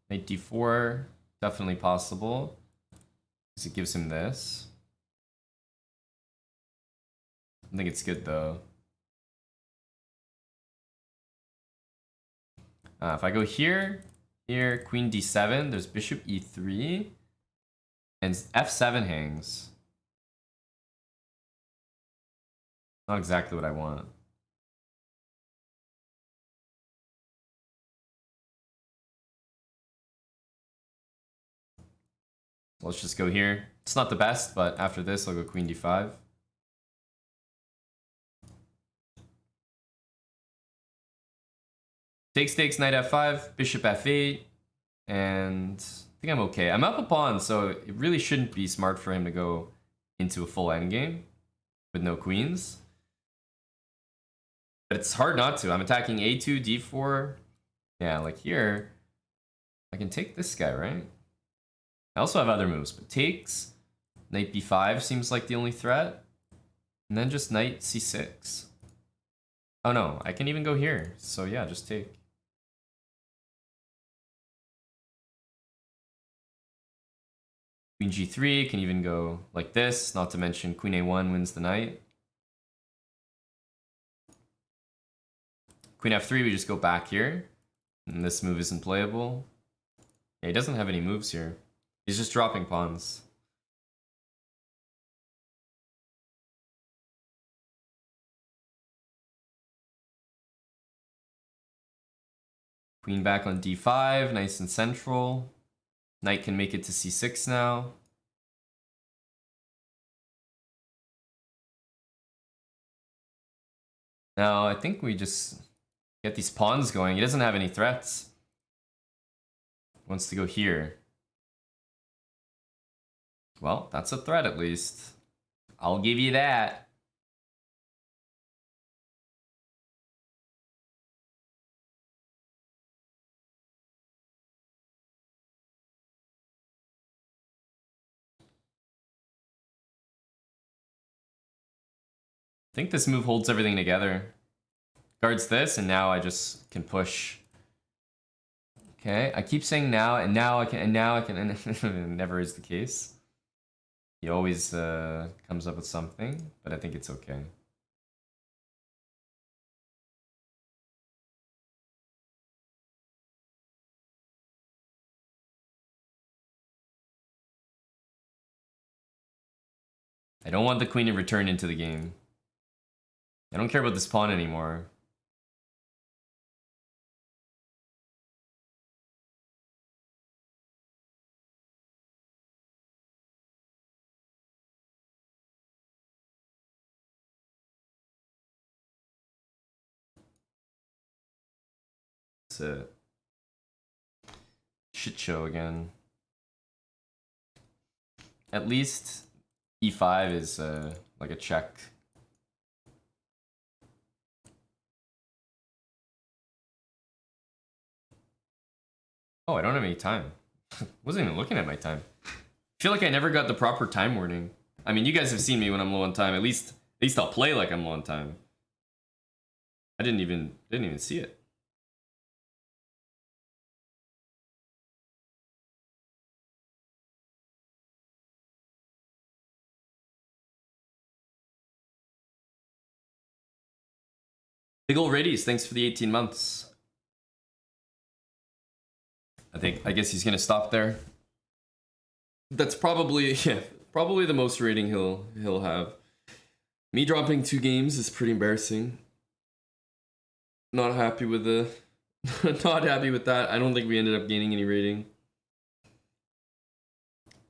Knight d4, definitely possible, because it gives him this. I think it's good though. If I go here, queen d7, there's bishop e3, and f7 hangs. Not exactly what I want. Let's just go here. It's not the best, but after this, I'll go queen d5. Takes, knight f5, bishop f8, and I think I'm okay. I'm up a pawn, so it really shouldn't be smart for him to go into a full endgame with no queens. But it's hard not to. I'm attacking a2, d4. Yeah, like here, I can take this guy, right? I also have other moves, but takes, knight b5 seems like the only threat. And then just knight c6. Oh no, I can even go here. So yeah, just take. Queen g3 can even go like this, not to mention queen a1 wins the knight. Queen f3, we just go back here. And this move isn't playable. Yeah, he doesn't have any moves here. He's just dropping pawns. Queen back on d5, nice and central. Knight can make it to c6 now. Now, I think we just get these pawns going. He doesn't have any threats. He wants to go here. Well, that's a threat at least. I'll give you that. I think this move holds everything together. Guards this, and now I just can push. Okay, I keep saying now, and now I can, and now I can, and it never is the case. He always comes up with something, but I think it's okay. I don't want the queen to return into the game. I don't care about this pawn anymore. It's a shit show again. At least e5 is like a check. Oh, I don't have any time. Wasn't even looking at my time. I feel like I never got the proper time warning. I mean, you guys have seen me when I'm low on time. At least I'll play like I'm low on time. I didn't even see it. Big ol' Radies, thanks for the 18 months. I guess he's gonna stop there. That's probably, yeah, Probably the most rating he'll have. Me dropping 2 games is pretty embarrassing. Not happy with the not happy with that. I don't think we ended up gaining any rating.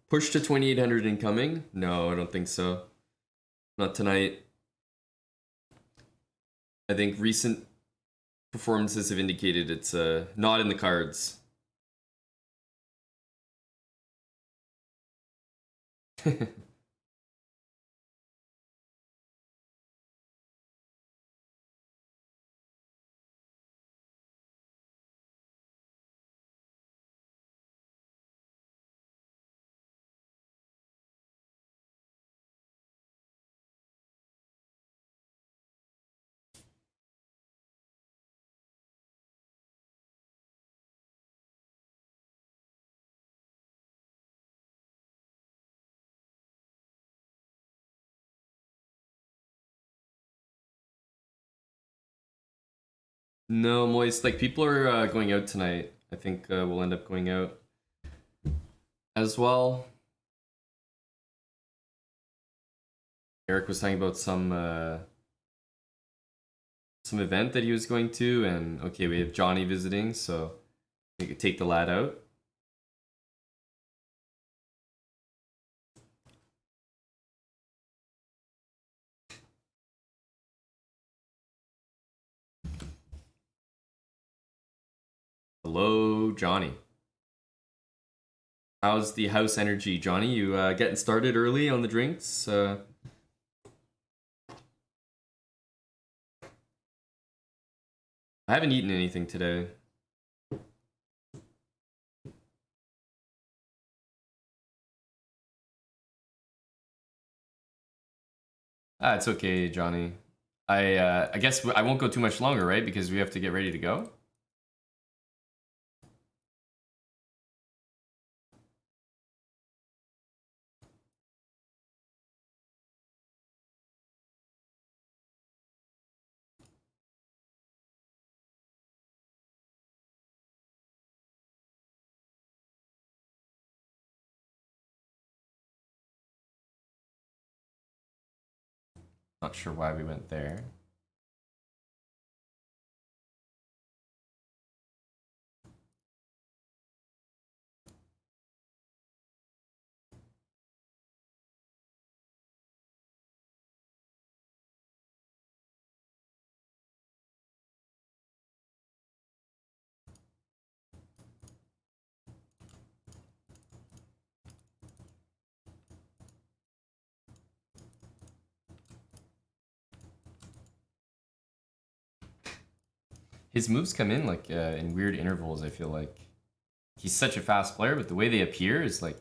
Push to 2800 incoming? No, I don't think so. Not tonight. I think recent performances have indicated it's not in the cards. No, Moist, like people are going out tonight. I think we'll end up going out as well. Eric was talking about some event that he was going to, and okay, we have Johnny visiting, so we could take the lad out. Hello, Johnny. How's the house energy, Johnny? You getting started early on the drinks? I haven't eaten anything today. Ah, it's okay, Johnny. I guess I won't go too much longer, right? Because we have to get ready to go. Not sure why we went there. His moves come in like in weird intervals. I feel like he's such a fast player, but the way they appear is like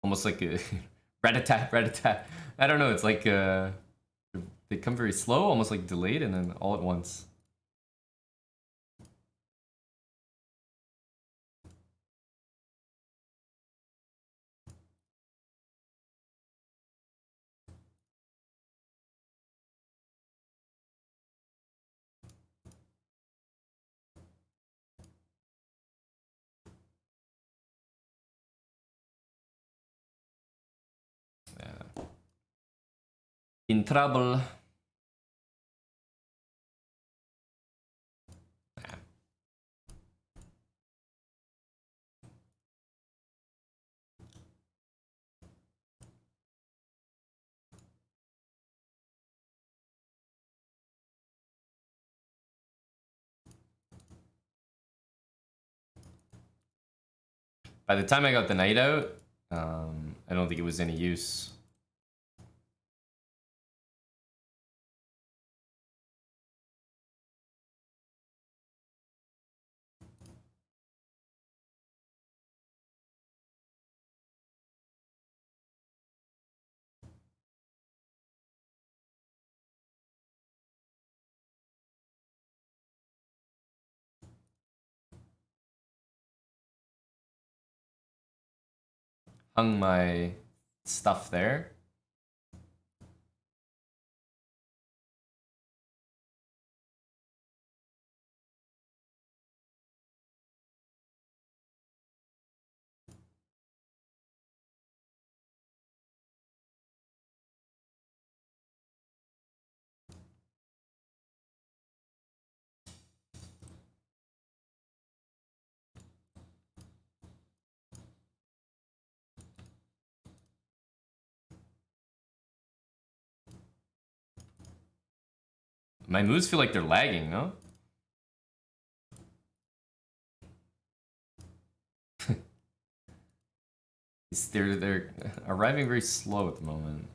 almost like a rat-a-tat, rat-a-tat. I don't know. It's like they come very slow, almost like delayed, and then all at once. Yeah. In trouble. By the time I got the knight out, I don't think it was any use. Hung my stuff there. My moves feel like they're lagging, no? They're arriving very slow at the moment.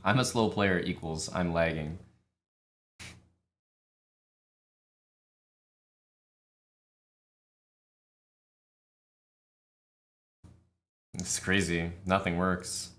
I'm a slow player equals I'm lagging. It's crazy. Nothing works.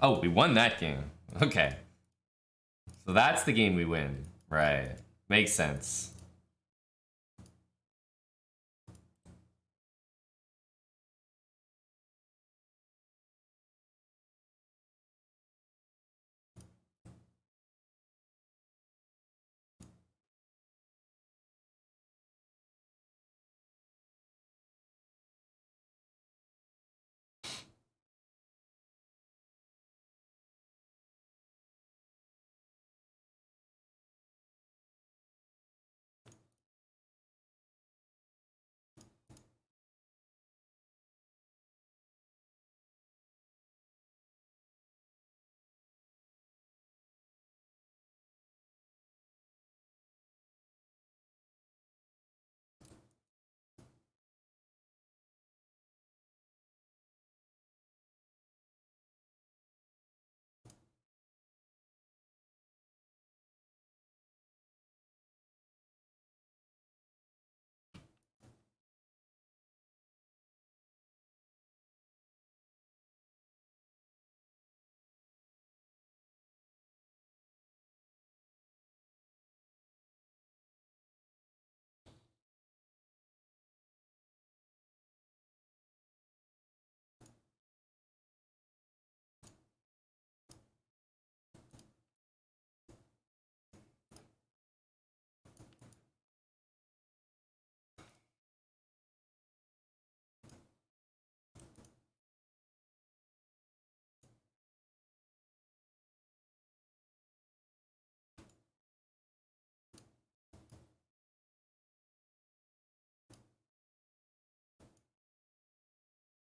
Oh, we won that game. Okay. So that's the game we win. Right. Makes sense.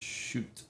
Shoot.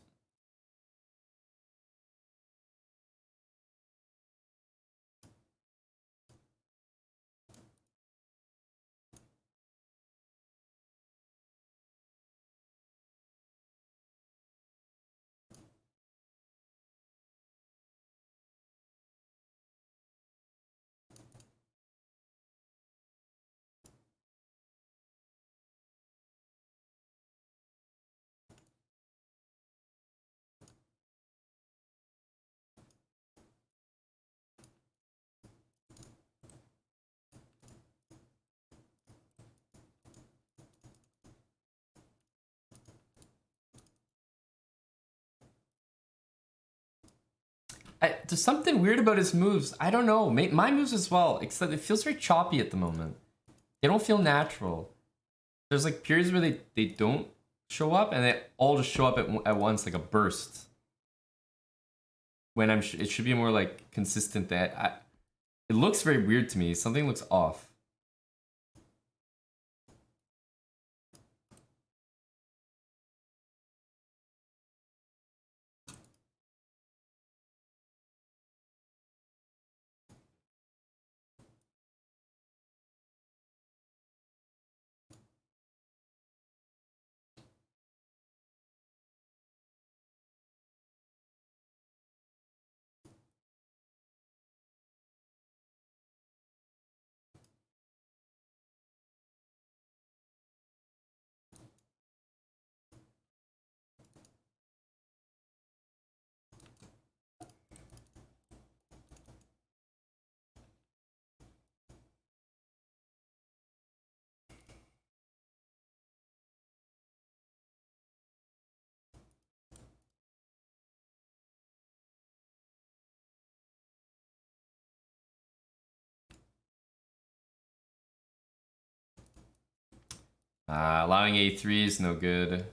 There's something weird about his moves. I don't know. My moves as well, except it feels very choppy at the moment. They don't feel natural. There's like periods where they don't show up, and they all just show up at once like a burst. When it should be more like consistent. It looks very weird to me. Something looks off. Allowing a3 is no good.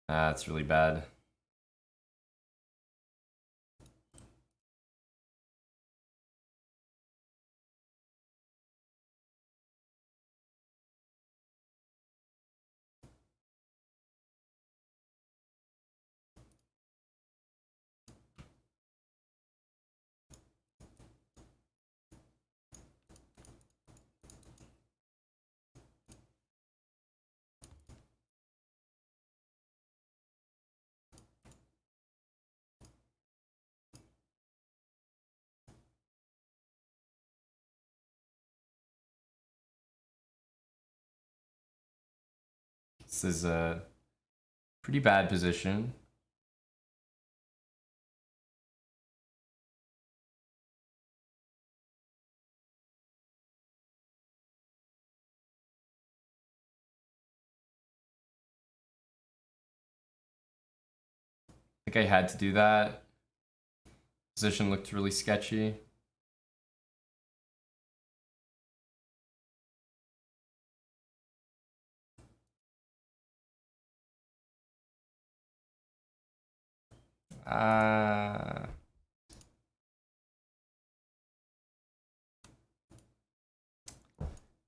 That's really bad. This is a pretty bad position. I think I had to do that. Position looked really sketchy.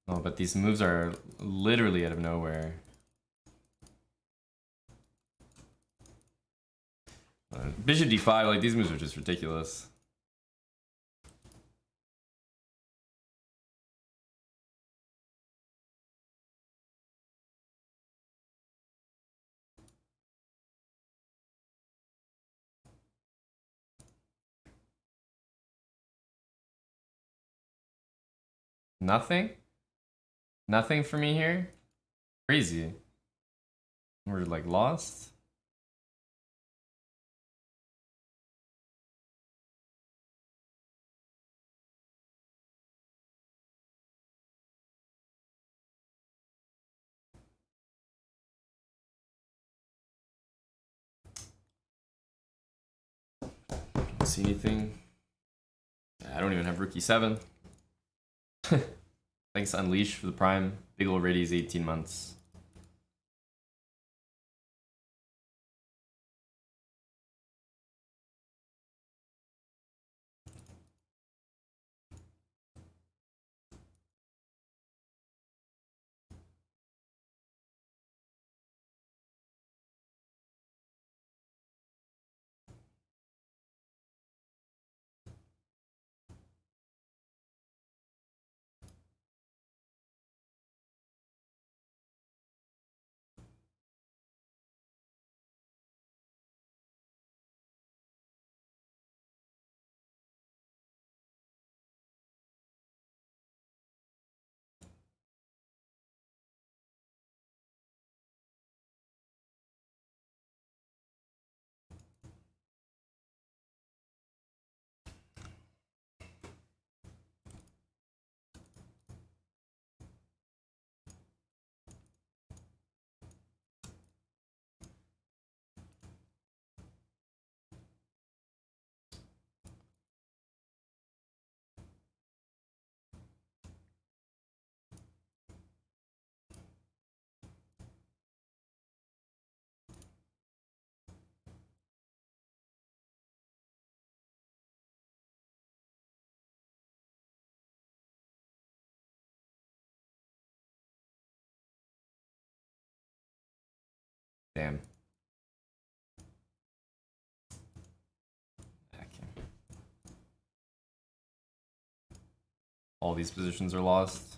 Oh, but these moves are literally out of nowhere. Bishop d5, like these moves are just ridiculous. Nothing? Nothing for me here? Crazy. We're like lost? Don't see anything. I don't even have rookie 7. Thanks Unleash for the prime. Big ol' Radies 18 months. Damn. Okay. All these positions are lost.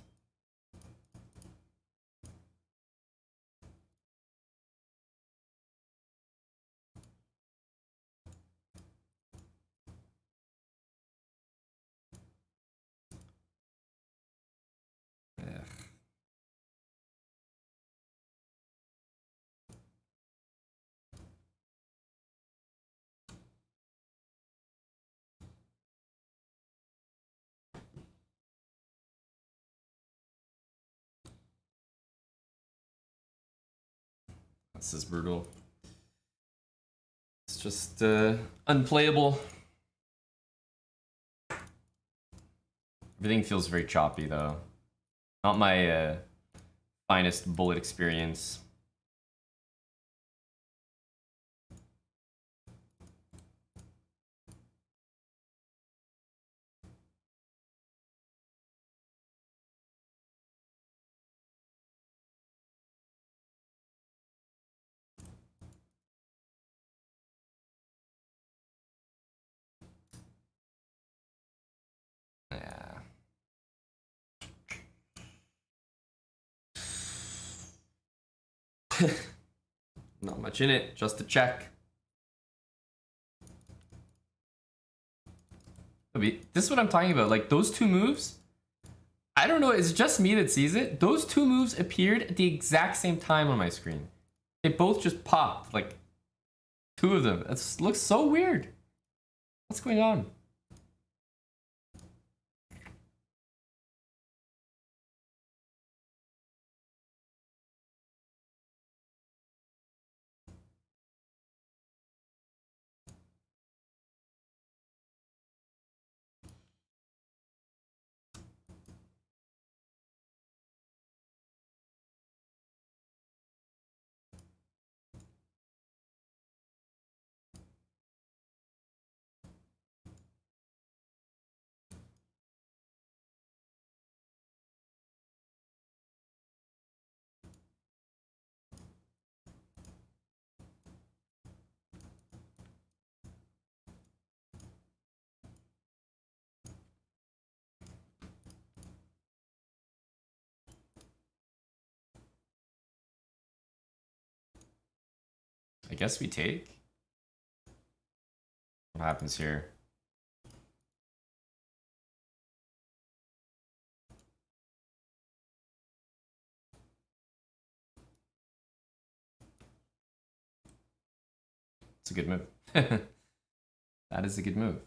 Ugh. This is brutal. It's just unplayable. Everything feels very choppy though. Not my finest bullet experience. Yeah. Not much in it, just a check. This is what I'm talking about. Like those two moves, I don't know, it's just me that sees it. Those two moves appeared at the exact same time on my screen. They both just popped, like two of them. It looks so weird. What's going on? I guess we take. What happens here? It's a good move. That is a good move.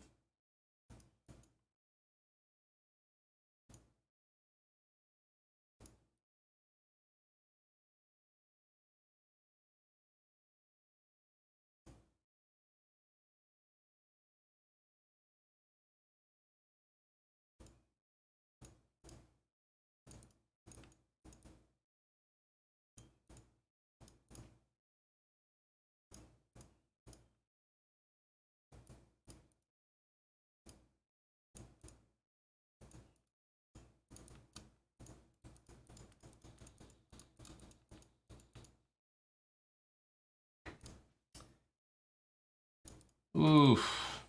Oof.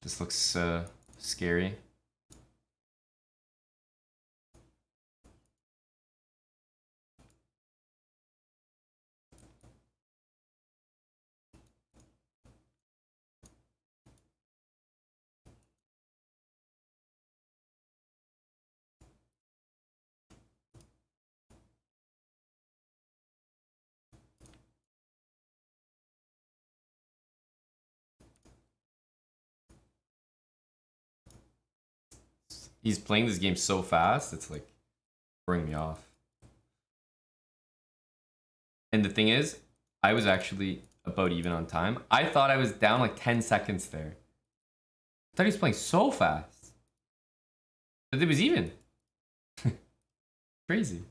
This looks scary. He's playing this game so fast, it's like throwing me off. And the thing is, I was actually about even on time. I thought I was down like 10 seconds there. I thought he was playing so fast. But it was even. Crazy.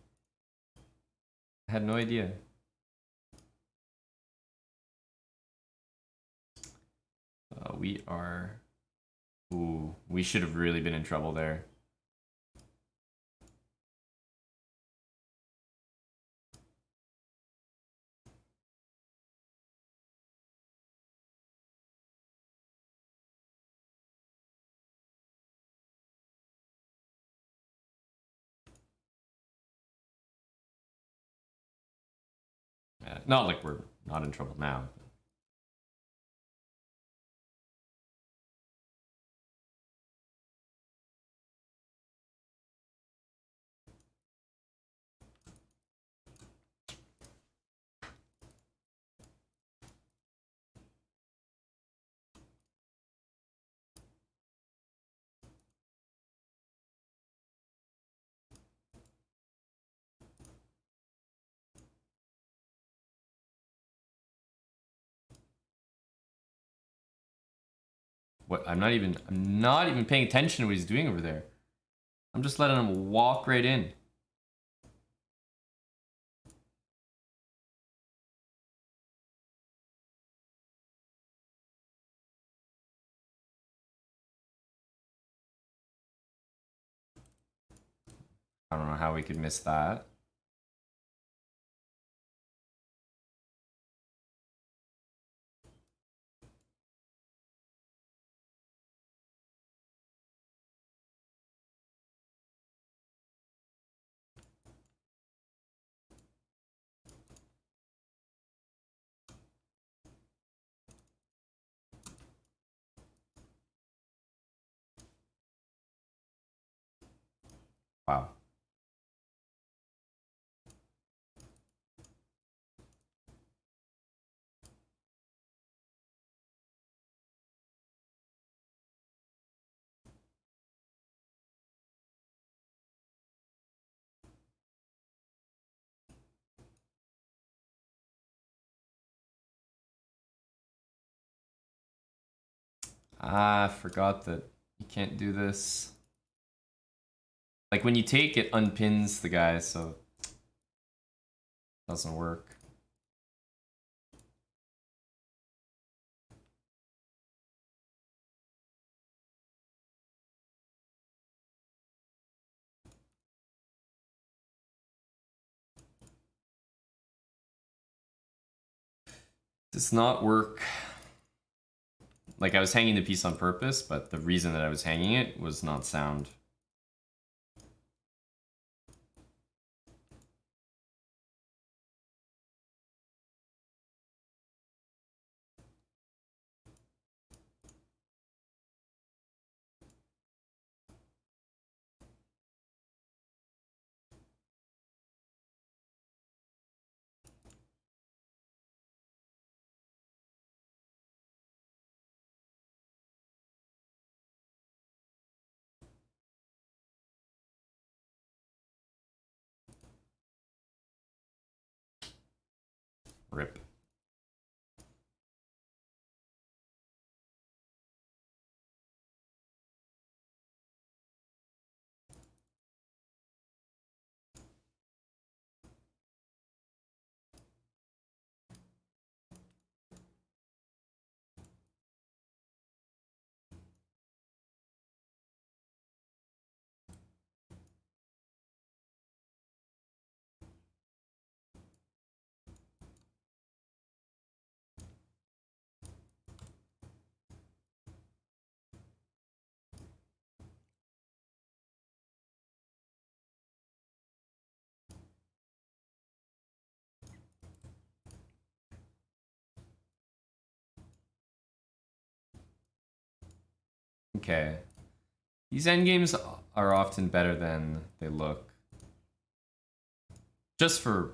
I had no idea. We are... Ooh, we should have really been in trouble there. Yeah, not like we're not in trouble now. What? I'm not even paying attention to what he's doing over there. I'm just letting him walk right in. I don't know how we could miss that. Wow. Ah, I forgot that you can't do this. Like when you take it unpins the guy, so it doesn't work. Does not work. Like I was hanging the piece on purpose, but the reason that I was hanging it was not sound. Rip. Okay. These endgames are often better than they look. Just for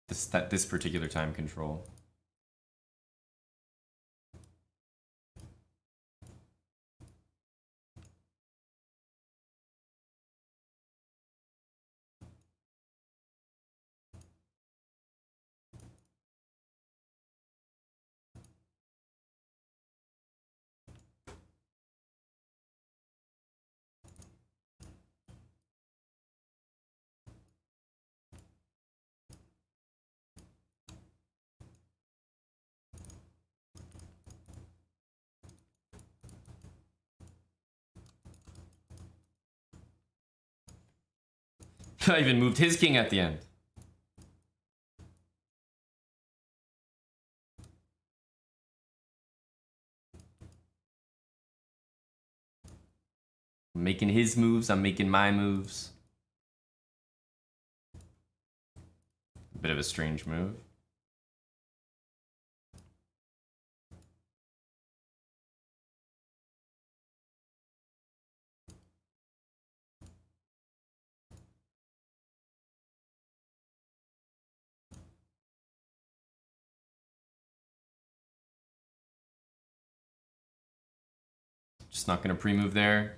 this particular time control. I even moved his king at the end. I'm making his moves, I'm making my moves. A bit of a strange move. Just not gonna pre-move there.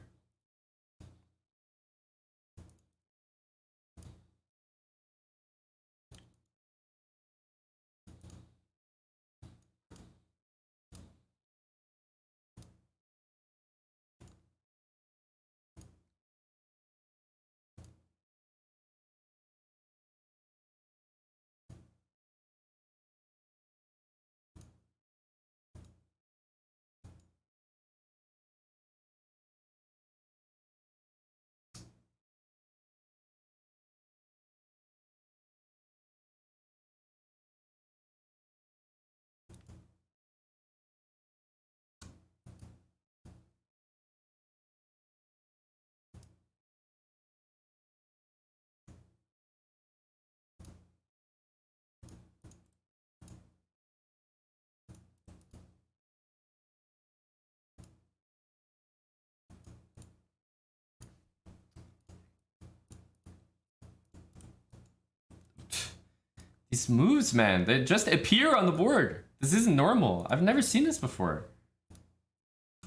These moves, man, they just appear on the board. This isn't normal. I've never seen this before.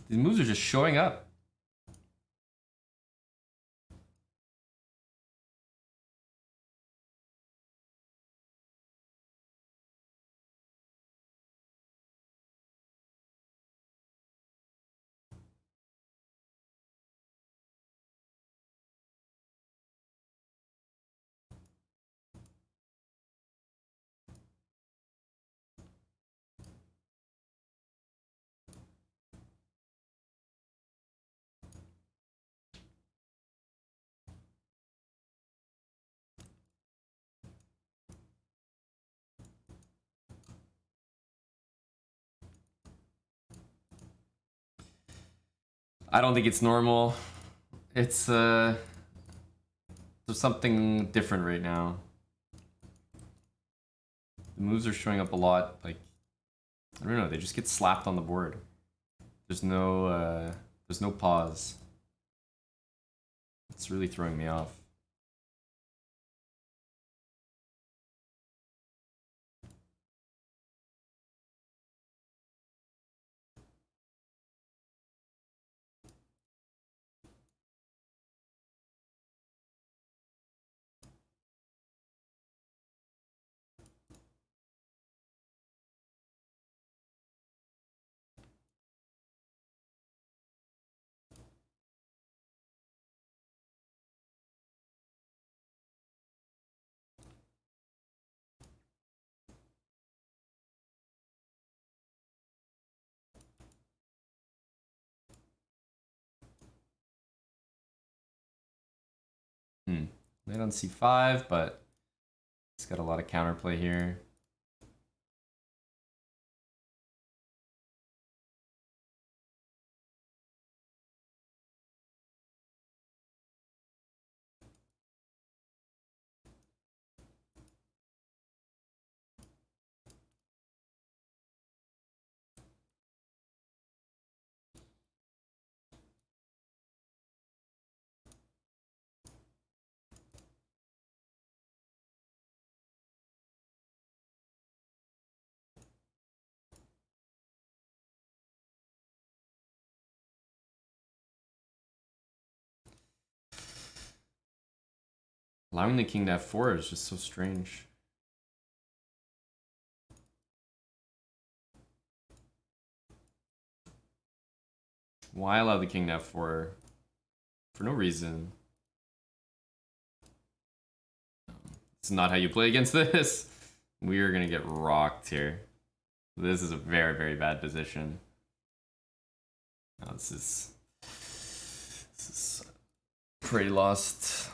These moves are just showing up. I don't think it's normal. It's there's something different right now. The moves are showing up a lot, like, I don't know, they just get slapped on the board. There's no pause. It's really throwing me off. Knight on c5, but it's got a lot of counterplay here. Allowing the king to f4 is just so strange. Why allow the king to f4? For no reason. It's not how you play against this. We are gonna get rocked here. This is a very, very bad position. Oh, this is pretty lost.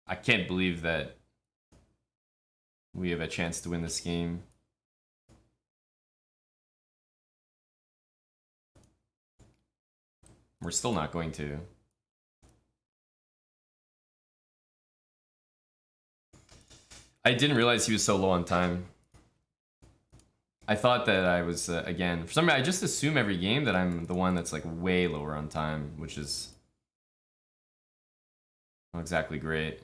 I can't believe that we have a chance to win this game. We're still not going to. I didn't realize he was so low on time. I thought that I was, again, for some reason, I just assume every game that I'm the one that's like way lower on time, which is not exactly great.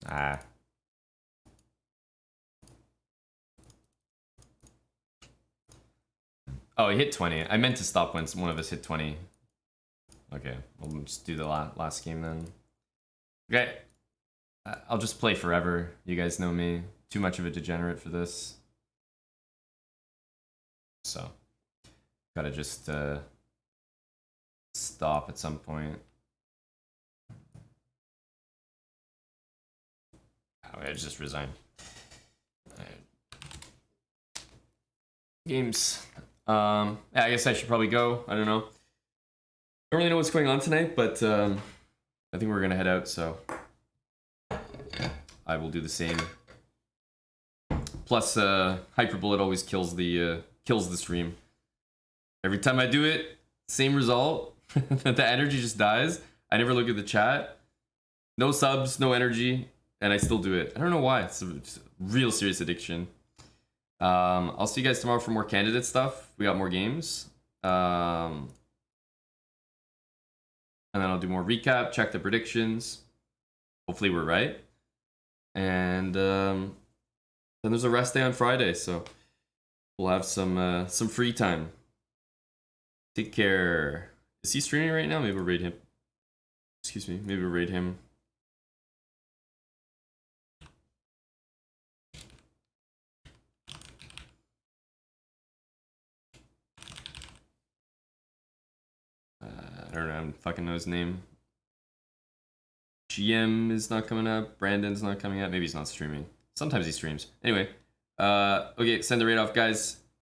Ah. Oh, he hit 20. I meant to stop when one of us hit 20. Okay, we'll just do the last game then. Okay. I'll just play forever. You guys know me. Too much of a degenerate for this. So, gotta just stop at some point. Oh, I just resign. Games. Yeah, I guess I should probably go. I don't know. Don't really know what's going on tonight, but I think we're gonna head out, so I will do the same. Plus, Hyperbullet always kills the stream. Every time I do it, same result. The energy just dies. I never look at the chat. No subs, no energy, and I still do it. I don't know why. It's a real serious addiction. I'll see you guys tomorrow for more candidate stuff. We got more games. And then I'll do more recap, check the predictions. Hopefully we're right. And then there's a rest day on Friday, so we'll have some free time. Take care. Is he streaming right now? Maybe we'll raid him. Excuse me. Maybe we'll raid him. I don't know. I don't fucking know his name. GM is not coming up. Brandon's not coming up. Maybe he's not streaming. Sometimes he streams. Anyway. Okay, send the raid off, guys.